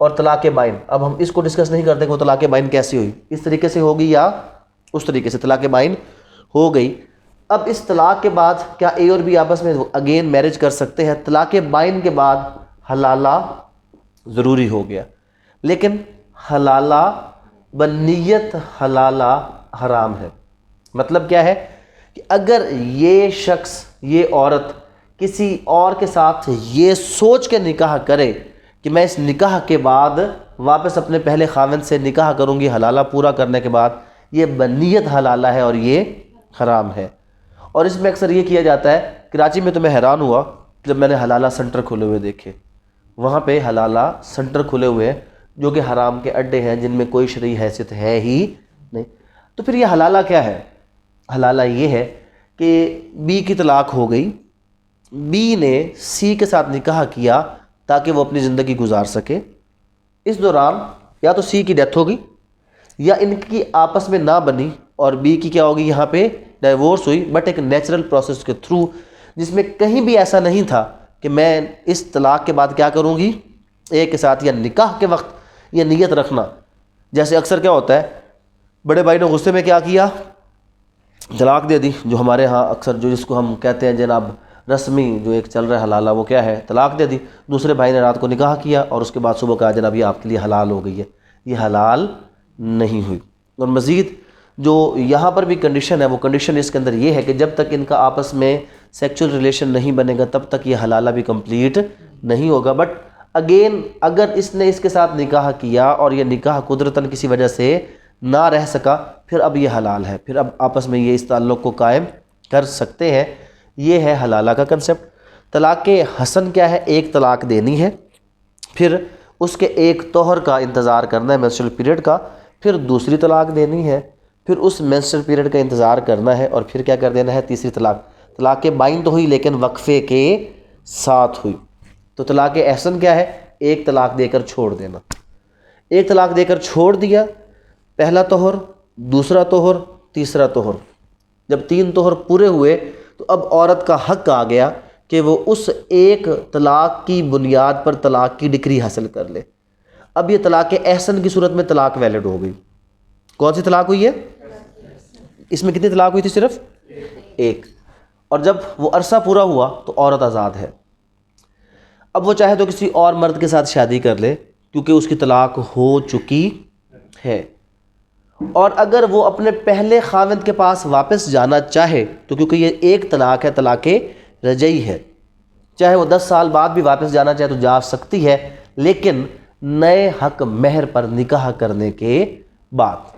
और तलाक बाइन, अब हम इसको डिस्कस नहीं करते कि वो तलाक बाइन कैसे हुई, इस तरीके से होगी या उस तरीके से तलाक बाइन हो गई। अब इस तलाक के बाद क्या ए और बी आपस में अगेन मैरिज कर सकते हैं? तलाक बाइन के बाद हलाला ज़रूरी हो गया, लेकिन हलाला बनियत हलाला हराम है। मतलब क्या है कि अगर ये शख्स, ये औरत किसी और के साथ ये सोच के निकाह करे कि मैं इस निकाह के बाद वापस अपने पहले खाविंद से निकाह करूँगी हलाला पूरा करने के बाद, ये बनियत हलाला है और ये हराम है। और इसमें अक्सर ये किया जाता है, कराची में तो मैं हैरान हुआ जब मैंने हलाला सेंटर खुले हुए देखे। वहाँ पे हलाला सेंटर खुले हुए हैं जो कि हराम के अड्डे हैं, जिनमें कोई शरई हैसियत है ही नहीं। तो फिर ये हलाला क्या है? हलाला ये है कि बी की तलाक हो गई, बी ने सी के साथ निकाह किया ताकि वो अपनी ज़िंदगी गुजार सके। इस दौरान या तो सी की डेथ होगी या इनकी आपस में ना बनी और बी की क्या होगी, यहाँ पे डाइवोर्स हुई, बट एक नेचुरल प्रोसेस के थ्रू, जिसमें कहीं भी ऐसा नहीं था कि मैं इस तलाक के बाद क्या करूँगी ए के साथ, या निकाह के वक्त ये नीयत रखना। जैसे अक्सर क्या होता है, बड़े भाई ने गुस्से में क्या किया, तलाक दे दी। जो हमारे यहाँ अक्सर जो जिसको हम कहते हैं जनाब रस्मी जो एक चल रहा है हलाला, वो क्या है, तलाक दे दी। दूसरे भाई ने रात को निकाह किया और उसके बाद सुबह कहा जनाब ये आपके लिए हलाल हो गई है। ये हलाल नहीं हुई। और मज़ीद जो यहाँ पर भी कंडीशन है, वो कंडीशन इसके अंदर ये है कि जब तक इनका आपस में सेक्सुअल रिलेशन नहीं बनेगा तब तक ये हलाला भी कंप्लीट नहीं होगा। बट अगेन अगर इसने इसके साथ निकाह किया और ये निकाह कुदरतन किसी वजह से ना रह सका, फिर अब ये हलाल है, फिर अब आपस में ये इस ताल्लुक़ को कायम कर सकते हैं। ये है हलाला का कंसेप्ट। तलाक हसन क्या है? एक तलाक देनी है, फिर उसके एक तोहर का इंतज़ार करना है, मेंस्ट्रुअल पीरियड का, फिर दूसरी तलाक देनी है, फिर उस मेंस्ट्रुअल पीरियड का इंतज़ार करना है और फिर क्या कर देना है, तीसरी तलाक। तलाक बाइन तो हुई लेकिन वक्फ़े के साथ हुई। तो तलाक एहसन क्या है? एक तलाक देकर छोड़ देना। एक तलाक देकर छोड़ दिया, पहला तोहर, दूसरा तोहर, तीसरा तोहर। जब 3 तोहर पूरे हुए तो अब औरत का हक आ गया कि वो उस एक तलाक की बुनियाद पर तलाक की डिक्री हासिल कर ले। अब ये तलाक एहसन की सूरत में तलाक वैलिड हो गई। कौन सी तलाक हुई है? इसमें कितनी तलाक हुई थी? सिर्फ एक। और जब वो अरसा पूरा हुआ तो औरत आज़ाद है। अब वो चाहे तो किसी और मर्द के साथ शादी कर ले क्योंकि उसकी तलाक हो चुकी है। और अगर वो अपने पहले खाविंद के पास वापस जाना चाहे तो क्योंकि ये एक तलाक है, तलाक रजई है, चाहे वो 10 साल बाद भी वापस जाना चाहे तो जा सकती है, लेकिन नए हक महर पर निकाह करने के बाद।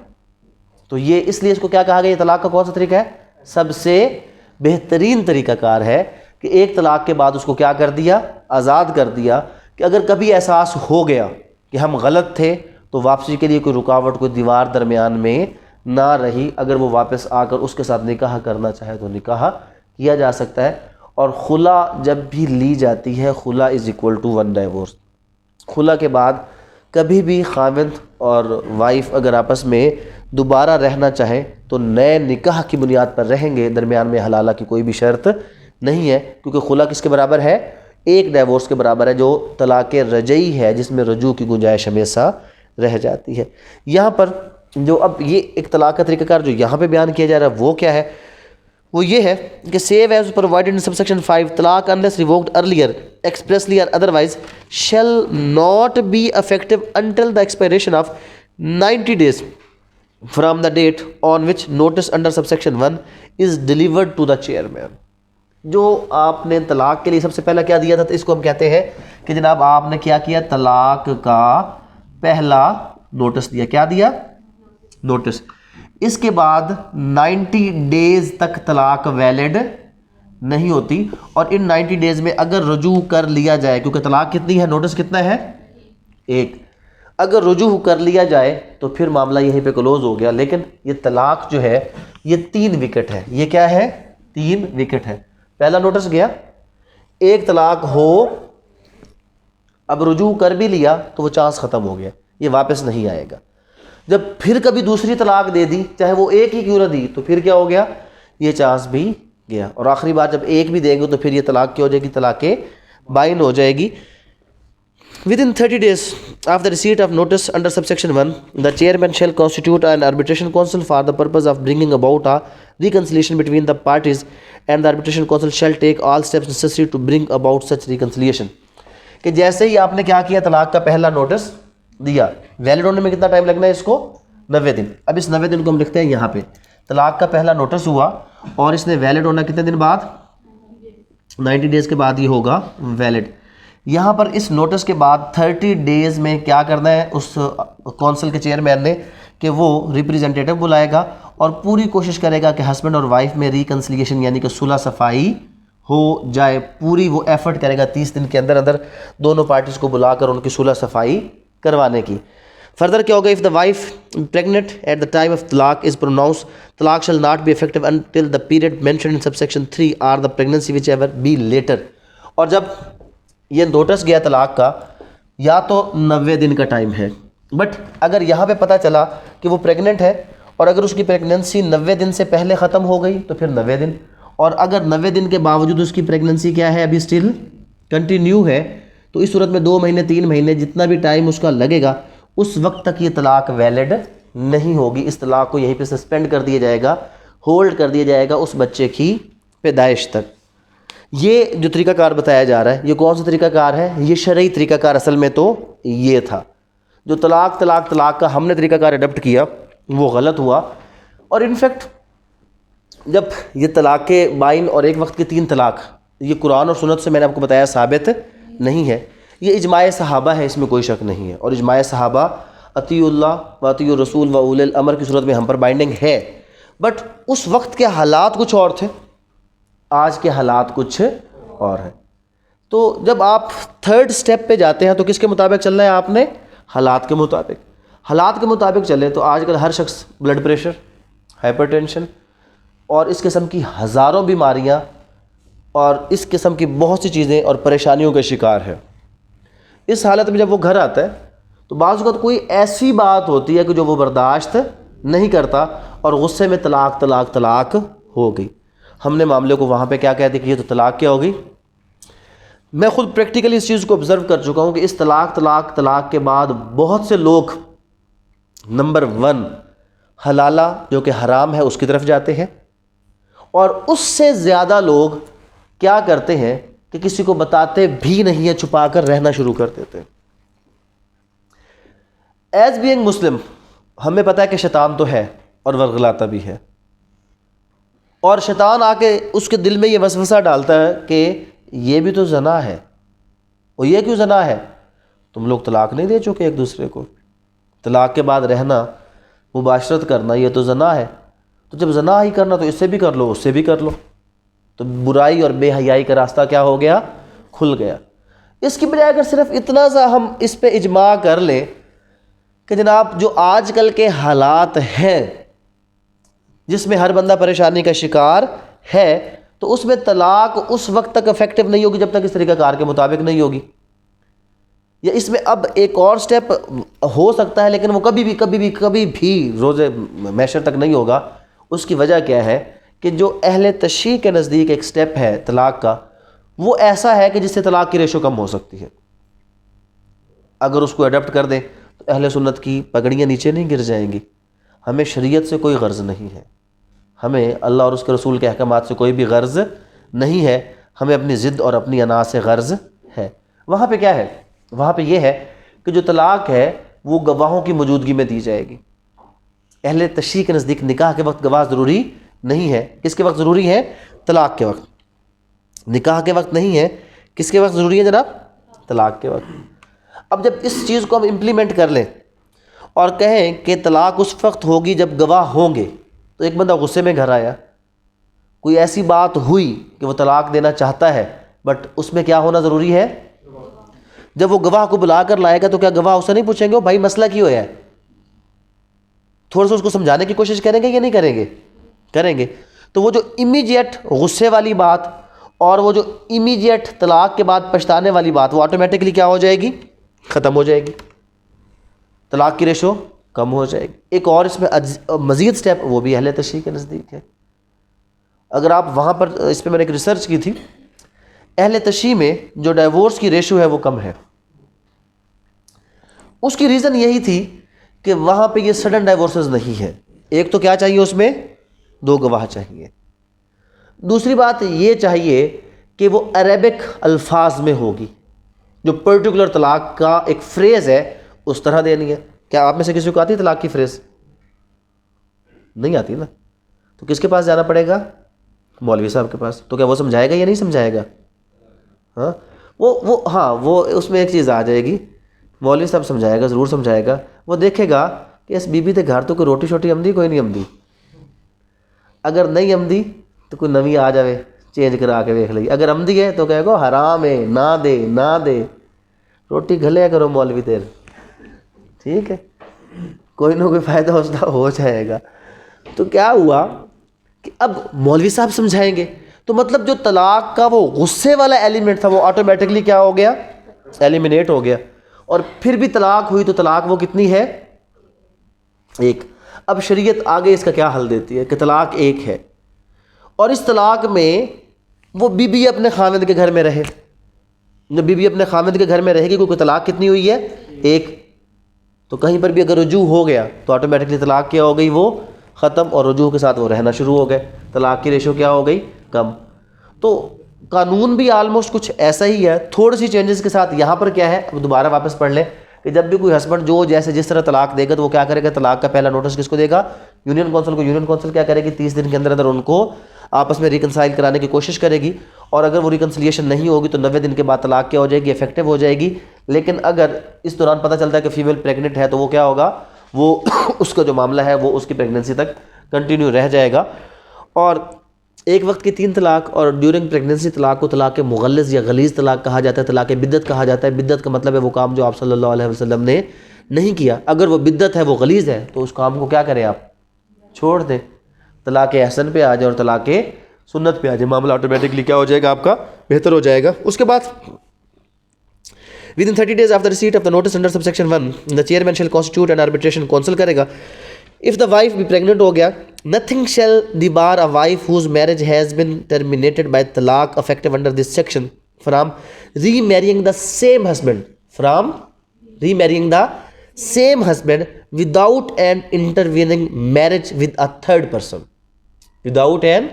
तो ये इसलिए इसको क्या कहा गया? तलाक का कौन सा तरीका है? सबसे बेहतरीन तरीक़ाकार है कि एक तलाक के बाद उसको क्या कर दिया? आज़ाद कर दिया कि अगर कभी एहसास हो गया कि हम गलत थे तो वापसी के लिए कोई रुकावट, कोई दीवार दरमियान में ना रही। अगर वो वापस आकर उसके साथ निकाह करना चाहे तो निकाह किया जा सकता है। और खुला जब भी ली जाती है, खुला इज़ इक्वल टू 1 डाइवोर्स। खुला के बाद कभी भी खाविंद और वाइफ अगर आपस में दोबारा रहना चाहे तो नए निकाह की बुनियाद पर रहेंगे, दरमियान में हलाला की कोई भी शर्त नहीं है, क्योंकि खुला किसके बराबर है? एक डाइवोर्स के बराबर है, जो तलाक़ रजई है, जिसमें रजू की गुंजाइश हमेशा रह जाती है। यहाँ पर जो अब ये एक तलाक़ का तरीक़ाकार जो यहाँ पे बयान किया जा रहा है वो क्या है? वो ये है कि save as provided in subsection 5, talaq unless revoked earlier expressly और otherwise shall not be effective until the expiration of 90 days from the date on which notice under subsection 1 is delivered to the chairman. जो आपने तलाक के लिए सबसे पहला क्या दिया था, तो इसको हम कहते हैं कि जनाब आपने क्या किया, तलाक का पहला नोटिस दिया। क्या दिया? नोटिस। इसके बाद 90 डेज तक तलाक वैलिड नहीं होती, और इन 90 डेज में अगर रुजू कर लिया जाए, क्योंकि तलाक कितनी है, नोटिस कितना है? एक। अगर रुजू कर लिया जाए तो फिर मामला यहीं पे क्लोज हो गया। लेकिन ये तलाक जो है ये 3 विकेट है। ये क्या है? 3 विकेट है। पहला नोटिस गया, एक तलाक हो, अब रुजू कर भी लिया तो वो चांस ख़त्म हो गया, ये वापस नहीं आएगा। जब फिर कभी दूसरी तलाक दे दी, चाहे वो एक ही क्यों ना दी, तो फिर क्या हो गया, ये चांस भी गया। और आखिरी बार जब एक भी देंगे तो फिर ये तलाक क्या हो जाएगी, तलाक़ बाइन हो जाएगी। Within 30 days of the receipt of notice under subsection 1, the chairman shall constitute an arbitration council for the purpose of bringing about a reconciliation between the parties, and the arbitration council shall take all steps necessary to bring about such reconciliation। कि जैसे ही आपने क्या किया, तलाक का पहला notice दिया, valid होने में कितना टाइम लगना है इसको? 90 दिन। अब इस 90 दिन को हम लिखते हैं यहाँ पे, तलाक का पहला नोटिस हुआ और इसने वैलिड होना कितने दिन बाद? 90 डेज़ के बाद ये होगा वैलिड। यहाँ पर इस नोटिस के बाद 30 डेज़ में क्या करना है उस कौंसिल के चेयरमैन ने, कि वो रिप्रेजेंटेटिव बुलाएगा और पूरी कोशिश करेगा कि हस्बैंड और वाइफ में रिकन्सिलिएशन यानी कि सुलह सफाई हो जाए। पूरी वो एफर्ट करेगा 30 दिन के अंदर अंदर दोनों पार्टीज़ को बुलाकर उनकी सुलह सफाई करवाने की। फर्दर क्या होगा, if the wife pregnant at the time of talaq is pronounce, talaq shall not be effective until the period mentioned in subsection 3 or the pregnancy whichever be later. और जब ये नोटिस गया तलाक का, या तो 90 दिन का टाइम है, बट अगर यहाँ पे पता चला कि वो प्रेग्नेंट है और अगर उसकी प्रेगनेंसी 90 दिन से पहले ख़त्म हो गई तो फिर 90 दिन, और अगर 90 दिन के बावजूद उसकी प्रेगनेंसी क्या है, अभी स्टिल कंटिन्यू है, तो इस सूरत में 2 महीने 3 महीने जितना भी टाइम उसका लगेगा, उस वक्त तक ये तलाक वैलिड नहीं होगी। इस तलाक को यहीं पे सस्पेंड कर दिया जाएगा, होल्ड कर दिया जाएगा उस बच्चे की पैदाइश तक। ये जो तरीक़ाकार बताया जा रहा है, ये कौन सा तरीक़ाकार है? ये शरई तरीक़ाकार असल में तो ये था। जो तलाक का हमने तरीक़ाकार अडप्ट किया वो गलत हुआ। और इनफैक्ट जब ये तलाक़ बाइन और एक वक्त के 3 तलाक, ये कुरान और सुन्नत से मैंने आपको बताया साबित नहीं है, ये इजमाए सहाबा है, इसमें कोई शक नहीं है। और इजमाए सहाबा अतीउल्लाह व अतीउर रसूल व उलिल अमर की सूरत में हम पर बाइंडिंग है। बट उस वक्त के हालात कुछ और थे, आज के हालात कुछ और हैं। तो जब आप 3rd स्टेप पे जाते हैं तो किसके मुताबिक चलना है आपने? हालात के मुताबिक। हालात के मुताबिक चले तो आजकल हर शख्स ब्लड प्रेशर, हाइपरटेंशन और इस किस्म की हज़ारों बीमारियां और इस किस्म की बहुत सी चीज़ें और परेशानियों का शिकार है। इस हालत में जब वो घर आता है तो बाज़ वक़्त कोई ऐसी बात होती है कि जो वो बर्दाश्त नहीं करता और गुस्से में तलाक हो गई। हमने मामले को वहाँ पे क्या कहते कि ये तो तलाक क्या होगी। मैं ख़ुद प्रैक्टिकली इस चीज़ को ऑब्ज़र्व कर चुका हूँ कि इस तलाक के बाद बहुत से लोग नंबर 1 हलाला जो कि हराम है उसकी तरफ जाते हैं, और उससे ज़्यादा लोग क्या करते हैं कि किसी को बताते भी नहीं है, छुपा कर रहना शुरू कर देते हैं। एज बीइंग मुस्लिम हमें पता है कि शैतान तो है और वर्गलाता भी है, और शैतान आके उसके दिल में ये वसवसा डालता है कि ये भी तो ज़ना है। और ये क्यों ज़ना है? तुम लोग तलाक नहीं दे चुके एक दूसरे को, तलाक के बाद रहना, मुबाशरत करना, ये तो ज़ना है। तो जब ज़ना ही करना तो इससे भी कर लो, उससे भी कर लो। तो बुराई और बेहयाई का रास्ता क्या हो गया? खुल गया। इसकी बजाय अगर सिर्फ इतना सा हम इस पे इजमा कर लें कि जनाब जो आजकल के हालात हैं जिसमें हर बंदा परेशानी का शिकार है, तो उसमें तलाक उस वक्त तक इफेक्टिव नहीं होगी जब तक इस तरीक़ाकार के मुताबिक नहीं होगी। या इसमें अब एक और स्टेप हो सकता है, लेकिन वो कभी भी रोज़े मैशर तक नहीं होगा। उसकी वजह क्या है कि जो अहले तशरीह के नज़दीक एक स्टेप है तलाक का, वो ऐसा है कि जिससे तलाक की रेशो कम हो सकती है। अगर उसको अडॉप्ट कर दें तो अहले सुन्नत की पगड़ियाँ नीचे नहीं गिर जाएंगी। हमें शरीयत से कोई गर्ज़ नहीं है, हमें अल्लाह और उसके रसूल के अहकामात से कोई भी गर्ज़ नहीं है, हमें अपनी ज़िद और अपनी अना से गर्ज़ है। वहाँ पे क्या है, वहाँ पे ये है कि जो तलाक है वो गवाहों की मौजूदगी में दी जाएगी। अहले तशरीह के नज़दीक निकाह के वक्त गवाह ज़रूरी नहीं है। किसके वक्त ज़रूरी है? तलाक के वक्त। निकाह के वक्त नहीं है। किसके वक्त ज़रूरी है जनाब? तलाक के वक्त। अब जब इस चीज़ को हम इम्प्लीमेंट कर लें और कहें कि तलाक उस वक्त होगी जब गवाह होंगे, तो एक बंदा गुस्से में घर आया, कोई ऐसी बात हुई कि वो तलाक देना चाहता है, बट उसमें क्या होना ज़रूरी है? जब वो गवाह को बुला कर लाएगा तो क्या गवाह उससे नहीं पूछेंगे ओ भाई मसला क्यों है? थोड़ा सा उसको समझाने की कोशिश करेंगे या नहीं करेंगे? करेंगे। तो वो जो इमीडिएट गुस्से वाली बात और वो जो इमीडिएट तलाक के बाद पछताने वाली बात, वो ऑटोमेटिकली क्या हो जाएगी? ख़त्म हो जाएगी। तलाक की रेशो कम हो जाएगी। एक और इसमें मज़ीद स्टेप, वो भी अहले तशरीह के नज़दीक है। अगर आप वहाँ पर, इस पर मैंने एक रिसर्च की थी, अहले तशरीह में जो डाइवोर्स की रेशो है वो कम है। उसकी रीज़न यही थी कि वहाँ पे ये सडन डाइवोर्सेस नहीं है। एक तो क्या चाहिए उसमें? 2 गवाह चाहिए। दूसरी बात ये चाहिए कि वो अरेबिक अल्फाज में होगी। जो पर्टिकुलर तलाक का एक फ्रेज़ है उस तरह देनी है। क्या आप में से किसी को आती है तलाक की फ्रेज़? नहीं आती ना, तो किसके पास जाना पड़ेगा? मौलवी साहब के पास। तो क्या वो समझाएगा या नहीं समझाएगा? हाँ, वो उसमें एक चीज़ आ जाएगी, मौलवी साहब समझाएगा, ज़रूर समझाएगा। वो देखेगा कि इस बीबी के घर तो कोई रोटी शोटी अमदी, कोई नहीं अमदी। अगर नहीं अमदी तो कोई नवी आ जावे, चेंज करा के देख ली। अगर अमदी है तो कहेगा हराम है, ना दे रोटी घलिया करो मौलवी तेर, ठीक है, कोई ना कोई फ़ायदा उसका हो जाएगा। तो क्या हुआ कि अब मौलवी साहब समझाएंगे, तो मतलब जो तलाक का वो गुस्से वाला एलिमेंट था वो ऑटोमेटिकली क्या हो गया? एलिमिनेट हो गया। और फिर भी तलाक हुई तो तलाक वो कितनी है? 1। अब शरीयत आगे इसका क्या हल देती है कि तलाक 1 है और इस तलाक में वो बीबी अपने खाविंद के घर में रहे। जब बीबी अपने खाविंद के घर में रहेगी, क्योंकि तलाक कितनी हुई है? 1। तो कहीं पर भी अगर रुजू हो गया तो ऑटोमेटिकली तलाक क्या हो गई? वो ख़त्म, और रुजू के साथ वो रहना शुरू हो गए। तलाक की रेशो क्या हो गई? कम। तो कानून भी आलमोस्ट कुछ ऐसा ही है, थोड़ी सी चेंजेस के साथ। यहाँ पर क्या है, अब दोबारा वापस पढ़ लें कि जब भी कोई हस्बैंड जो जैसे जिस तरह तलाक देगा तो वो क्या करेगा? तलाक का पहला नोटिस किसको देगा? यूनियन कौंसिल को। यूनियन कौंसिल क्या करेगी? 30 दिन के अंदर अंदर उनको आपस में रिकनसाइल कराने की कोशिश करेगी, और अगर वो रिकनसिलिएशन नहीं होगी तो 90 दिन के बाद तलाक क्या हो जाएगी? इफेक्टिव हो जाएगी। लेकिन अगर इस दौरान पता चलता है कि फीमेल प्रेग्नेंट है तो वो क्या होगा? वो उसका जो मामला है वो उसकी प्रेगनेंसी तक कंटिन्यू रह जाएगा। और एक वक्त की 3 तलाक और ड्यूरिंग प्रेगनेंसी तलाक को तलाक मुग़ल्लिज़ या गलीज़ तलाक कहा जाता है, तलाक बिद्दत कहा जाता है। बिद्दत का मतलब है वो काम जो आप सल्लल्लाहु अलैहि वसल्लम ने नहीं किया। अगर वो बिद्दत है, वो गलीज़ है, तो उस काम को क्या करें आप? छोड़ दें। तलाक अहसन पे आ जाए और तलाक सुन्नत पे आ जाए, मामला ऑटोमेटिकली क्या हो जाएगा? आपका बेहतर हो जाएगा। उसके बाद within 30 days after receipt of the notice under subsection 1 the chairman shall constitute and arbitration council करेगा। इफ़ द वाइफ भी प्रेग्नेंट हो गया, nothing shall debar a wife whose marriage has been terminated by talaq effective under this section from remarrying the same husband, from remarrying the same husband without an intervening marriage with a third person, without an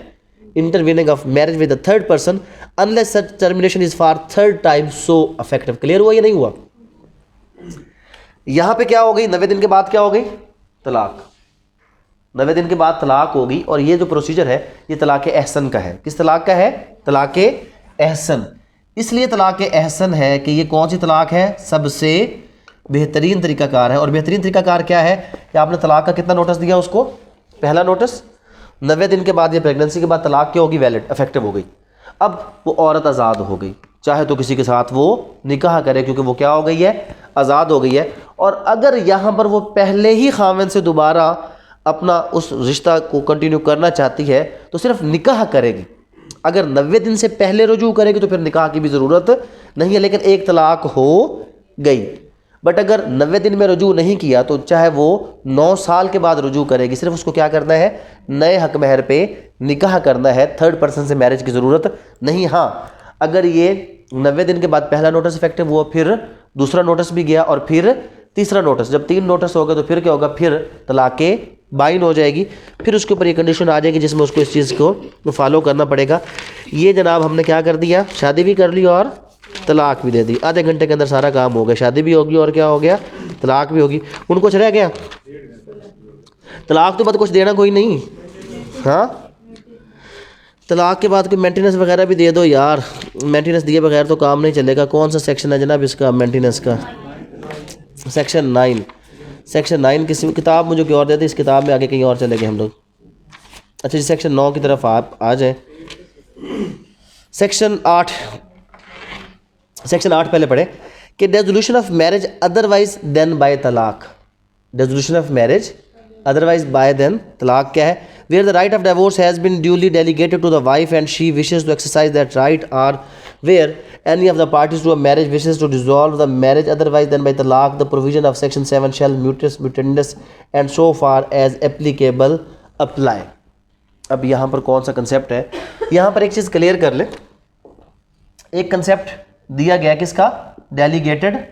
intervening of marriage with a third person unless such termination is for third time so effective। Clear हुआ या नहीं हुआ? यहां पे क्या हो गई? 90 दिन के बाद क्या हो गई? तलाक। 90 दिन के बाद तलाक होगी, और ये जो प्रोसीजर है ये तलाक एहसन का है। किस तलाक का है? तलाक एहसन। इसलिए तलाक एहसन है कि ये कौन सी तलाक है? सबसे बेहतरीन तरीकाकार है। और बेहतरीन तरीकाकार क्या है कि आपने तलाक का कितना नोटिस दिया उसको? पहला नोटिस। 90 दिन के बाद, ये प्रेगनेंसी के बाद तलाक क्या होगी? वैलिड, इफेक्टिव हो गई। अब वो औरत आज़ाद हो गई, चाहे तो किसी के साथ वो निकाह करे, क्योंकि वो क्या हो गई है? आज़ाद हो गई है। और अगर यहाँ पर वो पहले ही खाविंद से दोबारा अपना उस रिश्ता को कंटिन्यू करना चाहती है तो सिर्फ निकाह करेगी। अगर 90 दिन से पहले रुजू करेगी तो फिर निकाह की भी ज़रूरत नहीं है, लेकिन एक तलाक हो गई। बट अगर 90 दिन में रुजू नहीं किया तो चाहे वो 9 साल के बाद रुजू करेगी, सिर्फ उसको क्या करना है, नए हक महर पे निकाह करना है, थर्ड पर्सन से मैरिज की ज़रूरत नहीं। हाँ, अगर ये 90 दिन के बाद पहला नोटिस इफेक्टिव हुआ, फिर दूसरा नोटिस भी गया और फिर तीसरा नोटिस, जब 3 नोटिस हो गए तो फिर क्या होगा, फिर तलाक बाइन हो जाएगी। फिर उसके ऊपर ये कंडीशन आ जाएगी जिसमें उसको इस चीज़ को फॉलो करना पड़ेगा। ये जनाब हमने क्या कर दिया, शादी भी कर ली और तलाक भी दे दी। आधे घंटे के अंदर सारा काम हो गया, शादी भी होगी और क्या हो गया, तलाक भी होगी। उनको कुछ रह गया, तलाक तो बाद कुछ देना कोई नहीं। हाँ, तलाक के बाद कोई मेंटेनेंस वगैरह भी दे दो यार, मेंटेनेंस दिए बगैर तो काम नहीं चलेगा। कौन सा सेक्शन है जनाब इसका, मेंटेनेंस का, सेक्शन 9। सेक्शन 9 किसी किताब मुझे कोई और देते, इस किताब में आगे कहीं और चले गए हम लोग। अच्छा जी, सेक्शन 9 की तरफ आप आ जाएं। सेक्शन 8 पहले पढ़े कि resolution of marriage otherwise than by talaq. Resolution of marriage otherwise by than talaq क्या है, where the right of divorce has been duly delegated to the wife and she wishes to exercise that right, or where any of the parties to a marriage wishes to dissolve the marriage otherwise than by talaq, the provision of section 7 shall mutus mutandis and so far as applicable apply। अब यहाँ पर कौन सा concept है, यहाँ पर एक चीज़ clear कर ले। एक कंसेप्ट दिया गया किसका, डेलीगेटेड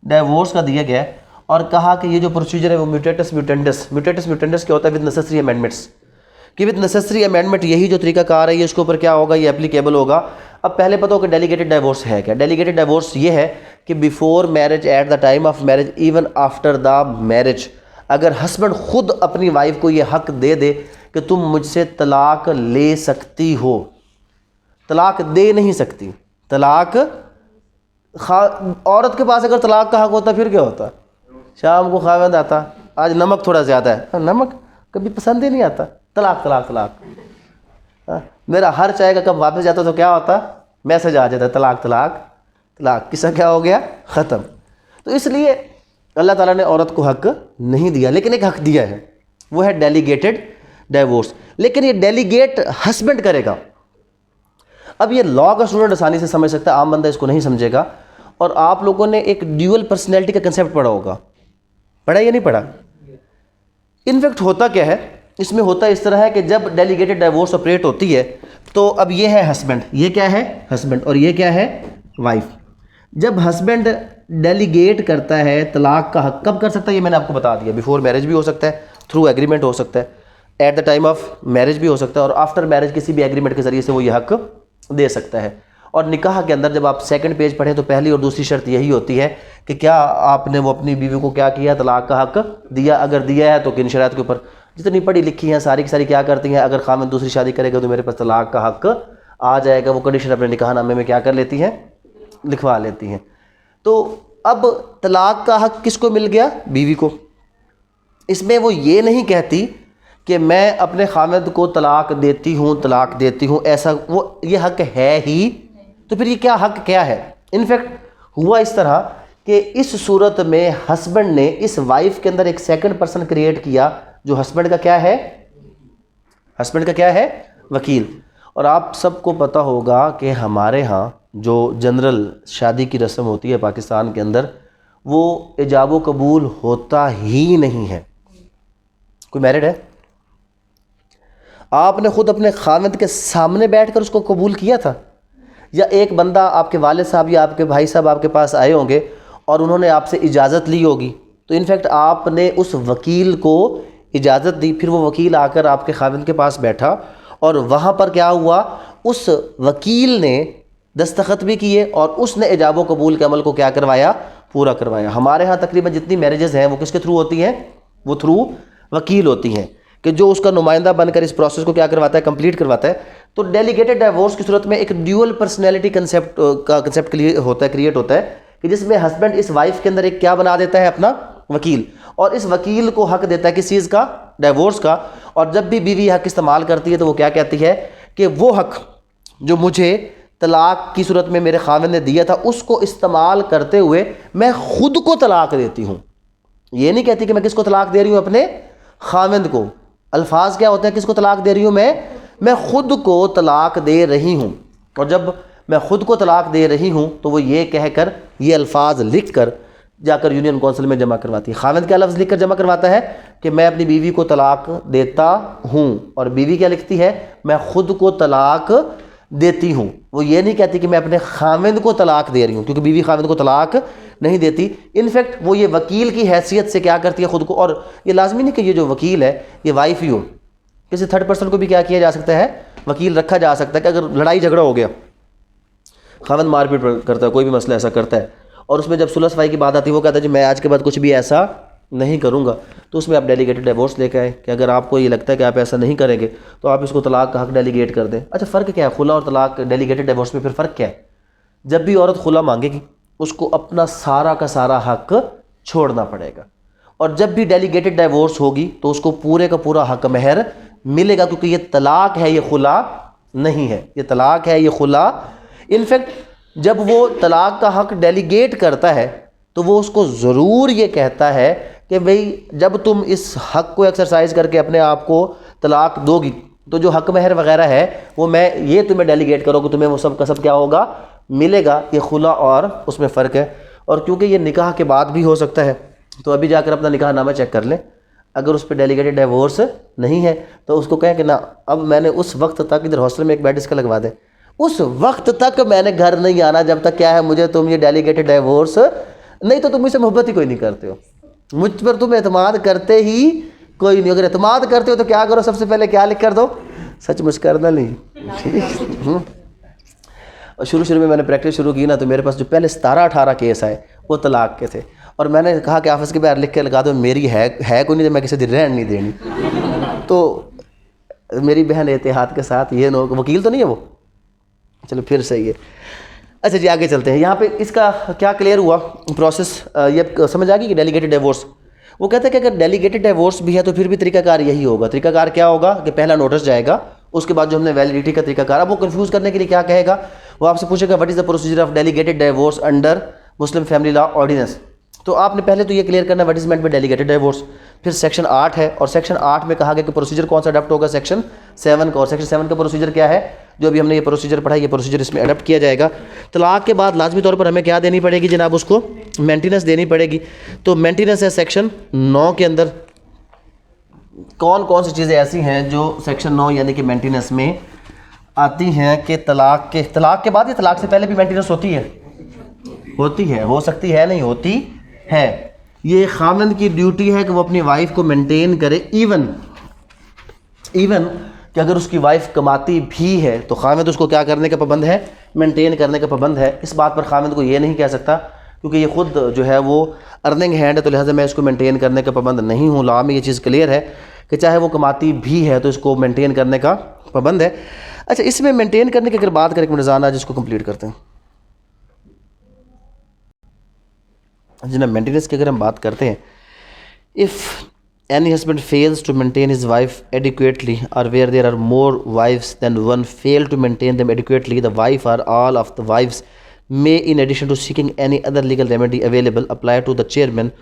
डाइवोर्स का दिया गया है, और कहा कि ये जो प्रोसीजर है वो म्यूटेटस म्यूटेंडस। म्यूटेटस म्यूटेंडस क्या होता है, विद नेसेसरी अमेंडमेंट्स, कि विद नेसेसरी अमेंडमेंट यही जो तरीकाकार है ये इसके ऊपर क्या होगा, ये एप्लीकेबल होगा। अब पहले पता हो कि डेलीगेटेड डाइवोर्स है क्या। डेलीगेटेड डाइवोर्स ये है कि before marriage, eight the time of marriage, even after the marriage, अगर हस्बैंड खुद अपनी वाइफ को ये हक दे दे कि तुम मुझसे तलाक ले सकती हो, तलाक दे नहीं सकती। तलाक औरत के पास अगर तलाक का हक होता फिर क्या होता, शाम को खाविंद आता, आज नमक थोड़ा ज़्यादा है, नमक कभी पसंद ही नहीं आता, तलाक तलाक तलाक। मेरा हर चाय का कप वापस जाता तो क्या होता, मैसेज आ जाता तलाक तलाक तलाक, किस्सा क्या हो गया, ख़त्म। तो इसलिए अल्लाह ताला ने औरत को हक नहीं दिया, लेकिन एक हक दिया है, वो है डेलीगेटेड डाइवोर्स। लेकिन ये डेलीगेट हस्बैंड करेगा। अब ये लॉ का स्टूडेंट आसानी से समझ सकता है, आम बंदा इसको नहीं समझेगा। और आप लोगों ने एक ड्यूअल पर्सनैलिटी का कंसेप्ट पढ़ा होगा, पढ़ा या नहीं पढ़ा। इनफैक्ट होता क्या है इसमें, होता इस तरह है कि जब डेलीगेटेड डाइवोर्स ऑपरेट होती है तो अब ये है हस्बैंड, ये क्या है हस्बैंड, और ये क्या है वाइफ। जब हस्बैंड डेलीगेट करता है तलाक का हक, कब कर सकता है ये मैंने आपको बता दिया, बिफोर मैरिज भी हो सकता है, थ्रू एग्रीमेंट हो सकता है, eight the time of marriage भी हो सकता है, और आफ्टर मैरिज किसी भी एग्रीमेंट के जरिए से वो ये हक दे सकता है। और निकाह के अंदर जब आप सेकंड पेज पढ़ें तो पहली और दूसरी शर्त यही होती है कि क्या आपने वो अपनी बीवी को क्या किया, तलाक का हक दिया। अगर दिया है तो किन शरात के ऊपर, जितनी पढ़ी लिखी हैं सारी की सारी क्या करती हैं, अगर खामिद दूसरी शादी करेगा तो मेरे पास तलाक का हक आ जाएगा, वो कंडीशन अपने निकाहनामे में क्या कर लेती हैं, लिखवा लेती हैं। तो अब तलाक का हक किसको मिल गया, बीवी को। इसमें वो ये नहीं कहती कि मैं अपने खामिद को तलाक देती हूँ, ऐसा वो ये हक है ही। तो फिर ये क्या हक क्या है। इनफैक्ट हुआ इस तरह कि इस सूरत में हस्बैंड ने इस वाइफ के अंदर एक सेकंड पर्सन क्रिएट किया, जो हस्बैंड का क्या है, हस्बैंड का क्या है, वकील। और आप सबको पता होगा कि हमारे यहाँ जो जनरल शादी की रस्म होती है पाकिस्तान के अंदर, वो इजाब कबूल होता ही नहीं है। कोई मैरिड है, आपने खुद अपने खामिद के सामने बैठकर उसको कबूल किया था, या एक बंदा आपके वालिद साहब या आपके भाई साहब आपके पास आए होंगे और उन्होंने आपसे इजाज़त ली होगी, तो इनफैक्ट आपने उस वकील को इजाज़त दी, फिर वो वकील आकर आपके खाविंद के पास बैठा और वहाँ पर क्या हुआ, उस वकील ने दस्तखत भी किए और उसने इजाब कबूल के अमल को क्या करवाया, पूरा करवाया। हमारे यहाँ तकरीबन जितनी मैरिजेस हैं वो किसके थ्रू होती हैं, वो थ्रू वकील होती हैं, कि जो उसका नुमाइंदा बनकर इस प्रोसेस को क्या करवाता है, कंप्लीट करवाता है। तो डेलीगेटेड डाइवोर्स की सूरत में एक ड्यूअल पर्सनैलिटी कंसेप्ट क्रिएट होता है कि जिसमें हस्बैंड इस वाइफ के अंदर एक क्या बना देता है, अपना वकील, और इस वकील को हक देता है किस चीज़ का, डाइवोर्स का। और जब भी बीवी हक इस्तेमाल करती है तो वो क्या कहती है कि वो हक जो मुझे तलाक की सूरत में मेरे खाविंद ने दिया था, उसको इस्तेमाल करते हुए मैं खुद को तलाक देती हूँ। ये नहीं कहती कि मैं किसको तलाक दे रही हूँ, अपने खाविंद को। अल्फाज क्या होते हैं, किसको तलाक दे रही हूँ, मैं मैं ख़ुद को तलाक दे रही हूँ, और जब मैं ख़ुद को तलाक दे रही हूँ तो वो ये कहकर, ये अल्फाज लिख कर जाकर यूनियन कौंसिल में जमा करवाती है। खाविंद क्या लफ्ज़ लिख कर जमा करवाता है कि मैं अपनी बीवी को तलाक देता हूँ, और बीवी क्या लिखती है, मैं ख़ुद को तलाक देती हूँ। वो ये नहीं कहती कि मैं अपने खाविंद को तलाक दे रही हूँ, क्योंकि बीवी खाविंद को तलाक नहीं देती। इनफैक्ट वो ये वकील की हैसियत से क्या करती है ख़ुद को, और ये लाजमी नहीं कि ये जो वकील है ये वाइफ ही हो, किसी थर्ड पर्सन को भी क्या किया जा सकता है, वकील रखा जा सकता है कि अगर लड़ाई झगड़ा हो गया, खाविंद मारपीट करता है, कोई भी मसला ऐसा करता है, और उसमें जब सुलह सफाई की बात आती है वो कहता है जी मैं आज के बाद कुछ भी ऐसा नहीं करूँगा, तो उसमें आप डेलीगेटेड डिवोर्स लेकर आए कि अगर आपको ये लगता है कि आप ऐसा नहीं करेंगे तो आप इसको तलाक का हक डेलीगेट कर दें। अच्छा, फ़र्क क्या है खुला और तलाक डेलीगेटेड डिवोर्स में? फिर फ़र्क क्या है? जब भी औरत खुला मांगेगी उसको अपना सारा का सारा हक छोड़ना पड़ेगा, और जब भी डेलीगेटेड डिवोर्स होगी तो उसको पूरे का पूरा हक महर मिलेगा, क्योंकि ये तलाक है, ये खुला नहीं है, ये तलाक है, ये खुला। इनफैक्ट जब वो तलाक का हक डेलीगेट करता है तो वो उसको ज़रूर ये कहता है कि भाई जब तुम इस हक को एक्सरसाइज करके अपने आप को तलाक दोगी तो जो हक महर वगैरह है वो मैं ये तुम्हें डेलीगेट करोगे, तुम्हें वो सब का सब क्या होगा, मिलेगा। ये खुला और उसमें फ़र्क है। और क्योंकि ये निकाह के बाद भी हो सकता है तो अभी जाकर अपना निकाहनामा चेक कर लें, अगर उस पर डेलीगेटेड डिवोर्स नहीं है तो उसको कहें कि ना अब मैंने उस वक्त तक, इधर हॉस्टल में एक बेड इसका लगवा दें, उस वक्त तक मैंने घर नहीं आना जब तक क्या है मुझे तुम ये डेलीगेटेड डिवोर्स, नहीं तो तुम मुझसे मोहब्बत ही कोई नहीं करते हो, मुझ पर तुम एतमाद करते ही कोई नहीं। अगर एतमाद करते हो तो क्या करो, सबसे पहले क्या लिख कर दो, सचमुच करना नहीं, ठीक। और शुरू में मैंने प्रैक्टिस शुरू की ना तो मेरे पास जो पहले 17-18 केस आए वो तलाक के थे, और मैंने कहा कि ऑफिस के बाहर लिख के लगा दो मेरी है कोई नहीं तो मैं किसी दिन रहन नहीं देनी। तो मेरी बहन एहतियात के साथ, ये नो वकील तो नहीं है वो, चलो फिर सही है। अच्छा जी आगे चलते हैं। यहाँ पे इसका क्या क्लियर हुआ प्रोसेस, ये समझ आ गई कि डेलीगेटेड डिवोर्स, वो कहते हैं कि अगर डेलीगेटेड डिवोर्स भी है तो फिर भी तरीकाकार यही होगा। तरीकाकार क्या होगा कि पहला नोटिस जाएगा, उसके बाद जो हमने वैलिडिटी का तरीकाकार, अब वो कंफ्यूज करने के लिए क्या कहेगा, वो आपसे पूछेगा what is the procedure of delegated divorce under Muslim family law Ordinance. तो आपने पहले तो ये क्लियर करना what is meant by delegated divorce. फिर सेक्शन 8 है, और सेक्शन 8 में कहा गया कि प्रोसीजर कौन सा अडॉप्ट होगा, सेक्शन 7 का। और सेक्शन 7 का प्रोसीजर क्या है, जो अभी हमने ये प्रोसीजर पढ़ा, ये प्रोसीजर इसमें अडॉप्ट किया जाएगा। तलाक के बाद लाजमी तौर पर हमें क्या देनी पड़ेगी जनाब, उसको मेंटेनेंस देनी पड़ेगी। तो मेंटेनेंस है सेक्शन 9 के अंदर। कौन कौन सी चीज़ें ऐसी हैं जो सेक्शन 9 यानी कि मेंटेनेंस में आती हैं कि तलाक के बाद या तलाक से पहले भी मेंटेनेंस होती है, हो सकती है, नहीं होती है। ये खाविंद की ड्यूटी है कि वो अपनी वाइफ को मेंटेन करे, इवन कि अगर उसकी वाइफ कमाती भी है तो खाविंद उसको क्या करने का पाबंद है, मेंटेन करने का पाबंद है। इस बात पर खाविंद को ये नहीं कह सकता क्योंकि ये खुद जो है वो अर्निंग हैंड है, तो लिहाजा मैं इसको मेंटेन करने का पाबंद नहीं हूँ। लॉ में ये चीज़ क्लियर है कि चाहे वो कमाती भी है तो इसको मेंटेन करने का पाबंद है। अच्छा, इसमें मेंटेन करने की अगर बात करें मिर्जाना, जिसको कंप्लीट करते हैं जनाब, मेंटेनेंस की अगर हम बात करते हैं, if any husband fails to maintain his wife adequately, or where there are more wives than one fail to maintain them adequately, the wife or all of the wives may, in addition to seeking any other legal remedy available, apply to the chairman,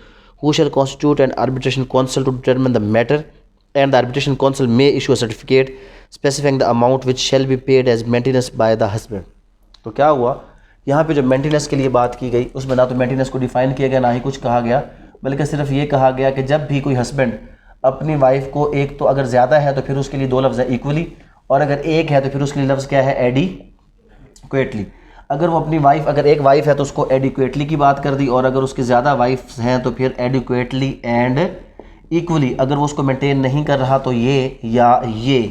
who shall constitute an arbitration council to determine the matter, and the arbitration council may issue a certificate specifying the amount which shall be paid as maintenance by the husband। तो क्या हुआ, यहाँ पे जो maintenance के लिए बात की गई उसमें ना तो मेंटेनेंस को डिफाइन किया गया, ना ही कुछ कहा गया, बल्कि सिर्फ ये कहा गया कि जब भी कोई हस्बैंड अपनी वाइफ को, एक तो अगर ज़्यादा है तो फिर उसके लिए 2 लफ्ज़ है इक्वली, और अगर एक है तो फिर उसके लिए लफ्ज़ क्या है, एडिक्वेटली। अगर वो अपनी वाइफ, अगर एक वाइफ है तो उसको एडिक्वेटली की बात कर दी, और अगर उसकी ज़्यादा वाइफ्स हैं तो फिर एडिक्वेटली एंड इक्वली। अगर वो उसको मेंटेन नहीं कर रहा तो ये या ये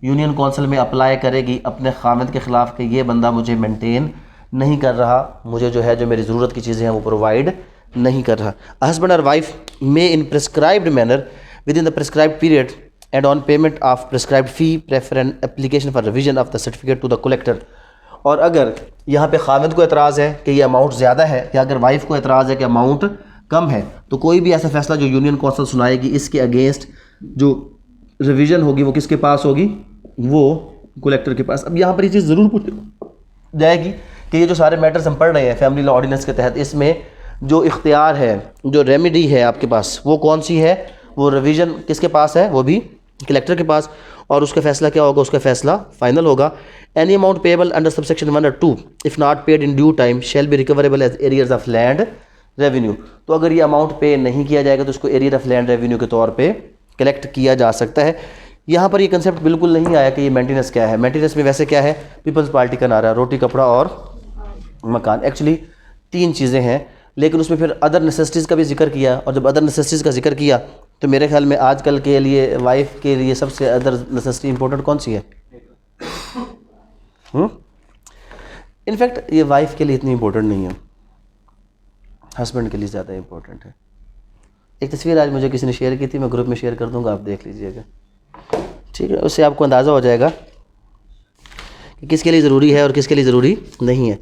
यूनियन काउंसिल में अप्लाई करेगी अपने खामिद के ख़िलाफ़ कि ये बंदा मुझे मेंटेन नहीं कर रहा, मुझे जो है जो मेरी ज़रूरत की चीज़ें हैं वो प्रोवाइड नहीं कर रहा। हस्बैंड और वाइफ में in prescribed manner within the prescribed period and on payment of prescribed fee prefer an application for revision of the certificate to the collector. और अगर यहाँ पे खाविद को एतराज़ है कि ये अमाउंट ज़्यादा है, या अगर वाइफ को एतराज़ है कि अमाउंट कम है, तो कोई भी ऐसा फैसला जो यूनियन काउंसिल सुनाएगी इसके अगेंस्ट जो रिविज़न होगी वो किसके पास होगी, वो कलेक्टर के पास। अब यहाँ पर ये चीज़ ज़रूर पूछ जाएगी कि ये जो सारे मैटर्स हम पढ़ रहे हैं फैमिली लॉ ऑर्डिनेंस के तहत, इसमें जो इख्तियार है, जो रेमेडी है आपके पास, वो कौन सी है, वो रिवीजन किसके पास है, वो भी कलेक्टर के पास, और उसका फैसला क्या होगा, उसका फैसला फाइनल होगा। Any amount payable under subsection 1 और 2 if not paid in due time shall be recoverable as arrears of land revenue. तो अगर ये अमाउंट पे नहीं किया जाएगा तो उसको एरियर ऑफ लैंड रेवेन्यू के तौर पे कलेक्ट किया जा सकता है। यहाँ पर ये कंसेप्ट बिल्कुल नहीं आया कि ये मेंटेनेंस क्या है। मेंटेनेंस में वैसे क्या है, पीपल्स पार्टी का नारा, रोटी कपड़ा और मकान। एक्चुअली 3 चीज़ें हैं, लेकिन उसमें फिर अदर नेसेसिटीज़ का भी जिक्र किया, और जब अदर नेसेसिटीज़ का जिक्र किया तो मेरे ख्याल में आजकल के लिए वाइफ के लिए सबसे अदर नेसेसिटी इंपॉर्टेंट कौन सी है? इनफैक्ट ये वाइफ के लिए इतनी इंपॉर्टेंट नहीं है, हस्बैंड के लिए ज़्यादा इंपॉर्टेंट है। एक तस्वीर आज मुझे किसी ने शेयर की थी, मैं ग्रुप में शेयर कर दूंगा, आप देख लीजिएगा, ठीक है। उससे आपको अंदाज़ा हो जाएगा कि किसके लिए ज़रूरी है और किसके लिए ज़रूरी नहीं है।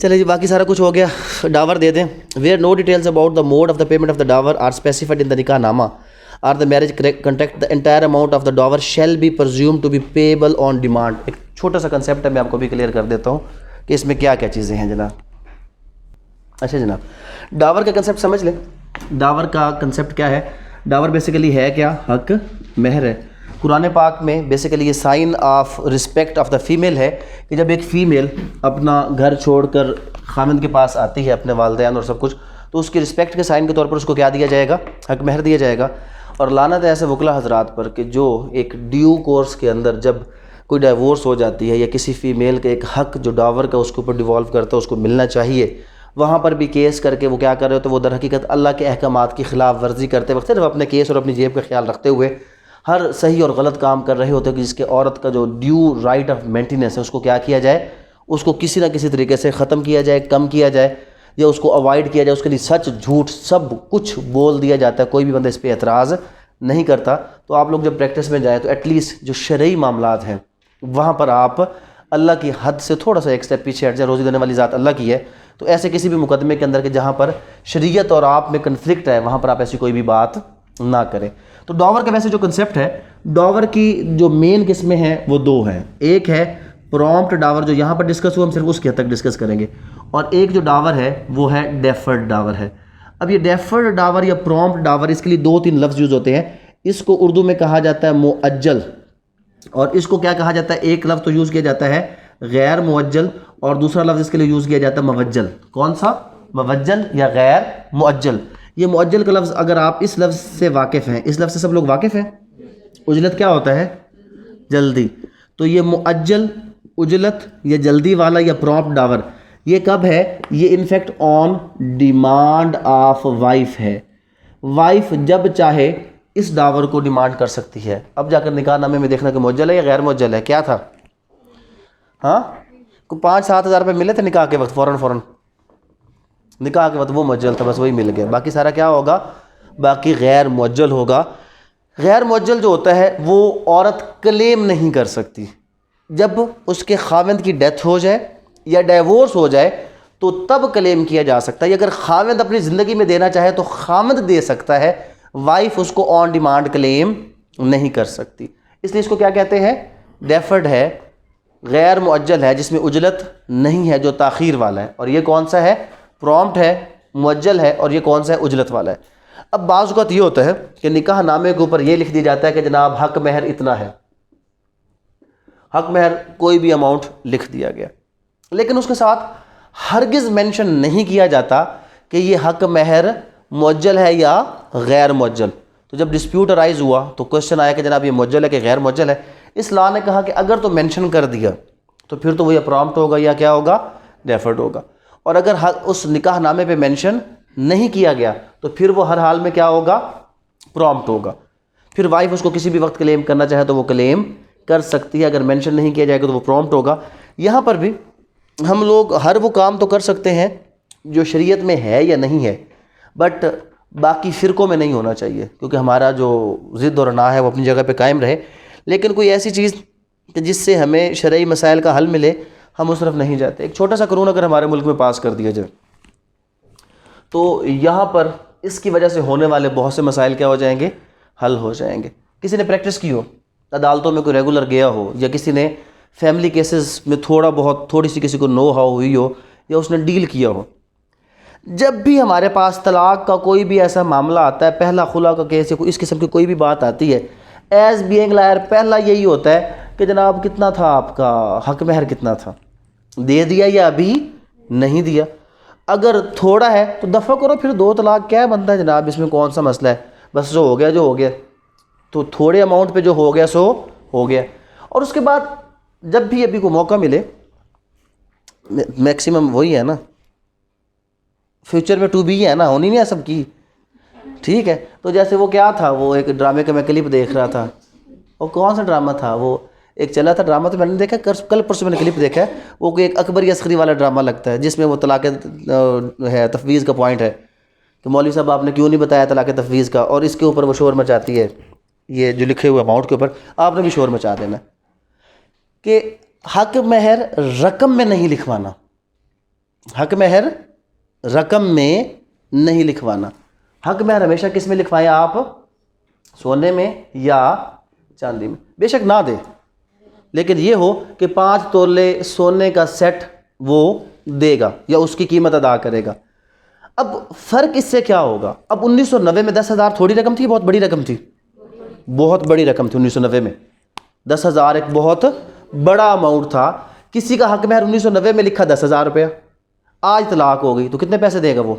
चलिए जी, बाकी सारा कुछ हो गया। डावर दे दें। Where no details about the mode of the payment of the dower are specified in the nikahnama or the marriage contract the entire amount of the dower shall be presumed to be payable on demand. एक छोटा सा concept है, मैं आपको भी clear कर देता हूँ कि इसमें क्या क्या चीज़ें हैं जनाब। अच्छा जनाब, डावर का कंसेप्ट समझ लें। डावर का कंसेप्ट क्या है? डावर बेसिकली है क्या? हक महर है। कुरान पाक में बेसिकली ये sign of respect of the female है कि जब एक फ़ीमेल अपना घर छोड़कर खामिंद के पास आती है, अपने वालिदैन और सब कुछ, तो उसकी रिस्पेक्ट के साइन के तौर पर उसको क्या दिया जाएगा? हक महर दिया जाएगा। और लानत है ऐसे वकला हजरात पर कि जो एक ड्यू कोर्स के अंदर जब कोई डाइवोर्स हो जाती है या किसी फ़ीमेल के एक हक जो डावर का उसके ऊपर डिवॉल्व करता है, उसको मिलना चाहिए, वहाँ पर भी केस करके वो क्या कर रहे हो, तो वो दर हकीकत अल्लाह के अहकामात की खिलाफ वर्जी करते वक्त सिर्फ अपने केस और अपनी जेब का ख्याल रखते हुए हर सही और गलत काम कर रहे होते हैं कि जिसके औरत का जो ड्यू राइट ऑफ मेंटेनेंस है उसको क्या किया जाए, उसको किसी ना किसी तरीके से ख़त्म किया जाए, कम किया जाए, या उसको अवॉइड किया जाए। उसके लिए सच झूठ सब कुछ बोल दिया जाता है, कोई भी बंदा इस पर एतराज़ नहीं करता। तो आप लोग जब प्रैक्टिस में जाए तो एटलीस्ट जो शरई मामलात हैं वहाँ पर आप अल्लाह की हद से थोड़ा सा एक स्टेप पीछे हट जाए। रोज़ी देने वाली ज़ात अल्लाह की है, तो ऐसे किसी भी मुकदमे के अंदर के जहाँ पर शरीयत और आप में कन्फ्लिक्ट है वहाँ पर आप ऐसी कोई भी बात ना करें। तो डावर का वैसे जो कंसेप्ट है, डावर की जो मेन किस्में हैं वो 2 हैं। एक है प्रॉम्प्ट डावर, जो यहाँ पर डिस्कस हुआ, हम सिर्फ उसके हद तक डिस्कस करेंगे, और एक जो डावर है वो है डेफर्ड डावर है। अब ये डेफर्ड डावर या प्रॉम्प्ट डावर, इसके लिए 2-3 लफ्ज़ यूज़ होते हैं। इसको उर्दू में कहा जाता है मुअज्जल, और इसको क्या कहा जाता है? एक लफ्ज़ तो यूज़ किया जाता है गैर मुअज्जल, और दूसरा लफ्ज़ इसके लिए यूज़ किया जाता है मवज्जल। कौन सा? मवज्जल या गैर मुअज्जल। ये मुअज्जल का लफ्ज़ अगर आप इस लफ्ज़ से वाकिफ़ हैं, इस लफ्ज़ से सब लोग वाकिफ़ हैं। उजलत क्या होता है? जल्दी। तो ये मुअज्जल, उजलत या जल्दी वाला या प्रॉम्प्ट डावर, ये कब है? ये in fact on demand of wife है। वाइफ जब चाहे इस डावर को डिमांड कर सकती है। अब जाकर निकाह नामे में देखना कि मुअज्जल है या गैर मुअज्जल है। क्या था? हाँ, को 5-7 हज़ार रुपये मिले थे निकाह के वक्त, फ़ौरन निकाह के वक्त वो मुअज्जल था, बस वही मिल गया। बाकी सारा क्या होगा? बाकी गैर मुअज्जल होगा। गैर मुअज्जल जो होता है वो औरत क्लेम नहीं कर सकती। जब उसके खाविंद की डेथ हो जाए या डाइवोर्स हो जाए तो तब क्लेम किया जा सकता है। अगर खाविंद अपनी ज़िंदगी में देना चाहे तो खाविंद दे सकता है, वाइफ उसको ऑन डिमांड क्लेम नहीं कर सकती। इसलिए इसको क्या कहते हैं? डेफर्ड है, गैर मुअज्जल है, जिसमें उजलत नहीं है, जो ताख़ीर वाला है। और ये कौन सा है? प्रॉम्प्ट है, मुअज्जल है, और ये कौन सा है? उजलत वाला है। अब बाज़ औक़ात ये होता है कि निकाह नामे के ऊपर ये लिख दिया जाता है कि जनाब हक महर इतना है, हक महर कोई भी अमाउंट लिख दिया गया, लेकिन उसके साथ हरगिज़ मेंशन नहीं किया जाता कि ये हक महर मुअज्जल है या गैर मुअज्जल। तो जब डिस्प्यूट अराइज हुआ तो क्वेश्चन आया कि जनाब ये मुअज्जल है कि गैर मुअज्जल है। इस लॉ ने कहा कि अगर तो मेंशन कर दिया तो फिर तो वो या प्रॉम्प्ट होगा या क्या होगा? डेफर्ड होगा। और अगर उस निकाह नामे पे मेंशन नहीं किया गया तो फिर वो हर हाल में क्या होगा? प्रॉम्प्ट होगा। फिर वाइफ उसको किसी भी वक्त क्लेम करना चाहे तो वो क्लेम कर सकती है। अगर मेंशन नहीं किया जाएगा तो वो प्रॉम्प्ट होगा। यहाँ पर भी हम लोग हर वो काम तो कर सकते हैं जो शरीयत में है या नहीं है, बट बाकी फ़िरक़ों में नहीं होना चाहिए, क्योंकि हमारा जो ज़िद और ना है वो अपनी जगह पे कायम रहे। लेकिन कोई ऐसी चीज़ कि जिससे हमें शरई मसाइल का हल मिले, हम उस तरफ नहीं जाते। एक छोटा सा कानून अगर हमारे मुल्क में पास कर दिया जाए तो यहाँ पर इसकी वजह से होने वाले बहुत से मसाइल क्या हो जाएंगे? हल हो जाएंगे। किसी ने प्रैक्टिस की हो, अदालतों में कोई रेगुलर गया हो, या किसी ने फैमिली केसेस में थोड़ी सी किसी को नो हाउ हुई हो, या उसने डील किया हो, जब भी हमारे पास तलाक का कोई भी ऐसा मामला आता है, पहला खुला का केस या इस किस्म की कोई भी बात आती है, एज बीइंग लायर पहला यही होता है कि जनाब कितना था आपका हक महर, कितना था, दे दिया या अभी नहीं दिया। अगर थोड़ा है तो दफ़ा करो, फिर 2 तलाक क्या बनता है जनाब, इसमें कौन सा मसला है, बस जो हो गया जो हो गया। तो थोड़े अमाउंट पे जो हो गया सो हो गया। और उसके बाद जब भी अभी को मौका मिले, मैक्सिमम वही है ना, फ्यूचर में टू बी है ना, होनी नहीं है सबकी, ठीक है। तो जैसे वो क्या था, वो एक ड्रामे का मैं क्लिप देख रहा था, वो कौन सा ड्रामा था, वो एक चला था ड्रामा, तो मैंने देखा कल परसों मैंने क्लिप देखा है, वो एक अकबरी अस्करी वाला ड्रामा लगता है जिसमें वो तलाक़ है तफवीज़ का पॉइंट है कि मौलवी साहब आपने क्यों नहीं बताया तलाक़ तफवीज़ का, और इसके ऊपर वो शोर मचाती है, ये जो लिखे हुए अमाउंट के ऊपर आपने भी शोर मचा देना कि हक महर रकम में नहीं लिखवाना, हक महर रकम में नहीं लिखवाना। हक महर हमेशा किस में लिखवाएं आप, सोने में या चांदी में, बेशक ना दे, लेकिन ये हो कि 5 तोले सोने का सेट वो देगा या उसकी कीमत अदा करेगा। अब फ़र्क इससे क्या होगा, अब 1990 में 10,000 थोड़ी रकम थी, बहुत बड़ी रकम थी, बहुत बड़ी रकम थी 1990 में। 10,000 एक बहुत बड़ा अमाउंट था। किसी का हक महर 1990 में लिखा 10,000 रुपया, आज तलाक हो गई तो कितने पैसे देगा वो,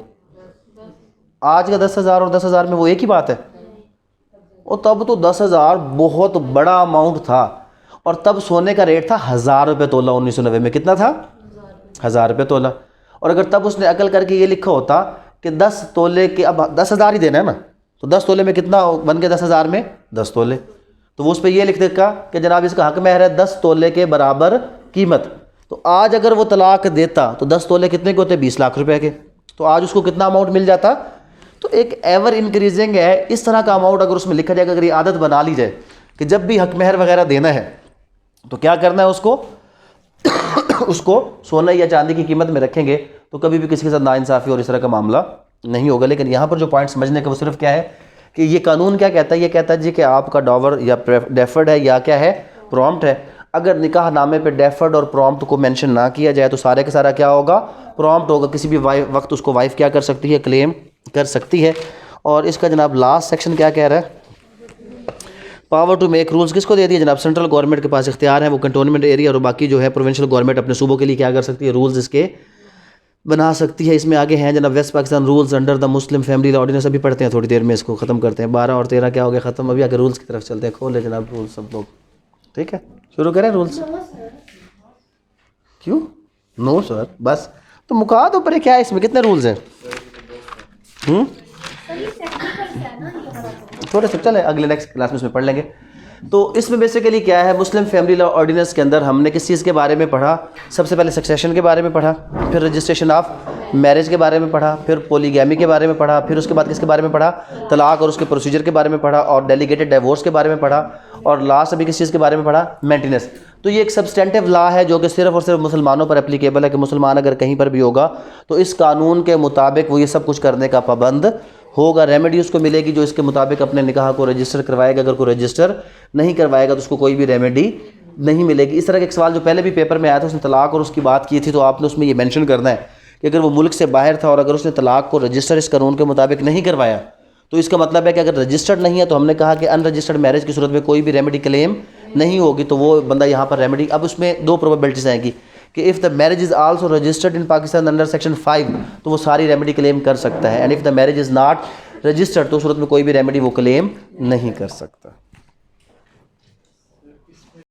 आज का 10,000 और 10,000 में वो एक ही बात है। और तब तो 10,000 बहुत बड़ा अमाउंट था, और तब सोने का रेट था 1,000 रुपये तोला। 1990 में कितना था, 1,000 रुपये तोला। और अगर तब उसने अकल करके ये लिखा होता कि 10 तोले के, अब 10,000 ही देना है ना, तो 10 तोले में कितना बन गया, 10,000 में 10 तोले, तो वो उस पर यह लिख देगा कि जनाब इसका हक महर है 10 तोले के बराबर कीमत। तो आज अगर वो तलाक देता तो 10 तोले कितने के होते, 20 लाख रुपए के, तो आज उसको कितना अमाउंट मिल जाता। तो एक एवर इंक्रीजिंग है इस तरह का अमाउंट अगर उसमें लिखा जाएगा, अगर ये आदत बना ली जाए कि जब भी हक महर वगैरह देना है तो क्या करना है, उसको उसको सोना या चांदी की कीमत में रखेंगे तो कभी भी किसी के साथ नाइंसाफ़ी और इस तरह का मामला नहीं होगा। लेकिन यहाँ पर जो पॉइंट समझने का वो सिर्फ क्या है कि ये कानून क्या कहता है, ये कहता है जी कि आपका डॉवर या डेफर्ड है या क्या है, प्रॉम्प्ट है। अगर निकाह नामे पे डेफर्ड और प्रॉम्प्ट को मेंशन ना किया जाए तो सारे का सारा क्या होगा, प्रॉम्प्ट होगा। किसी भी वक्त उसको वाइफ क्या कर सकती है, क्लेम कर सकती है। और इसका जनाब लास्ट सेक्शन क्या कह रहा है, पावर टू मेक रूल्स किसको दे दिए जनाब, सेंट्रल गवर्नमेंट के पास इख्तियार है, वो कंटोनमेंट एरिया और बाकी जो है प्रोविंशियल गवर्नमेंट अपने सूबों के लिए क्या कर सकती है, रूल्स इसके बना सकती है। इसमें आगे हैं जनाब West Pakistan rules under the Muslim family law Ordinance, अभी पढ़ते हैं थोड़ी देर में, इसको ख़त्म करते हैं। 12 और 13 क्या हो गया ख़त्म, अभी आगे रूल्स की तरफ चलते हैं। खोले जनाब रूल्स सब लोग, ठीक है, शुरू करें रूल्स। क्यों नो सर, बस तो मुका दो पर, क्या है इसमें, कितने रूल्स हैं, थोड़े से चले अगले नेक्स्ट क्लास में इसमें पढ़ लेंगे। तो इसमें बेसिकली क्या है, मुस्लिम फैमिली लॉ ऑर्डिनेंस के अंदर हमने किस चीज़ के बारे में पढ़ा, सबसे पहले सक्सेशन के बारे में पढ़ा, फिर रजिस्ट्रेशन ऑफ मैरिज के बारे में पढ़ा, फिर पॉलीगैमी के बारे में पढ़ा, फिर उसके बाद किसके बारे में पढ़ा, तलाक और उसके प्रोसीजर के बारे में पढ़ा, और डेलीगेटेड डिवोर्स के बारे में पढ़ा, और लास्ट अभी किस चीज़ के बारे में पढ़ा, मेंटेनेंस। तो ये एक सब्सटेंटिव लॉ है जो कि सिर्फ और सिर्फ मुसलमानों पर एप्लीकेबल है कि मुसलमान अगर कहीं पर भी होगा तो इस कानून के मुताबिक वो ये सब कुछ करने का पाबंद होगा। रेमेडी उसको मिलेगी जो इसके मुताबिक अपने निकाह को रजिस्टर करवाएगा। अगर कोई रजिस्टर नहीं करवाएगा तो उसको कोई भी रेमेडी नहीं मिलेगी। इस तरह के एक सवाल जो पहले भी पेपर में आया था, उसने तलाक और उसकी बात की थी, तो आपने उसमें ये मेंशन करना है कि अगर वो मुल्क से बाहर था और अगर उसने तलाक को रजिस्टर इस कानून के मुताबिक नहीं करवाया तो इसका मतलब है कि अगर रजिस्टर्ड नहीं है, तो हमने कहा कि अनरजिस्टर्ड मैरिज की सूरत में कोई भी रेमेडी क्लेम नहीं होगी, तो वो बंदा यहाँ पर रेमेडी। अब उसमें 2 प्रोबेबिलिटीज़ आएंगी कि if the marriage is also registered in Pakistan under section 5 तो वो सारी रेमेडी क्लेम कर सकता है, and if the marriage is not registered तो उस सूरत में कोई भी रेमेडी वो क्लेम नहीं कर सकता।